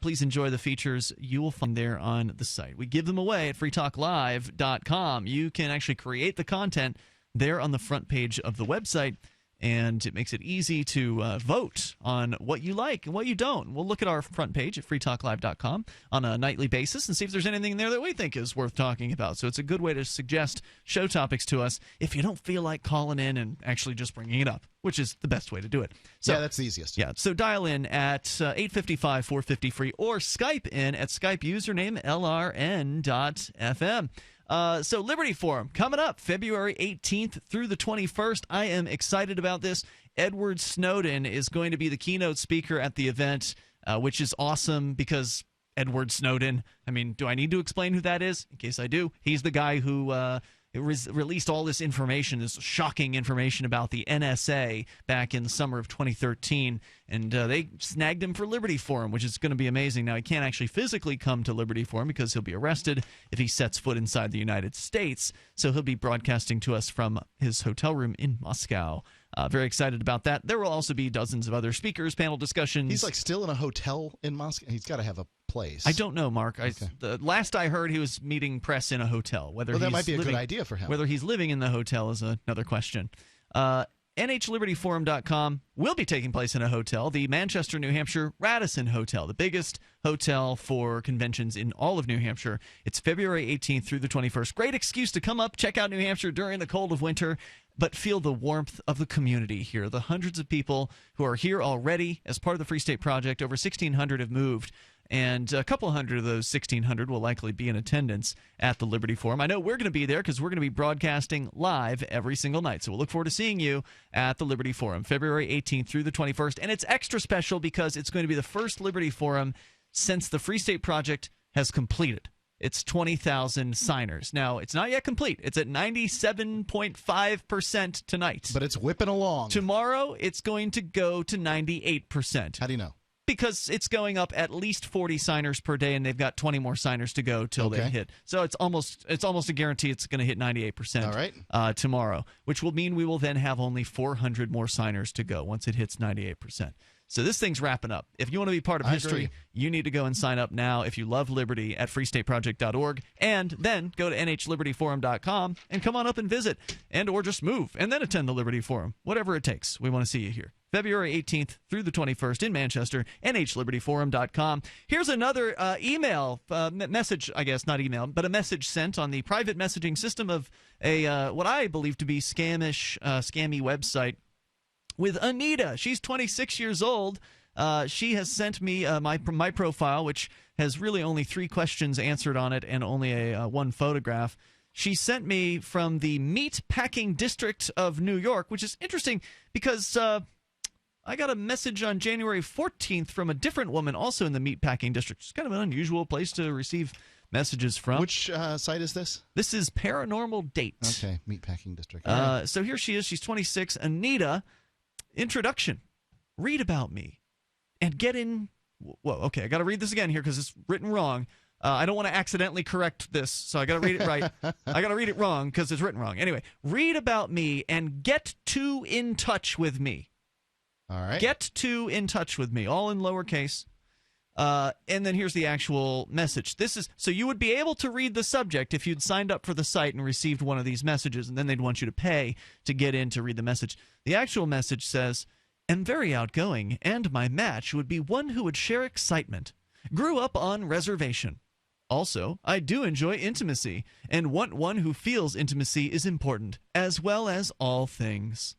Please enjoy the features you will find there on the site. We give them away at freetalklive.com. You can actually create the content there on the front page of the website, and it makes it easy to vote on what you like and what you don't. We'll look at our front page at freetalklive.com on a nightly basis and see if there's anything there that we think is worth talking about. So it's a good way to suggest show topics to us if you don't feel like calling in and actually just bringing it up, which is the best way to do it. So, yeah, that's the easiest. Yeah, so dial in at 855-450-FREE or Skype in at Skype username LRN.FM. So Liberty Forum coming up February 18th through the 21st. I am excited about this. Edward Snowden is going to be the keynote speaker at the event, which is awesome because Edward Snowden, I mean, do I need to explain who that is? In case I do, he's the guy who released all this information, this shocking information about the NSA back in the summer of 2013, and they snagged him for Liberty Forum, which is going to be amazing. Now, he can't actually physically come to Liberty Forum because he'll be arrested if he sets foot inside the United States, so he'll be broadcasting to us from his hotel room in Moscow. Very excited about that. There will also be dozens of other speakers, panel discussions. He's like still in a hotel in Moscow. He's got to have a place. I don't know, Mark. The last I heard, he was meeting press in a hotel. Well, that might be a good idea for him. Whether he's living in the hotel is another question. NHLibertyForum.com will be taking place in a hotel, the Manchester, New Hampshire Radisson Hotel, the biggest hotel for conventions in all of New Hampshire. It's February 18th through the 21st. Great excuse to come up, check out New Hampshire during the cold of winter, but feel the warmth of the community here. The hundreds of people who are here already as part of the Free State Project, over 1,600 have moved. And a couple hundred of those 1,600 will likely be in attendance at the Liberty Forum. I know we're going to be there because we're going to be broadcasting live every single night. So we'll look forward to seeing you at the Liberty Forum, February 18th through the 21st. And it's extra special because it's going to be the first Liberty Forum since the Free State Project has completed. It's 20,000 signers. Now, it's not yet complete. It's at 97.5% tonight. But it's whipping along. Tomorrow, it's going to go to 98%. How do you know? Because it's going up at least 40 signers per day, and they've got 20 more signers to go till they hit. So it's almost a guarantee it's going to hit 98% tomorrow, which will mean we will then have only 400 more signers to go once it hits 98%. So this thing's wrapping up. If you want to be part of history, you need to go and sign up now if you love liberty at freestateproject.org, and then go to nhlibertyforum.com and come on up and visit, and or just move and then attend the Liberty Forum. Whatever it takes. We want to see you here. February 18th through the 21st in Manchester, nhlibertyforum.com. Here's another email, message, I guess, not email, but a message sent on the private messaging system of a what I believe to be scammy website with Anita. She's 26 years old. She has sent me my profile, which has really only 3 questions answered on it and only one photograph. She sent me from the Meatpacking District of New York, which is interesting because I got a message on January 14th from a different woman also in the Meatpacking District. It's kind of an unusual place to receive messages from. Which site is this? This is Paranormal Date. Okay, Meatpacking District. So here she is. She's 26. Anita, introduction. Read about me and get in. Well, okay, I got to read this again here because it's written wrong. I don't want to accidentally correct this, so I got to read it right. I got to read it wrong because it's written wrong. Anyway, read about me and get to in touch with me. All right. Get to in touch with me, all in lowercase. And then here's the actual message. This is so you would be able to read the subject if you'd signed up for the site and received one of these messages, and then they'd want you to pay to get in to read the message. The actual message says, "Am very outgoing, and my match would be one who would share excitement. Grew up on reservation. Also, I do enjoy intimacy, and want one who feels intimacy is important, as well as all things."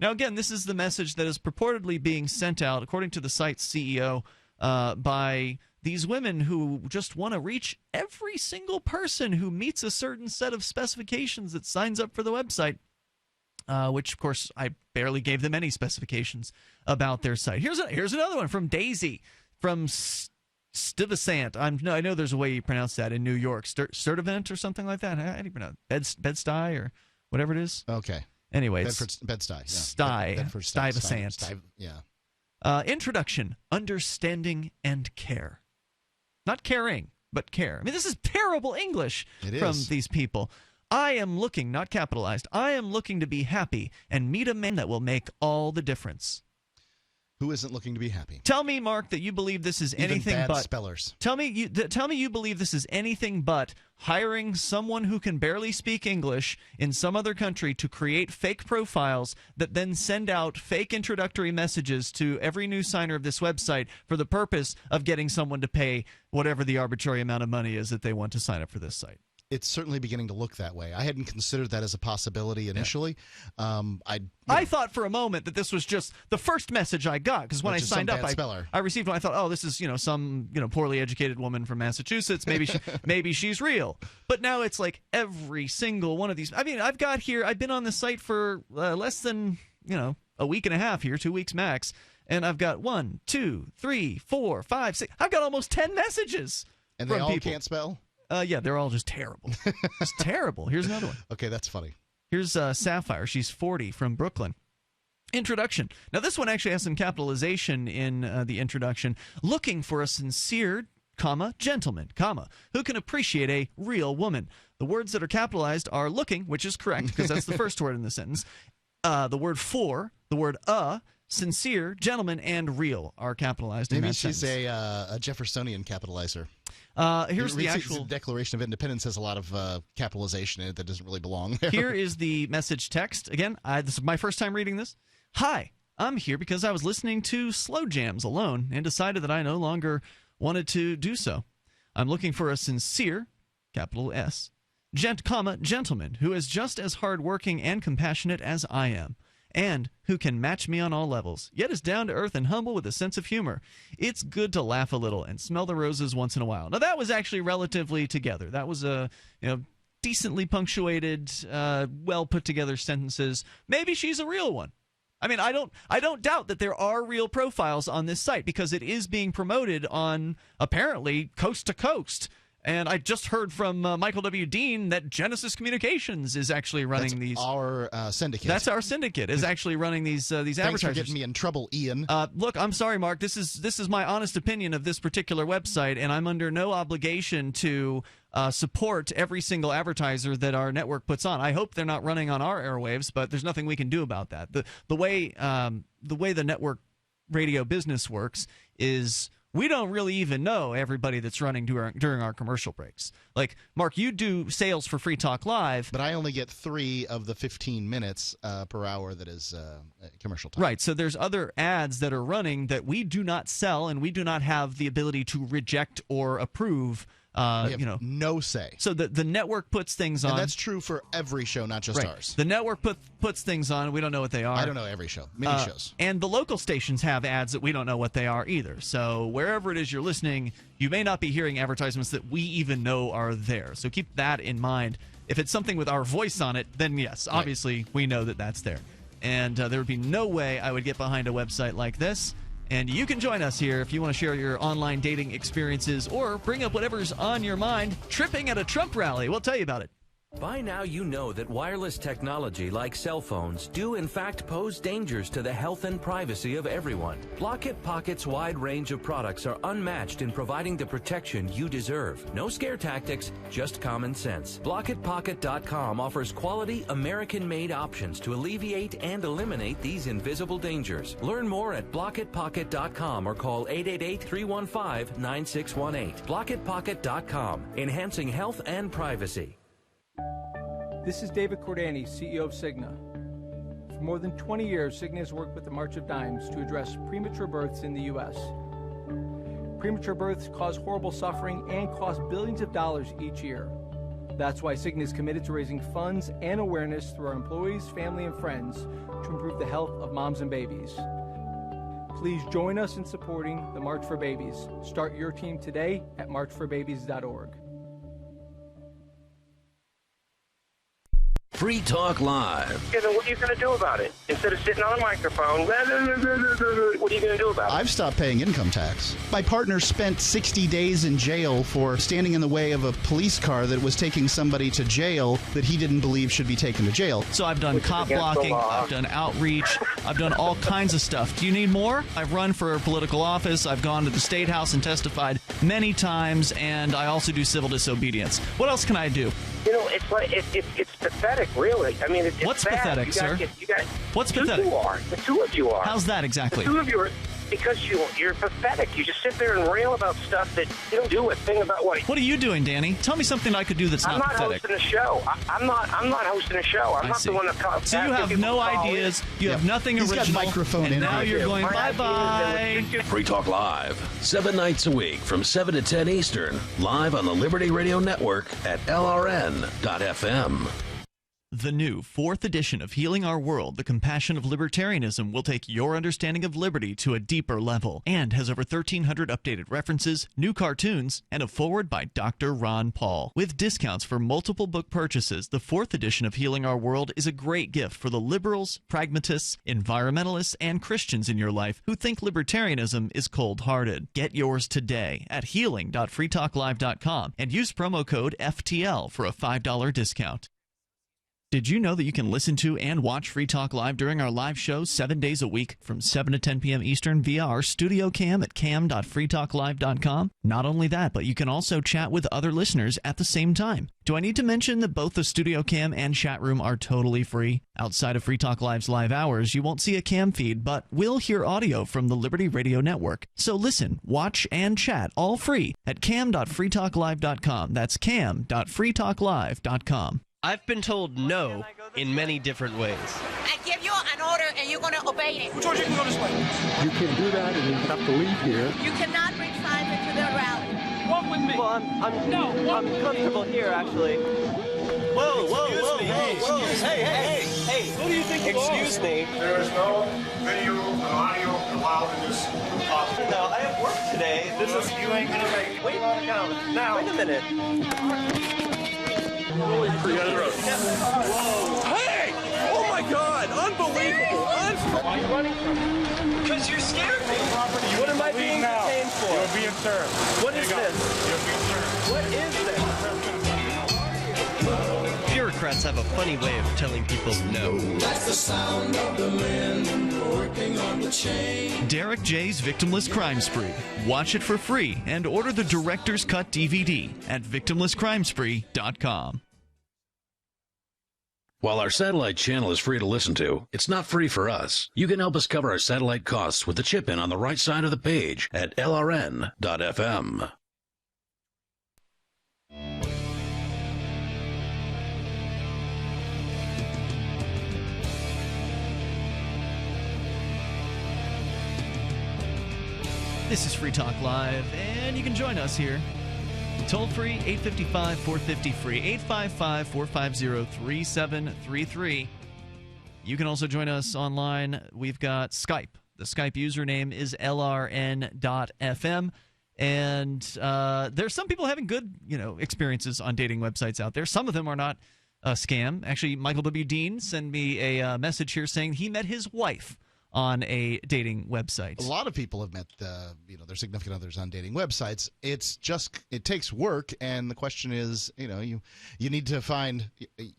Now, again, this is the message that is purportedly being sent out, according to the site's CEO, by these women who just want to reach every single person who meets a certain set of specifications that signs up for the website, which, of course, I barely gave them any specifications about their site. Here's another one from Daisy, from Stuyvesant. I know there's a way you pronounce that in New York. Sturdivant or something like that? How do you pronounce it? Bed-Stuy or whatever it is? Okay. Anyway, Bed-Stuy. Stuyvesant. Yeah. Introduction, understanding, and care. Not caring, but care. I mean, this is terrible English from these people. I am looking, not capitalized, I am looking to be happy and meet a man that will make all the difference. Who isn't looking to be happy? Tell me, Mark, that you believe this is Even anything bad but spellers. Tell me you believe this is anything but hiring someone who can barely speak English in some other country to create fake profiles that then send out fake introductory messages to every new signer of this website for the purpose of getting someone to pay whatever the arbitrary amount of money is that they want to sign up for this site. It's certainly beginning to look that way. I hadn't considered that as a possibility initially. I thought for a moment that this was just the first message I got, because when I signed up, I received one. I thought, oh, this is some poorly educated woman from Massachusetts. Maybe she's real. But now it's like every single one of these. I mean, I've been on the site for less than a week and a half here, 2 weeks max, and I've got 1, 2, 3, 4, 5, 6. I've got almost 10 messages. And they all people. Can't spell? Yeah, they're all just terrible. Just terrible. Here's another one. Okay, that's funny. Here's Sapphire. She's 40 from Brooklyn. Introduction. Now, this one actually has some capitalization in the introduction. Looking for a sincere, gentleman, who can appreciate a real woman. The words that are capitalized are looking, which is correct because that's the first word in the sentence. The word for, the word sincere, gentleman, and real are capitalized in that sentence. Maybe she's a Jeffersonian capitalizer. Here's the actual Declaration of Independence has a lot of capitalization in it that doesn't really belong there. Here is the message text. Again, this is my first time reading this. Hi, I'm here because I was listening to slow jams alone and decided that I no longer wanted to do so. I'm looking for a sincere, capital S, gentleman who is just as hardworking and compassionate as I am, and who can match me on all levels, yet is down to earth and humble with a sense of humor. It's good to laugh a little and smell the roses once in a while. Now, that was actually relatively together. That was decently punctuated, well put together sentences. Maybe she's a real one. I mean, I don't doubt that there are real profiles on this site because it is being promoted on apparently coast to coast. And I just heard from Michael W. Dean that Genesis Communications is actually running these. Our syndicate. That's our syndicate is actually running these advertisers. Thanks for getting me in trouble, Ian. Look, I'm sorry, Mark. This is my honest opinion of this particular website, and I'm under no obligation to support every single advertiser that our network puts on. I hope they're not running on our airwaves, but there's nothing we can do about that. The way the network radio business works is we don't really even know everybody that's running during our commercial breaks. Like, Mark, you do sales for Free Talk Live. But I only get 3 of the 15 minutes per hour that is commercial time. Right, so there's other ads that are running that we do not sell, and we do not have the ability to reject or approve. We have no say. So the network puts things on. And that's true for every show, not just ours. The network puts things on, and we don't know what they are. I don't know every show. Many shows. And the local stations have ads that we don't know what they are either. So wherever it is you're listening, you may not be hearing advertisements that we even know are there. So keep that in mind. If it's something with our voice on it, then yes, obviously we know that that's there. And there would be no way I would get behind a website like this. And you can join us here if you want to share your online dating experiences or bring up whatever's on your mind. Tripping at a Trump rally. We'll tell you about it. By now you know that wireless technology like cell phones do in fact pose dangers to the health and privacy of everyone. Block-It Pocket's wide range of products are unmatched in providing the protection you deserve. No scare tactics, just common sense. BlockItPocket.com offers quality American-made options to alleviate and eliminate these invisible dangers. Learn more at BlockItPocket.com or call 888-315-9618. BlockItPocket.com, enhancing health and privacy. This is David Cordani, CEO of Cigna. For more than 20 years, Cigna has worked with the March of Dimes to address premature births in the U.S. Premature births cause horrible suffering and cost billions of dollars each year. That's why Cigna is committed to raising funds and awareness through our employees, family, and friends to improve the health of moms and babies. Please join us in supporting the March for Babies. Start your team today at marchforbabies.org. Free Talk Live. Yeah, then what are you going to do about it? Instead of sitting on a microphone, what are you going to do about it? I've stopped paying income tax. My partner spent 60 days in jail for standing in the way of a police car that was taking somebody to jail that he didn't believe should be taken to jail. So I've done cop blocking, I've done outreach, I've done all kinds of stuff. Do you need more? I've run for political office, I've gone to the State House and testified many times, and I also do civil disobedience. What else can I do? You know, it's like it's pathetic, really. I mean, it's What's bad. pathetic, sir? You got What's pathetic? You are. The two of you are. How's that exactly? The two of you are. Because you're pathetic. You just sit there and rail about stuff that you don't do a thing about what. What are you doing, Danny? Tell me something I could do that's I'm not not pathetic. hosting a show. I'm not hosting a show. I'm not the one that calls. So you have no ideas. You have nothing He's original. got microphone and in now right you're here. going bye-bye. Free Talk Live, 7 nights a week from 7 to 10 Eastern, live on the Liberty Radio Network at LRN.FM. The new 4th edition of Healing Our World, The Compassion of Libertarianism, will take your understanding of liberty to a deeper level and has over 1,300 updated references, new cartoons, and a foreword by Dr. Ron Paul. With discounts for multiple book purchases, the 4th edition of Healing Our World is a great gift for the liberals, pragmatists, environmentalists, and Christians in your life who think libertarianism is cold-hearted. Get yours today at healing.freetalklive.com and use promo code FTL for a $5 discount. Did you know that you can listen to and watch Free Talk Live during our live show 7 days a week from 7 to 10 p.m. Eastern via our studio cam at cam.freetalklive.com? Not only that, but you can also chat with other listeners at the same time. Do I need to mention that both the studio cam and chat room are totally free? Outside of Free Talk Live's live hours, you won't see a cam feed, but will hear audio from the Liberty Radio Network. So listen, watch, and chat all free at cam.freetalklive.com. That's cam.freetalklive.com. I've been told no in many different ways. I give you an order and you're going to obey it. George, you can go this way. You can do that and you have to leave here. You cannot bring signs into the rally. Walk with me. Well, I'm comfortable here, actually. Whoa, hey, who do you think you are? Excuse me. There is no video and audio allowed in this office. No, I have work today. This is... You ain't gonna make it. Wait, now. Wait a minute. Hey! Oh my God! Unbelievable! Why are you running from me? Because you scared me. What am I being detained for? You're being served. What is this? You're being served. What is this? Bureaucrats have a funny way of telling people no. That's the sound of the men working on the chain. Derek J's Victimless Crime Spree. Watch it for free and order the Director's Cut DVD at victimlesscrimespree.com. While our satellite channel is free to listen to, it's not free for us. You can help us cover our satellite costs with the chip-in on the right side of the page at LRN.FM. This is Free Talk Live, and you can join us here. Toll free, 855-450-FREE, 855-450-3733. You can also join us online. We've got Skype. The Skype username is LRN.FM. And there's some people having good, experiences on dating websites out there. Some of them are not a scam. Actually, Michael W. Dean sent me a message here saying he met his wife on a dating website. A lot of people have met their significant others on dating websites. It takes work, and the question is, you need to find a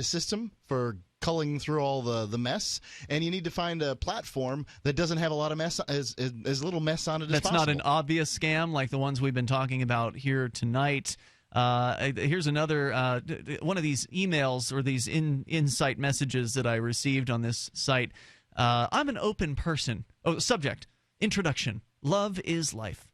system for culling through all the mess, and you need to find a platform that doesn't have a lot of mess, as little mess on it as possible. That's not an obvious scam like the ones we've been talking about here tonight. Here's another one of these emails or these insight messages that I received on this site. I'm an open person. Oh, subject, introduction. Love is life.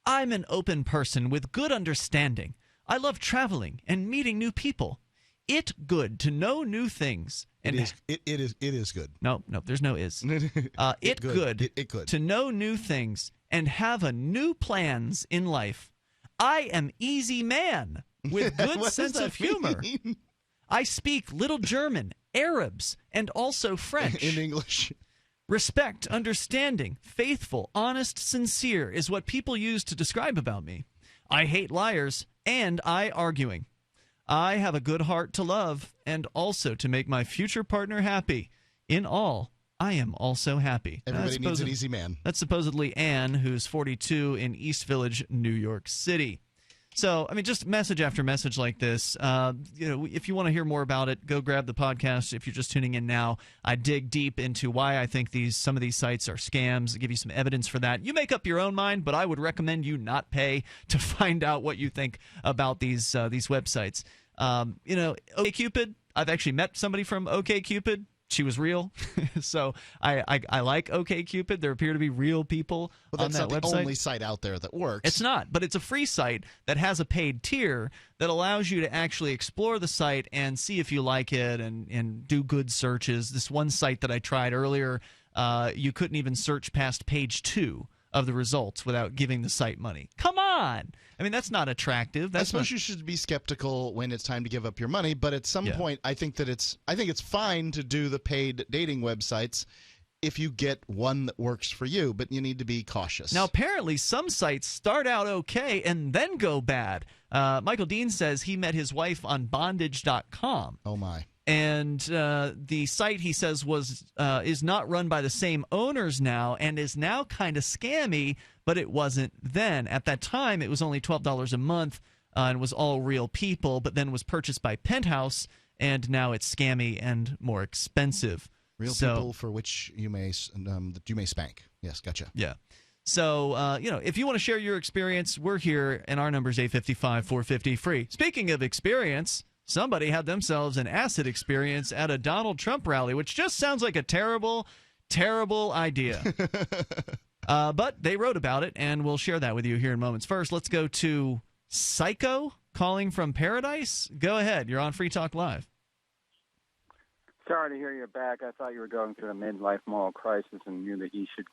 I'm an open person with good understanding. I love traveling and meeting new people. It good to know new things. And it is good. No, there's no is. It good to know new things and have a new plans in life. I am easy man with good sense of humor. I speak little German, Arabs, and also French. In English. Respect, understanding, faithful, honest, sincere is what people use to describe about me. I hate liars, and I arguing. I have a good heart to love, and also to make my future partner happy. In all, I am also happy. Everybody needs an easy man. That's supposedly Anne, who's 42 in East Village, New York City. So, just message after message like this. If you want to hear more about it, go grab the podcast. If you're just tuning in now, I dig deep into why I think some of these sites are scams. I give you some evidence for that. You make up your own mind, but I would recommend you not pay to find out what you think about these websites. OkCupid. I've actually met somebody from OkCupid. she was real. So I like OkCupid. There appear to be real people on that website. That's not the only site out there that works. It's not, but it's a free site that has a paid tier that allows you to actually explore the site and see if you like it and do good searches. This one site that I tried earlier, you couldn't even search past page 2 of the results without giving the site money. Come on! I mean, that's not attractive. I suppose you should be skeptical when it's time to give up your money, but at some point, I think it's fine to do the paid dating websites if you get one that works for you, but you need to be cautious. Now, apparently, some sites start out okay and then go bad. Michael Dean says he met his wife on bondage.com. Oh, my. And the site, he says, is not run by the same owners now and is now kind of scammy, but it wasn't then. At that time, it was only $12 a month and was all real people, but then was purchased by Penthouse, and now it's scammy and more expensive. Real people for which you may spank. Yes, gotcha. Yeah. So, if you want to share your experience, we're here, and our number is 855-450-FREE. Speaking of experience, somebody had themselves an acid experience at a Donald Trump rally, which just sounds like a terrible, terrible idea. But they wrote about it, and we'll share that with you here in moments. First, let's go to Psycho calling from Paradise. Go ahead. You're on Free Talk Live. Sorry to hear you're back. I thought you were going through a midlife moral crisis and knew that you should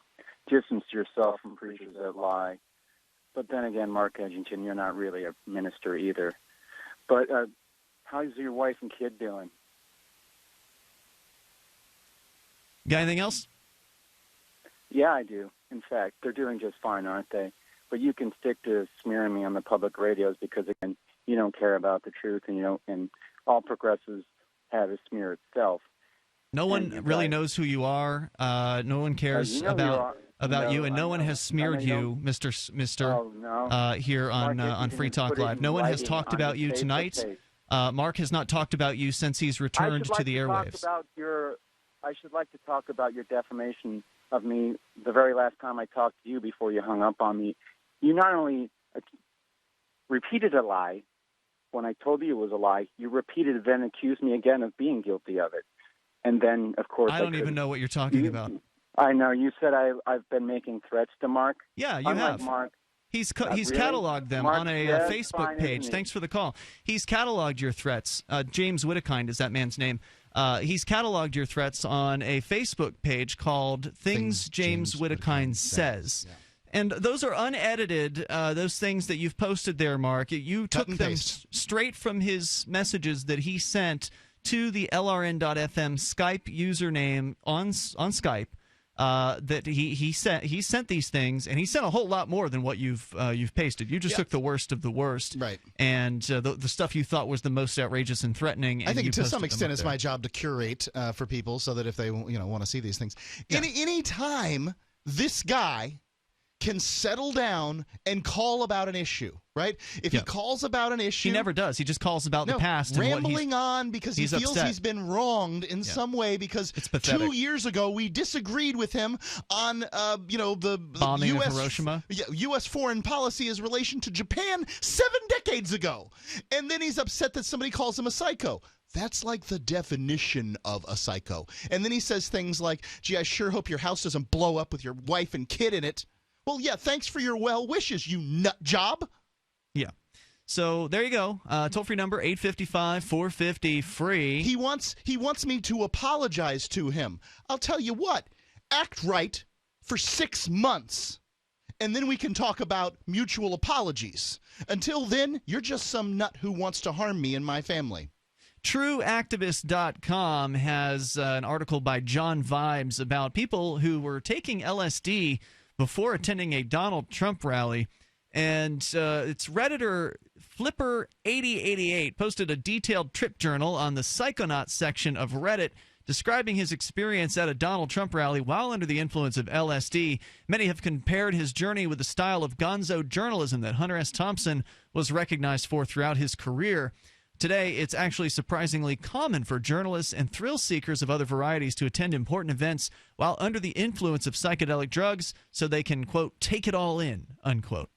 distance yourself from preachers that lie. But then again, Mark Edgington, you're not really a minister either. But how's your wife and kid doing? Got anything else? Yeah, I do. In fact, they're doing just fine, aren't they? But you can stick to smearing me on the public radios because, again, you don't care about the truth, and all progressives have a smear itself. No one really knows who you are. No one cares about you, and no one has smeared you, Mr. Here on Free Talk Live. No one has talked about you tonight. Mark has not talked about you since he's returned to the airwaves. I should like to talk about your defamation of me the very last time I talked to you before you hung up on me. You not only repeated a lie when I told you it was a lie, you repeated it, then accused me again of being guilty of it. And then, of course, I don't even know what you're talking about. I know. You said I've been making threats to Mark. Yeah, you have. Mark, He's really? cataloged them Mark, on a Facebook page. Thanks for the call. He's cataloged your threats. James Whittakind is that man's name. He's cataloged your threats on a Facebook page called Things James Whittakind Says. Yeah. And those are unedited, those things that you've posted there, Mark. You took them straight from his messages that he sent to the LRN.FM Skype username on Skype. That he sent these things, and he sent a whole lot more than what you've pasted. You just took the worst of the worst, right? And the stuff you thought was the most outrageous and threatening. And I think to some extent it's my job to curate for people so that if they want to see these things, any time this guy can settle down and call about an issue, right? If he calls about an issue... He never does. He just calls about the past. Rambling on because he feels upset. He's been wronged in some way because 2 years ago we disagreed with him on, the bombing US, of Hiroshima. U.S. foreign policy as relation to Japan 7 decades ago. And then he's upset that somebody calls him a psycho. That's like the definition of a psycho. And then he says things like, gee, I sure hope your house doesn't blow up with your wife and kid in it. Well, yeah, thanks for your well wishes, you nut job. Yeah. So there you go. Toll-free number 855-450-FREE. He wants me to apologize to him. I'll tell you what. Act right for 6 months, and then we can talk about mutual apologies. Until then, you're just some nut who wants to harm me and my family. TrueActivist.com has an article by John Vibes about people who were taking LSD before attending a Donald Trump rally, and it's Redditor Flipper8088 posted a detailed trip journal on the Psychonauts section of Reddit describing his experience at a Donald Trump rally while under the influence of LSD. Many have compared his journey with the style of gonzo journalism that Hunter S. Thompson was recognized for throughout his career. Today, it's actually surprisingly common for journalists and thrill seekers of other varieties to attend important events while under the influence of psychedelic drugs so they can, quote, take it all in, unquote.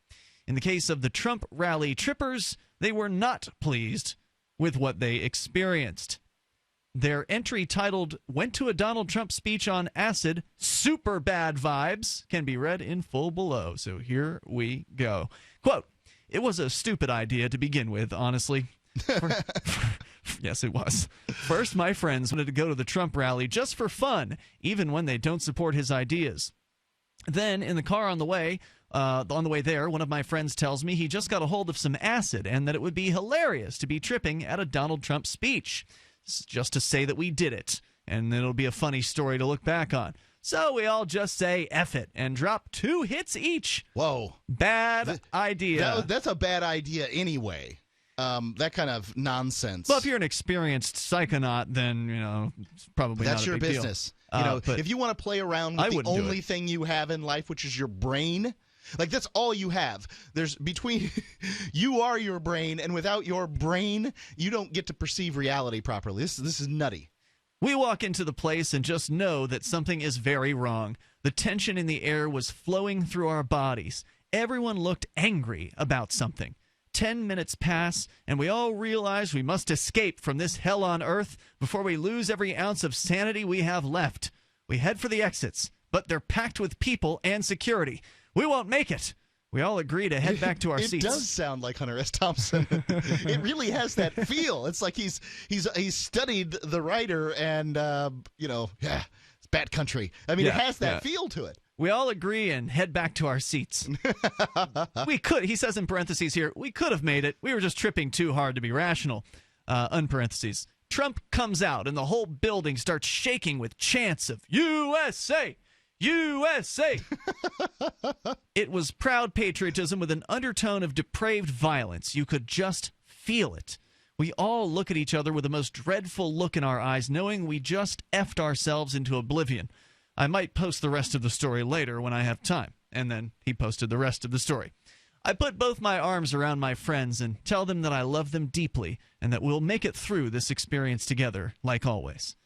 In the case of the Trump rally trippers, they were not pleased with what they experienced. Their entry titled, "Went to a Donald Trump speech on acid, super bad vibes," can be read in full below. So here we go. Quote, "It was a stupid idea to begin with, honestly." Yes, it was. "First, my friends wanted to go to the Trump rally just for fun, even when they don't support his ideas. Then, in the car on the way there, one of my friends tells me he just got a hold of some acid and that it would be hilarious to be tripping at a Donald Trump speech. This is just to say that we did it, and it'll be a funny story to look back on. So we all just say F it and drop 2 hits each." Whoa. Bad idea. That's a bad idea anyway. That kind of nonsense. Well, if you're an experienced psychonaut, then, it's probably that's not a your big business. deal. If you want to play around with the only thing you have in life, which is your brain, like that's all you have. There's between you are your brain, and without your brain, you don't get to perceive reality properly. This is nutty. We walk into the place and just know that something is very wrong. The tension in the air was flowing through our bodies. Everyone looked angry about something. 10 minutes pass, and we all realize we must escape from this hell on earth before we lose every ounce of sanity we have left. We head for the exits, but they're packed with people and security. We won't make it. We all agree to head back to our seats. It does sound like Hunter S. Thompson. It really has that feel. It's like he's studied the writer, and it's bad country. I mean, it has that feel to it. We all agree and head back to our seats. We could, he says in parentheses here, we could have made it. We were just tripping too hard to be rational. Unparentheses. Trump comes out and the whole building starts shaking with chants of USA, USA. It was proud patriotism with an undertone of depraved violence. You could just feel it. We all look at each other with the most dreadful look in our eyes, knowing we just effed ourselves into oblivion. I might post the rest of the story later when I have time. And then he posted the rest of the story. I put both my arms around my friends and tell them that I love them deeply and that we'll make it through this experience together, like always.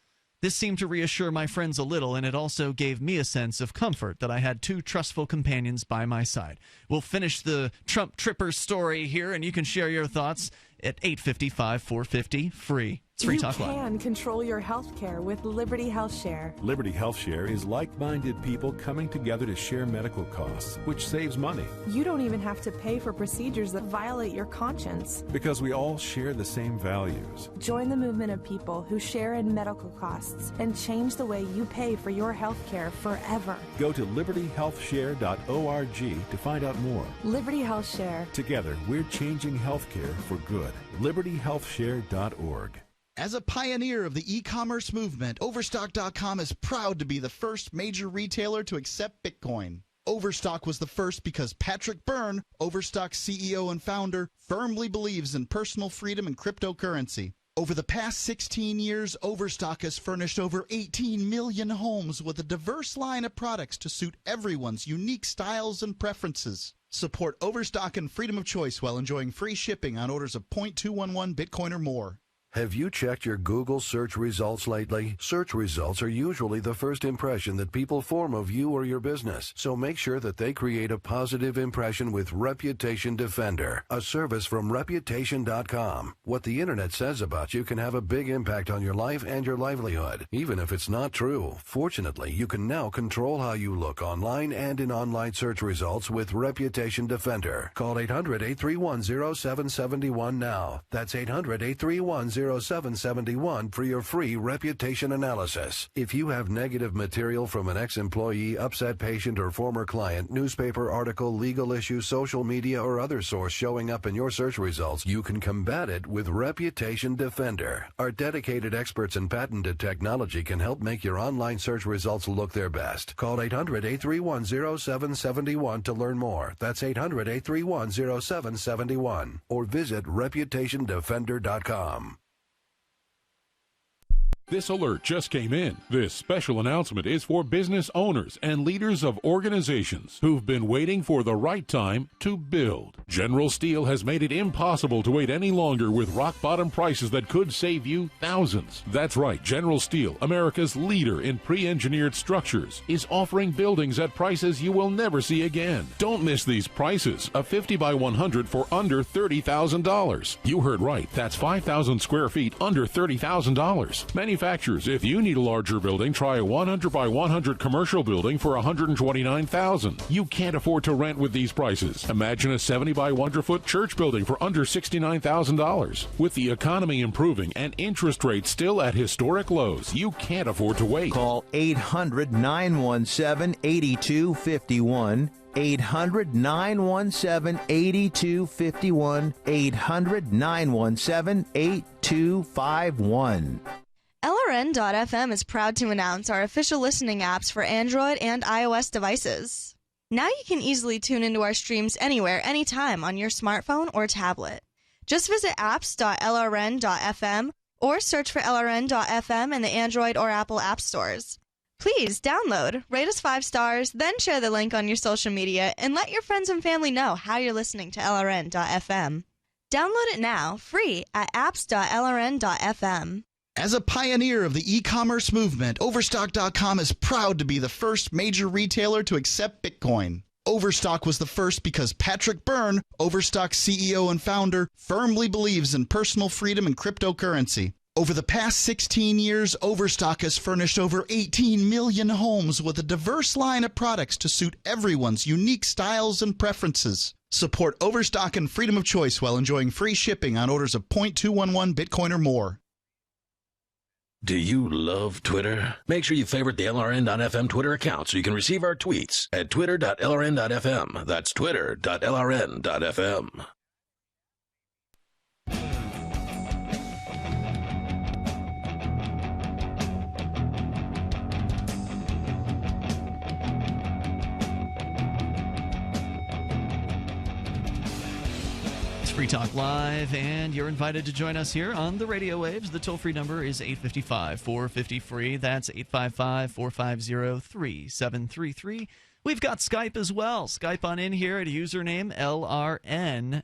This seemed to reassure my friends a little, and it also gave me a sense of comfort that I had 2 trustful companions by my side. We'll finish the Trump Tripper story here, and you can share your thoughts at 855-450 free. It's Free Talk Live. You can control your health care with Liberty Health Share. Liberty Health Share is like-minded people coming together to share medical costs, which saves money. You don't even have to pay for procedures that violate your conscience. Because we all share the same values. Join the movement of people who share in medical costs and change the way you pay for your health care forever. Go to libertyhealthshare.org to find out more. Liberty Health Share. Together, we're changing health care for good. libertyhealthshare.org. As a pioneer of the e-commerce movement, Overstock.com is proud to be the first major retailer to accept Bitcoin. Overstock was the first because Patrick Byrne, Overstock's CEO and founder, firmly believes in personal freedom and cryptocurrency. Over the past 16 years, Overstock has furnished over 18 million homes with a diverse line of products to suit everyone's unique styles and preferences. Support Overstock and freedom of choice while enjoying free shipping on orders of 0.211 Bitcoin or more. Have you checked your Google search results lately? Search results are usually the first impression that people form of you or your business. So make sure that they create a positive impression with Reputation Defender, a service from Reputation.com. What the internet says about you can have a big impact on your life and your livelihood, even if it's not true. Fortunately, you can now control how you look online and in online search results with Reputation Defender. Call 800-831-0771 now. That's 800-831-0771 for your free reputation analysis. If you have negative material from an ex-employee, upset patient, or former client, newspaper article, legal issue, social media, or other source showing up in your search results, you can combat it with Reputation Defender. Our dedicated experts in patented technology can help make your online search results look their best. Call 800-831-0771 to learn more. That's 800-831-0771. Or visit ReputationDefender.com. This alert just came in. This special announcement is for business owners and leaders of organizations who've been waiting for the right time to build. General Steel has made it impossible to wait any longer with rock-bottom prices that could save you thousands. That's right, General Steel, America's leader in pre-engineered structures, is offering buildings at prices you will never see again. Don't miss these prices. A 50 by 100 for under $30,000. You heard right. That's 5,000 square feet under $30,000. manufacturers. If you need a larger building, try a 100 by 100 commercial building for $129,000. You can't afford to rent with these prices. Imagine a 70 by 100-foot church building for under $69,000. With the economy improving and interest rates still at historic lows, you can't afford to wait. Call 800-917-8251. 800-917-8251. 800-917-8251. LRN.FM is proud to announce our official listening apps for Android and iOS devices. Now you can easily tune into our streams anywhere, anytime on your smartphone or tablet. Just visit apps.lrn.fm or search for LRN.FM in the Android or Apple app stores. Please download, rate us 5 stars, then share the link on your social media, and let your friends and family know how you're listening to LRN.FM. Download it now, free, at apps.lrn.fm. As a pioneer of the e-commerce movement, Overstock.com is proud to be the first major retailer to accept Bitcoin. Overstock was the first because Patrick Byrne, Overstock CEO and founder, firmly believes in personal freedom and cryptocurrency. Over the past 16 years, Overstock has furnished over 18 million homes with a diverse line of products to suit everyone's unique styles and preferences. Support Overstock and freedom of choice while enjoying free shipping on orders of 0.211 Bitcoin or more. Do you love Twitter? Make sure you favorite the LRN.FM Twitter account so you can receive our tweets at twitter.lrn.fm. That's twitter.lrn.fm. Free Talk Live, and you're invited to join us here on the radio waves. The toll-free number is 855-450-FREE. That's 855-450-3733. We've got Skype as well. Skype on in here at username LRN.FM.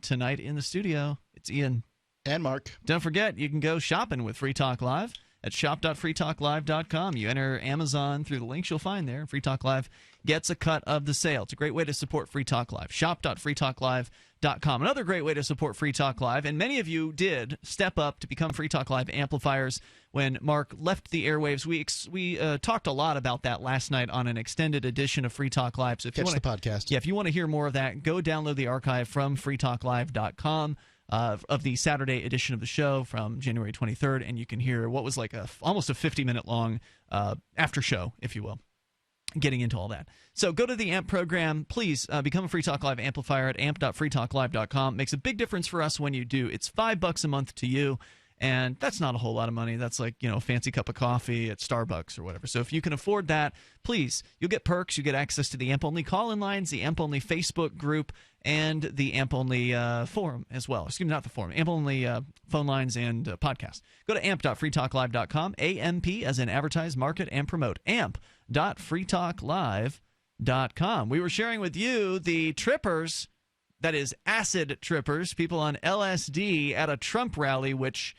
Tonight in the studio, it's Ian. And Mark. Don't forget, you can go shopping with Free Talk Live at shop.freetalklive.com. You enter Amazon through the links you'll find there, and Free Talk Live gets a cut of the sale. It's a great way to support Free Talk Live. Shop.freetalklive.com. Another great way to support Free Talk Live, and many of you did step up to become Free Talk Live amplifiers when Mark left the airwaves. We talked a lot about that last night on an extended edition of Free Talk Live. So if Catch you wanna, the podcast. Yeah, if you want to hear more of that, go download the archive from freetalklive.com. Of the Saturday edition of the show from January 23rd, and you can hear what was like almost a 50-minute long after show, if you will, getting into all that. So go to the AMP program. Please become a Free Talk Live amplifier at amp.freetalklive.com. Makes a big difference for us when you do. It's $5 a month to you, and that's not a whole lot of money. That's like, a fancy cup of coffee at Starbucks or whatever. So if you can afford that, please, you'll get perks. You get access to the AMP-only call-in lines, the AMP-only Facebook group, and the AMP-only forum as well. Excuse me, not the forum. AMP-only phone lines and podcast. Go to amp.freetalklive.com. AMP as in advertise, market, and promote. amp.freetalklive.com. We were sharing with you the trippers, that is acid trippers, people on LSD at a Trump rally, which...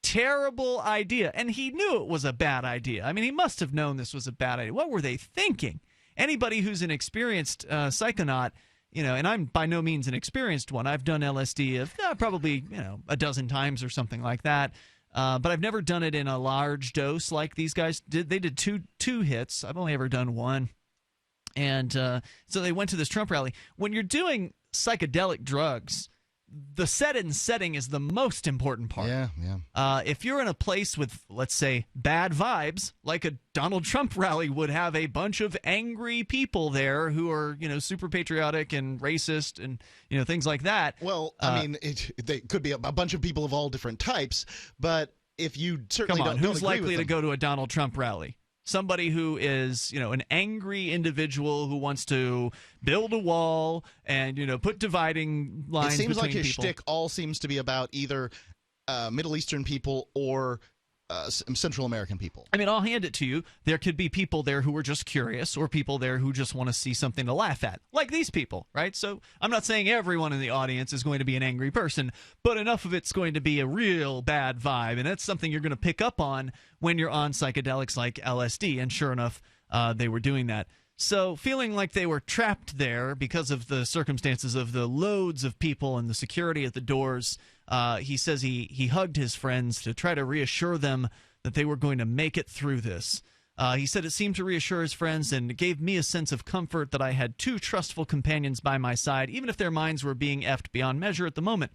terrible idea. And he knew it was a bad idea. I mean, he must have known this was a bad idea. What were they thinking? Anybody who's an experienced psychonaut, and I'm by no means an experienced one. I've done LSD probably, a dozen times or something like that. But I've never done it in a large dose like these guys did. They did two hits. I've only ever done one. And so they went to this Trump rally. When you're doing psychedelic drugs, the setting is the most important part. Yeah. If you're in a place with, let's say, bad vibes, like a Donald Trump rally would have a bunch of angry people there who are, super patriotic and racist and, things like that. Well, I mean, they could be a bunch of people of all different types, but if you certainly come on, don't who's agree likely with to go to a Donald Trump rally? Somebody who is, an angry individual who wants to build a wall and, put dividing lines between people. It seems like his shtick all seems to be about either Middle Eastern people or Central American people. I mean, I'll hand it to you. There could be people there who are just curious or people there who just want to see something to laugh at, like these people, right? So I'm not saying everyone in the audience is going to be an angry person, but enough of it's going to be a real bad vibe, and that's something you're going to pick up on when you're on psychedelics like LSD, and sure enough, they were doing that. So, feeling like they were trapped there because of the circumstances of the loads of people and the security at the doors, he says he hugged his friends to try to reassure them that they were going to make it through this. He said it seemed to reassure his friends and it gave me a sense of comfort that I had two trustful companions by my side, even if their minds were being effed beyond measure at the moment.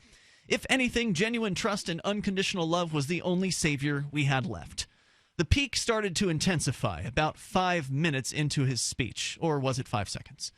If anything, genuine trust and unconditional love was the only savior we had left. The peak started to intensify about 5 minutes into his speech, or was it 5 seconds?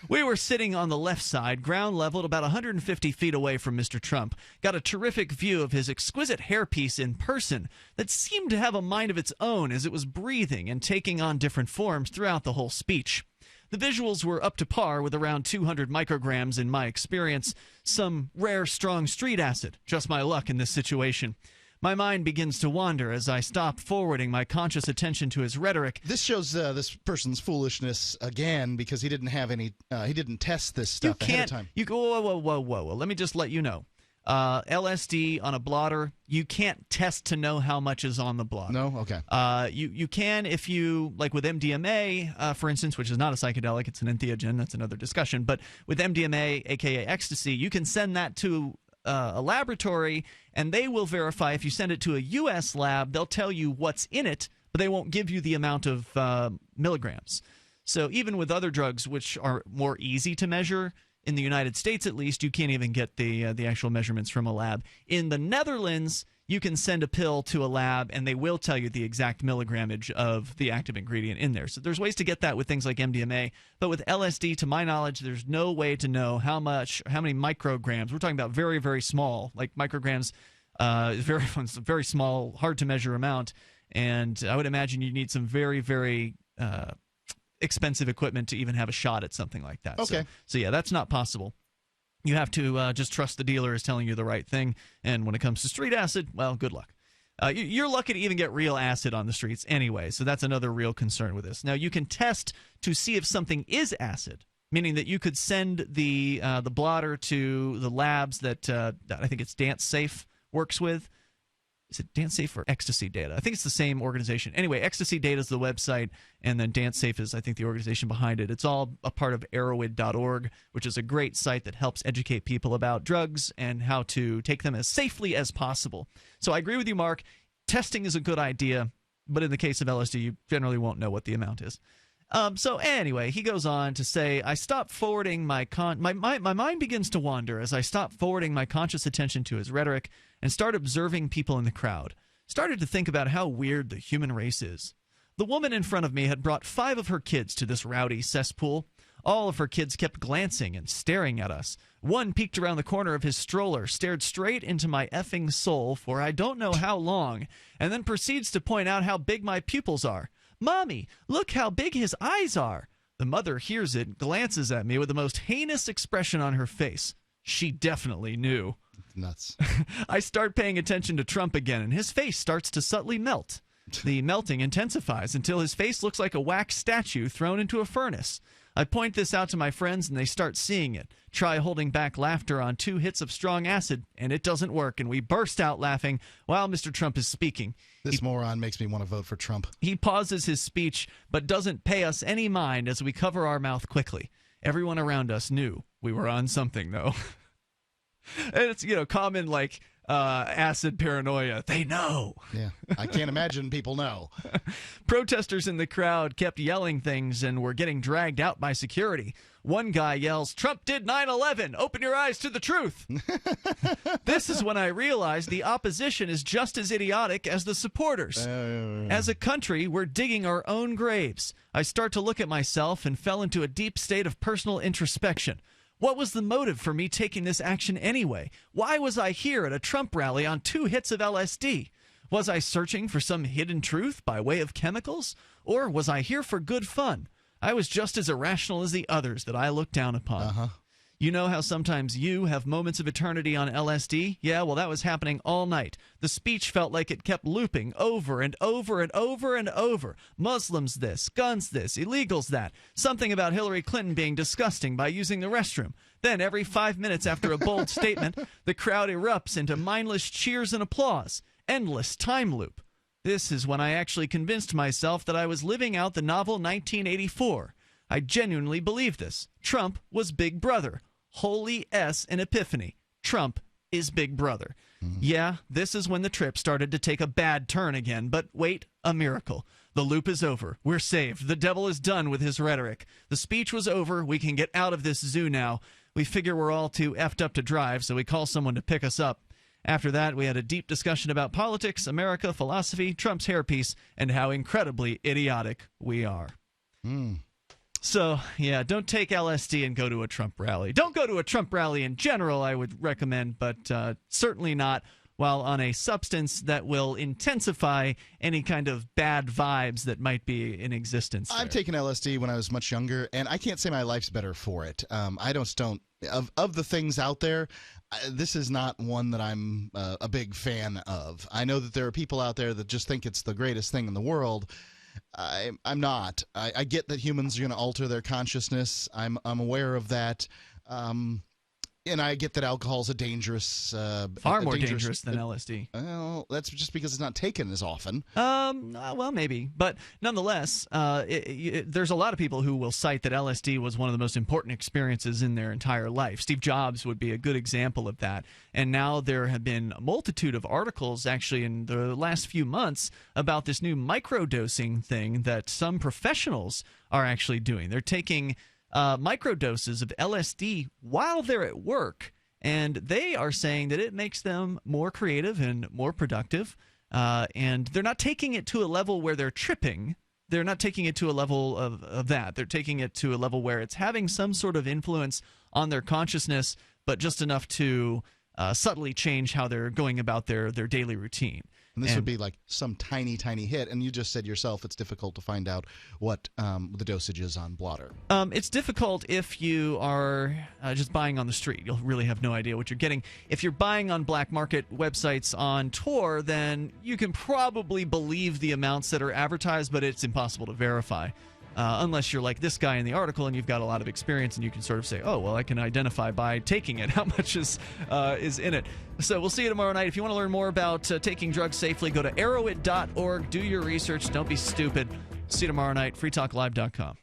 We were sitting on the left side, ground level, about 150 feet away from Mr. Trump. Got a terrific view of his exquisite hairpiece in person that seemed to have a mind of its own as it was breathing and taking on different forms throughout the whole speech. The visuals were up to par with around 200 micrograms in my experience, some rare strong street acid, just my luck in this situation. My mind begins to wander as I stop forwarding my conscious attention to his rhetoric. This shows this person's foolishness again because he didn't have any. He didn't test this stuff ahead of time. Whoa. Let me just let you know. LSD on a blotter, you can't test to know how much is on the blotter. No? Okay. You can if you, like with MDMA, for instance, which is not a psychedelic, it's an entheogen, that's another discussion. But with MDMA, aka ecstasy, you can send that to a laboratory, and they will verify. If you send it to a U.S. lab, they'll tell you what's in it, but they won't give you the amount of milligrams. So even with other drugs, which are more easy to measure, in the United States at least, you can't even get the actual measurements from a lab. In the Netherlands, you can send a pill to a lab, and they will tell you the exact milligrammage of the active ingredient in there. So there's ways to get that with things like MDMA. But with LSD, to my knowledge, there's no way to know how many micrograms. We're talking about very, very small, like micrograms, very small, hard to measure amount. And I would imagine you need some very, very expensive equipment to even have a shot at something like that. Okay. So yeah, that's not possible. You have to just trust the dealer is telling you the right thing. And when it comes to street acid, well, good luck. You're lucky to even get real acid on the streets anyway, so that's another real concern with this. Now, you can test to see if something is acid, meaning that you could send the blotter to the labs that I think it's Dance Safe works with. Is it Dance Safe or Ecstasy Data? I think it's the same organization. Anyway, Ecstasy Data is the website, and then Dance Safe is, I think, the organization behind it. It's all a part of Arrowid.org, which is a great site that helps educate people about drugs and how to take them as safely as possible. So I agree with you, Mark. Testing is a good idea, but in the case of LSD, you generally won't know what the amount is. So anyway, he goes on to say, I stop forwarding my mind begins to wander as I stop forwarding my conscious attention to his rhetoric and start observing people in the crowd. Started to think about how weird the human race is. The woman in front of me had brought 5 of her kids to this rowdy cesspool. All of her kids kept glancing and staring at us. One peeked around the corner of his stroller, stared straight into my effing soul for I don't know how long, and then proceeds to point out how big my pupils are. Mommy, look how big his eyes are. The mother hears it, glances at me with the most heinous expression on her face. She definitely knew. Nuts. I start paying attention to Trump again, and his face starts to subtly melt. The melting intensifies until his face looks like a wax statue thrown into a furnace. I point this out to my friends, and they start seeing it. Try holding back laughter on 2 hits of strong acid, and it doesn't work, and we burst out laughing while Mr. Trump is speaking. This moron makes me want to vote for Trump. He pauses his speech, but doesn't pay us any mind as we cover our mouth quickly. Everyone around us knew we were on something, though. And it's, common, like, acid paranoia. They know. Yeah, I can't imagine people know. Protesters in the crowd kept yelling things and were getting dragged out by security. One guy yells, "Trump did 9/11. Open your eyes to the truth." This is when I realized the opposition is just as idiotic as the supporters. As a country, we're digging our own graves. I start to look at myself and fell into a deep state of personal introspection. What was the motive for me taking this action anyway? Why was I here at a Trump rally on 2 hits of LSD? Was I searching for some hidden truth by way of chemicals? Or was I here for good fun? I was just as irrational as the others that I looked down upon. You know how sometimes you have moments of eternity on LSD? Yeah, well, that was happening all night. The speech felt like it kept looping over and over and over and over. Muslims this, guns this, illegals that. Something about Hillary Clinton being disgusting by using the restroom. Then, every 5 minutes after a bold statement, the crowd erupts into mindless cheers and applause. Endless time loop. This is when I actually convinced myself that I was living out the novel 1984. I genuinely believe this. Trump was Big Brother. Holy S and epiphany. Trump is Big Brother. Yeah, this is when the trip started to take a bad turn again, but wait, a miracle. The loop is over. We're saved. The devil is done with his rhetoric. The speech was over. We can get out of this zoo now. We figure we're all too effed up to drive, so we call someone to pick us up. After that, we had a deep discussion about politics, America, philosophy, Trump's hairpiece, and how incredibly idiotic we are. So, yeah, don't take LSD and go to a Trump rally. Don't go to a Trump rally in general, I would recommend, but certainly not while on a substance that will intensify any kind of bad vibes that might be in existence there. I've taken LSD when I was much younger, and I can't say my life's better for it. I don't of the things out there, this is not one that I'm a big fan of. I know that there are people out there that just think it's the greatest thing in the world. I'm not. I get that humans are going to alter their consciousness. I'm aware of that. And I get that alcohol is a dangerous... Far more dangerous than LSD. Well, that's just because it's not taken as often. Well, maybe. But nonetheless, there's a lot of people who will cite that LSD was one of the most important experiences in their entire life. Steve Jobs would be a good example of that. And now there have been a multitude of articles, actually, in the last few months about this new microdosing thing that some professionals are actually doing. They're taking... microdoses of LSD while they're at work, and they are saying that it makes them more creative and more productive, and they're not taking it to a level where they're tripping. They're not taking it to a level of that. They're taking it to a level where it's having some sort of influence on their consciousness, but just enough to subtly change how they're going about their daily routine. And this would be like some tiny, tiny hit. And you just said yourself it's difficult to find out what the dosage is on blotter. It's difficult if you are just buying on the street. You'll really have no idea what you're getting. If you're buying on black market websites on Tor, then you can probably believe the amounts that are advertised, but it's impossible to verify. Unless you're like this guy in the article and you've got a lot of experience and you can sort of say, oh, well, I can identify by taking it how much is in it. So we'll see you tomorrow night. If you want to learn more about taking drugs safely, go to arrowit.org. Do your research. Don't be stupid. See you tomorrow night. freetalklive.com.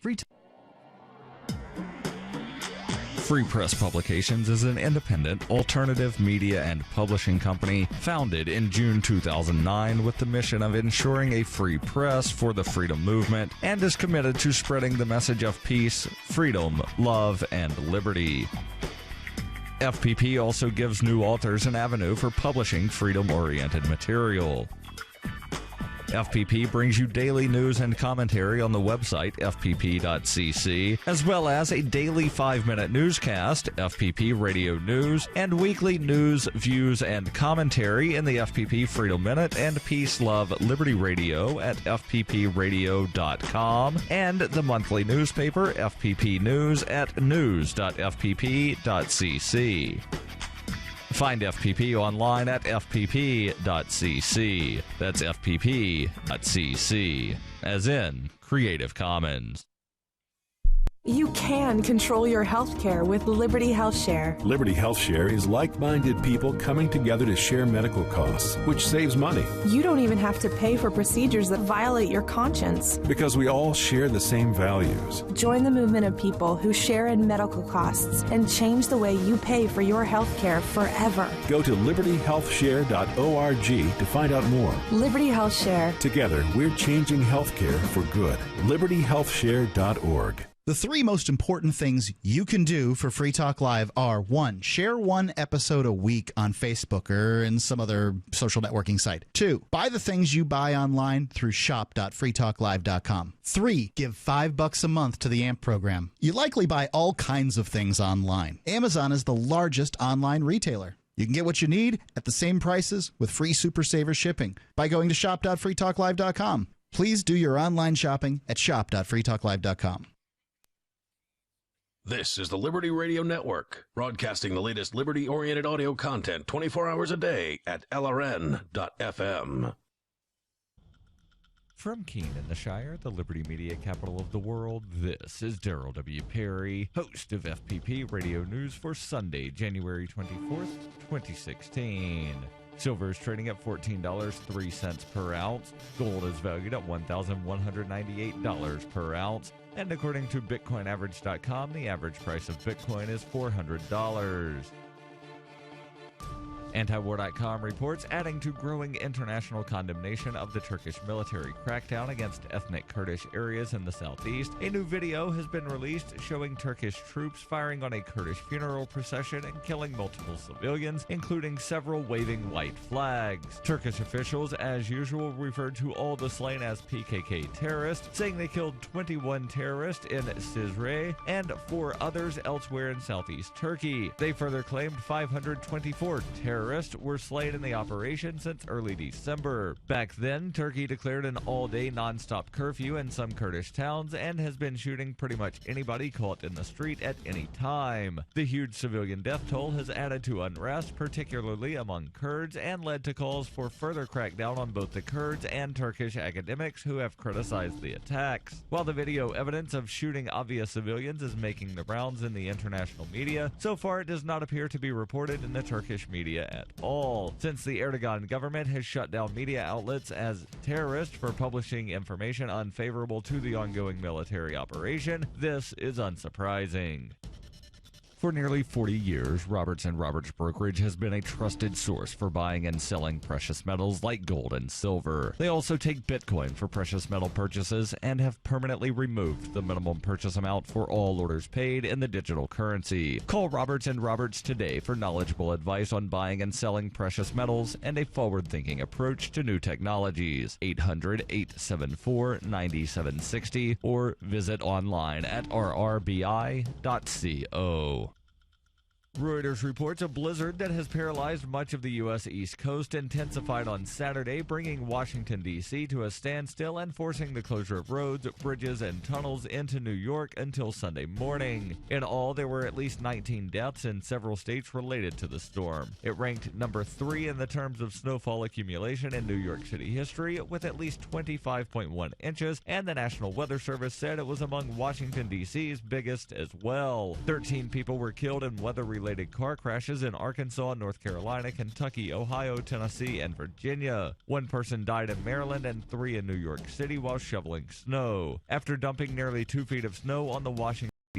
Free Press Publications is an independent, alternative media and publishing company founded in June 2009 with the mission of ensuring a free press for the freedom movement and is committed to spreading the message of peace, freedom, love, and liberty. FPP also gives new authors an avenue for publishing freedom-oriented material. FPP brings you daily news and commentary on the website fpp.cc, as well as a daily 5-minute newscast, FPP Radio News, and weekly news, views, and commentary in the FPP Freedom Minute and Peace, Love, Liberty Radio at fppradio.com, and the monthly newspaper FPP News at news.fpp.cc. Find FPP online at fpp.cc. That's fpp.cc, as in Creative Commons. You can control your health care with Liberty Health Share. Liberty Health Share is like-minded people coming together to share medical costs, which saves money. You don't even have to pay for procedures that violate your conscience. Because we all share the same values. Join the movement of people who share in medical costs and change the way you pay for your health care forever. Go to libertyhealthshare.org to find out more. Liberty Health Share. Together, we're changing healthcare for good. libertyhealthshare.org. The 3 most important things you can do for Free Talk Live are 1. Share 1 episode a week on Facebook or in some other social networking site. 2. Buy the things you buy online through shop.freetalklive.com. 3. Give $5 a month to the AMP program. You likely buy all kinds of things online. Amazon is the largest online retailer. You can get what you need at the same prices with free Super Saver shipping by going to shop.freetalklive.com. Please do your online shopping at shop.freetalklive.com. This is the Liberty Radio Network, broadcasting the latest liberty-oriented audio content 24 hours a day at LRN.FM. From Keene in the Shire, the Liberty Media capital of the world, this is Darrell W. Perry, host of FPP Radio News for Sunday, January 24th, 2016. Silver is trading at $14.03 per ounce. Gold is valued at $1,198 per ounce. And according to BitcoinAverage.com, the average price of Bitcoin is $400. Antiwar.com reports, adding to growing international condemnation of the Turkish military crackdown against ethnic Kurdish areas in the southeast, a new video has been released showing Turkish troops firing on a Kurdish funeral procession and killing multiple civilians, including several waving white flags. Turkish officials, as usual, referred to all the slain as PKK terrorists, saying they killed 21 terrorists in Cizre and 4 others elsewhere in southeast Turkey. They further claimed 524 terrorists were slain in the operation since early December. Back then, Turkey declared an all-day non-stop curfew in some Kurdish towns and has been shooting pretty much anybody caught in the street at any time. The huge civilian death toll has added to unrest, particularly among Kurds, and led to calls for further crackdown on both the Kurds and Turkish academics who have criticized the attacks. While the video evidence of shooting obvious civilians is making the rounds in the international media, so far it does not appear to be reported in the Turkish media at all, since the Erdogan government has shut down media outlets as terrorists for publishing information unfavorable to the ongoing military operation. This is unsurprising. For nearly 40 years, Roberts & Roberts Brokerage has been a trusted source for buying and selling precious metals like gold and silver. They also take Bitcoin for precious metal purchases and have permanently removed the minimum purchase amount for all orders paid in the digital currency. Call Roberts & Roberts today for knowledgeable advice on buying and selling precious metals and a forward-thinking approach to new technologies. 800-874-9760 or visit online at rrbi.co. Reuters reports a blizzard that has paralyzed much of the U.S. East Coast intensified on Saturday, bringing Washington, D.C. to a standstill and forcing the closure of roads, bridges, and tunnels into New York until Sunday morning. In all, there were at least 19 deaths in several states related to the storm. It ranked number 3 in the terms of snowfall accumulation in New York City history, with at least 25.1 inches, and the National Weather Service said it was among Washington, D.C.'s biggest as well. 13 people were killed in weather-related car crashes in Arkansas, North Carolina, Kentucky, Ohio, Tennessee, and Virginia. 1 person died in Maryland and 3 in New York City while shoveling snow. After dumping nearly 2 feet of snow on the Washington